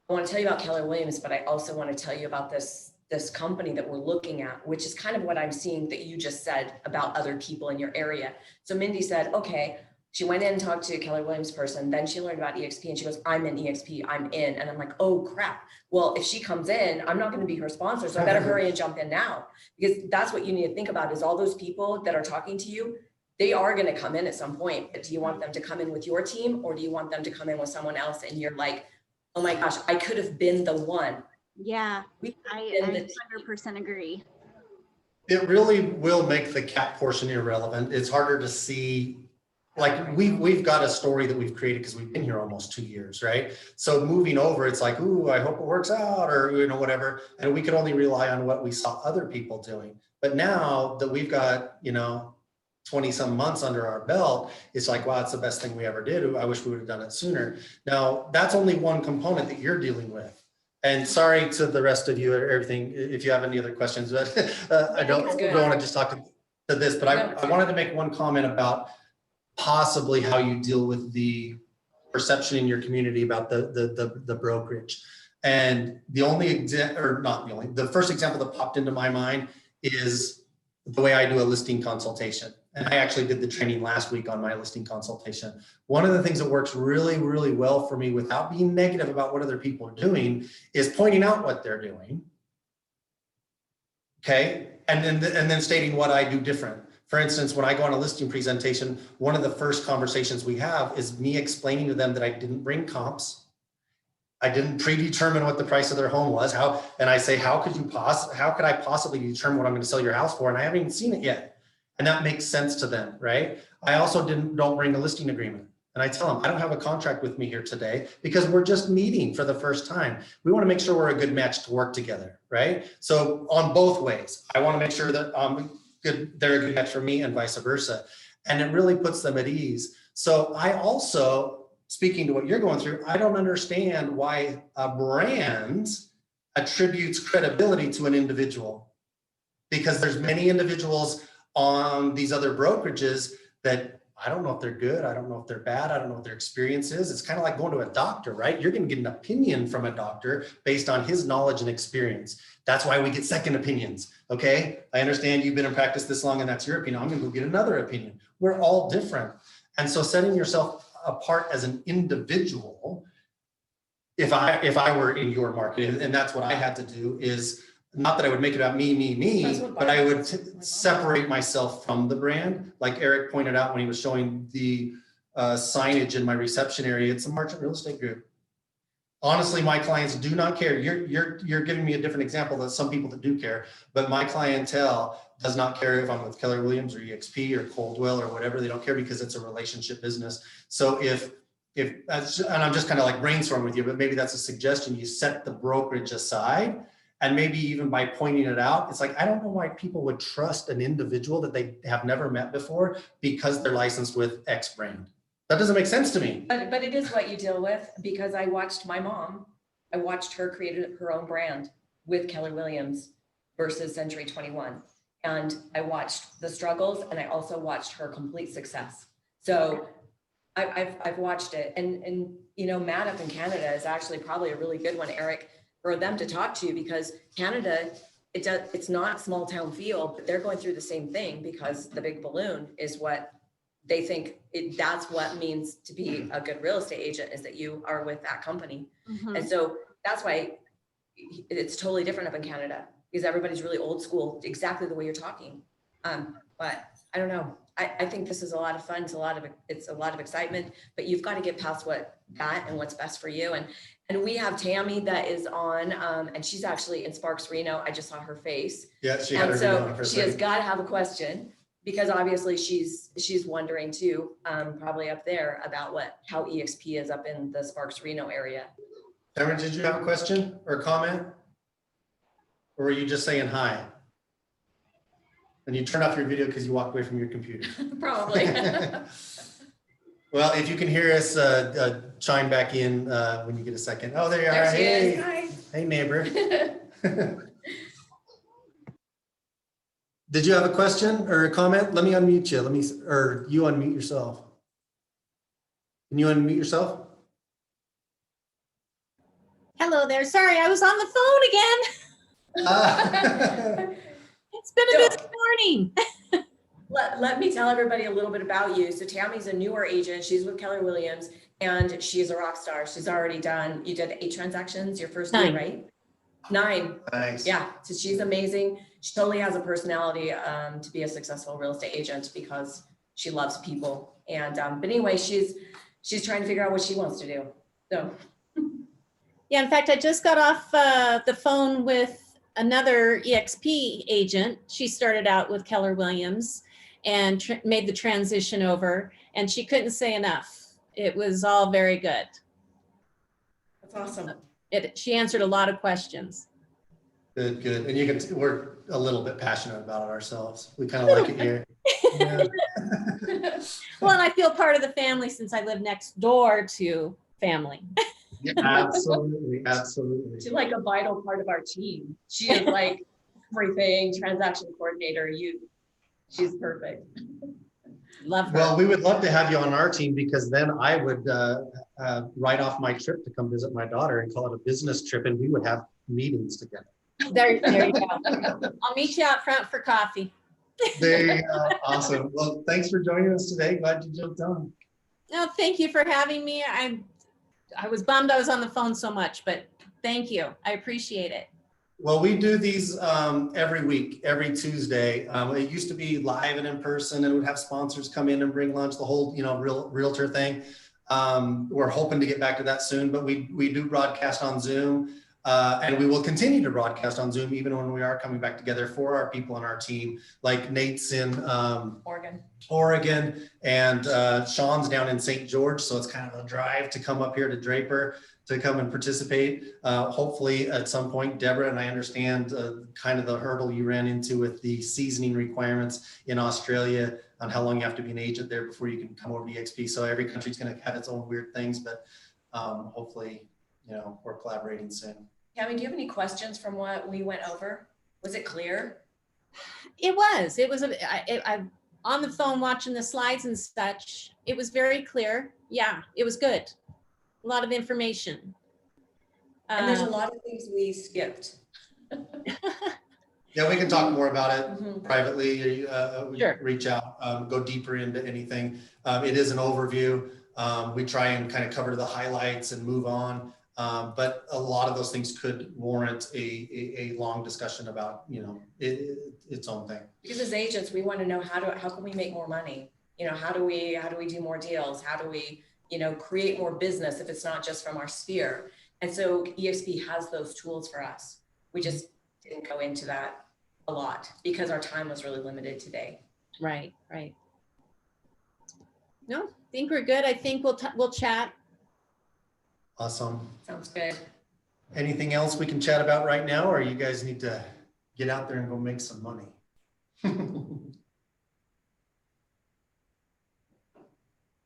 I want to tell you about Keller Williams, but I also want to tell you about this company that we're looking at, which is kind of what I'm seeing that you just said about other people in your area. So Mindy said, okay. She went in and talked to a Keller Williams person. Then she learned about eXp and she goes, I'm in eXp, I'm in. And I'm like, oh crap. Well, if she comes in, I'm not going to be her sponsor. So I better hurry and jump in now, because that's what you need to think about is all those people that are talking to you, they are going to come in at some point. But do you want them to come in with your team or do you want them to come in with someone else? And you're like, oh my gosh, I could have been the one. Yeah, We I 100% agree. It really will make the cap portion irrelevant. It's harder to see. Like we've got a story that we've created because we've been here almost 2 years, right? So moving over, it's like, ooh, I hope it works out, or whatever. And we could only rely on what we saw other people doing. But now that we've got 20 some months under our belt, it's like, wow, it's the best thing we ever did. I wish we would have done it sooner. Now that's only one component that you're dealing with. And sorry to the rest of you or everything, if you have any other questions, but I don't want to just talk to this, but I wanted to make one comment about possibly how you deal with the perception in your community about the brokerage. And the first example that popped into my mind is the way I do a listing consultation. And I actually did the training last week on my listing consultation. One of the things that works really, really well for me without being negative about what other people are doing is pointing out what they're doing. Okay. And then stating what I do different. For instance, when I go on a listing presentation, one of the first conversations we have is me explaining to them that I didn't bring comps. I didn't predetermine what the price of their home was. And I say, how could I possibly determine what I'm going to sell your house for? And I haven't even seen it yet. And that makes sense to them, right? I also don't bring a listing agreement. And I tell them, I don't have a contract with me here today because we're just meeting for the first time. We want to make sure we're a good match to work together, right? So on both ways, I want to make sure that they're a good match for me and vice versa. And it really puts them at ease. So I also, speaking to what you're going through, I don't understand why a brand attributes credibility to an individual, because there's many individuals on these other brokerages that I don't know if they're good. I don't know if they're bad. I don't know what their experience is. It's kind of like going to a doctor, right? You're going to get an opinion from a doctor based on his knowledge and experience. That's why we get second opinions. Okay. I understand you've been in practice this long and that's your opinion. I'm going to go get another opinion. We're all different. And so setting yourself apart as an individual, if I were in your market, and that's what I had to do, is not that I would make it about me, but I would separate myself from the brand. Like Eric pointed out when he was showing the signage in my reception area, it's a Merchant Real Estate Group. Honestly, my clients do not care. You're giving me a different example than some people that do care, but my clientele does not care if I'm with Keller Williams or eXp or Coldwell or whatever. They don't care because it's a relationship business. So and I'm just kind of like brainstorming with you, but maybe that's a suggestion. You set the brokerage aside. And maybe even by pointing it out, it's like, I don't know why people would trust an individual that they have never met before because they're licensed with X brand. That doesn't make sense to me. But it is what you deal with, because I watched my mom, I watched her create her own brand with Keller Williams versus Century 21. And I watched the struggles and I also watched her complete success. So I've watched it, and you know, Matt up in Canada is actually probably a really good one, Eric, for them to talk to, because Canada, it's not small town feel, but they're going through the same thing, because the big balloon is what they think that's what means to be a good real estate agent, is that you are with that company. And so that's why it's totally different up in Canada, because everybody's really old school, exactly the way you're talking. But I don't know. I think this is a lot of fun. It's a lot of excitement, but you've got to get past that and what's best for you. And we have Tammy that is on, and she's actually in Sparks, Reno. I just saw her face. Yeah, she had And her video on so for a she has second. got to have a question, because obviously she's wondering too, probably up there, about how eXp is up in the Sparks, Reno area. Cameron, did you have a question or a comment? Or were you just saying hi? And you turned off your video because you walked away from your computer. Probably. Well, if you can hear us, chime back in when you get a second. Oh, there you are. There she Hey, is. Hi. hey, neighbor. Did you have a question or a comment? Let me unmute you. Or you unmute yourself. Can you unmute yourself? Hello there. Sorry, I was on the phone again. It's been a busy morning. Let me tell everybody a little bit about you. So Tammy's a newer agent. She's with Keller Williams, and she's a rock star. She's already you did 8 transactions your first year, 9. right? 9. Nice. Yeah, so she's amazing. She totally has a personality to be a successful real estate agent, because she loves people. And but anyway, she's trying to figure out what she wants to do. So Yeah, in fact, I just got off the phone with another eXp agent. She started out with Keller Williams and made the transition over, and she couldn't say enough. It was all very good. that's awesome. She answered a lot of questions. Good, good. And we're a little bit passionate about it ourselves. We kind of like it here. Yeah. Well, and I feel part of the family since I live next door to family. Yeah, absolutely, absolutely. She's like a vital part of our team. She is like everything, transaction coordinator. She's perfect. Love her. Well, we would love to have you on our team, because then I would write off my trip to come visit my daughter and call it a business trip, and we would have meetings together. There you go. I'll meet you out front for coffee. There you go. Awesome. Well, thanks for joining us today. Glad you jumped on. No, thank you for having me. I was bummed I was on the phone so much, but thank you. I appreciate it. Well, we do these every week, every Tuesday. It used to be live and in person, and we'd have sponsors come in and bring lunch, the whole, realtor thing. We're hoping to get back to that soon, but we do broadcast on Zoom, and we will continue to broadcast on Zoom even when we are coming back together for our people on our team, like Nate's in Oregon, and Sean's down in St. George. So it's kind of a drive to come up here to Draper to come and participate. Hopefully at some point, Deborah, and I understand kind of the hurdle you ran into with the seasoning requirements in Australia on how long you have to be an agent there before you can come over to eXp. So every country's going to have its own weird things, but hopefully, we're collaborating soon. Tammy, do you have any questions from what we went over? Was it clear? It was. I'm on the phone watching the slides and such. It was very clear. Yeah, it was good. A lot of information. And there's a lot of things we skipped. Yeah, we can talk more about it privately. Sure. Reach out, go deeper into anything. It is an overview. We try and kind of cover the highlights and move on. But a lot of those things could warrant a long discussion about, its own thing. Because as agents, we want to know how can we make more money? How do we do more deals? How do we, create more business if it's not just from our sphere? And so eXp has those tools for us. We just didn't go into that a lot because our time was really limited today. Right. No, I think we're good. I think we'll chat. Awesome. Sounds good. Anything else we can chat about right now, or you guys need to get out there and go make some money?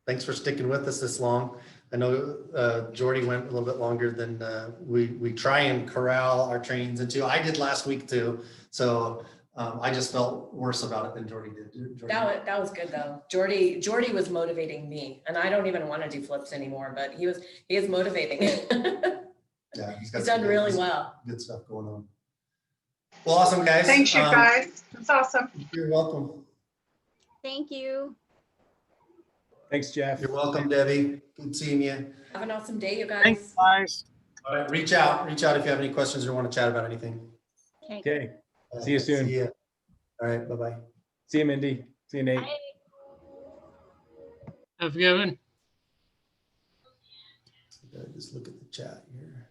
Thanks for sticking with us this long. I know Jordy went a little bit longer than we try and corral our trainings into. I did last week too. So I just felt worse about it than Jordy did. Jordy- That was good though. Jordy was motivating me, and I don't even want to do flips anymore, but he is motivating. Yeah, He's got done some really good- well. Good stuff going on. Well, awesome, guys. Thanks, you guys. It's awesome. You're welcome. Thank you. Thanks, Jeff. You're welcome, Debbie. Good seeing you. Have an awesome day, you guys. Thanks, guys. All right, reach out if you have any questions or want to chat about anything. Okay. See you soon. See ya. All right, bye-bye. See you, Mindy. See you, Nate. Bye. Have a good one. Just look at the chat here.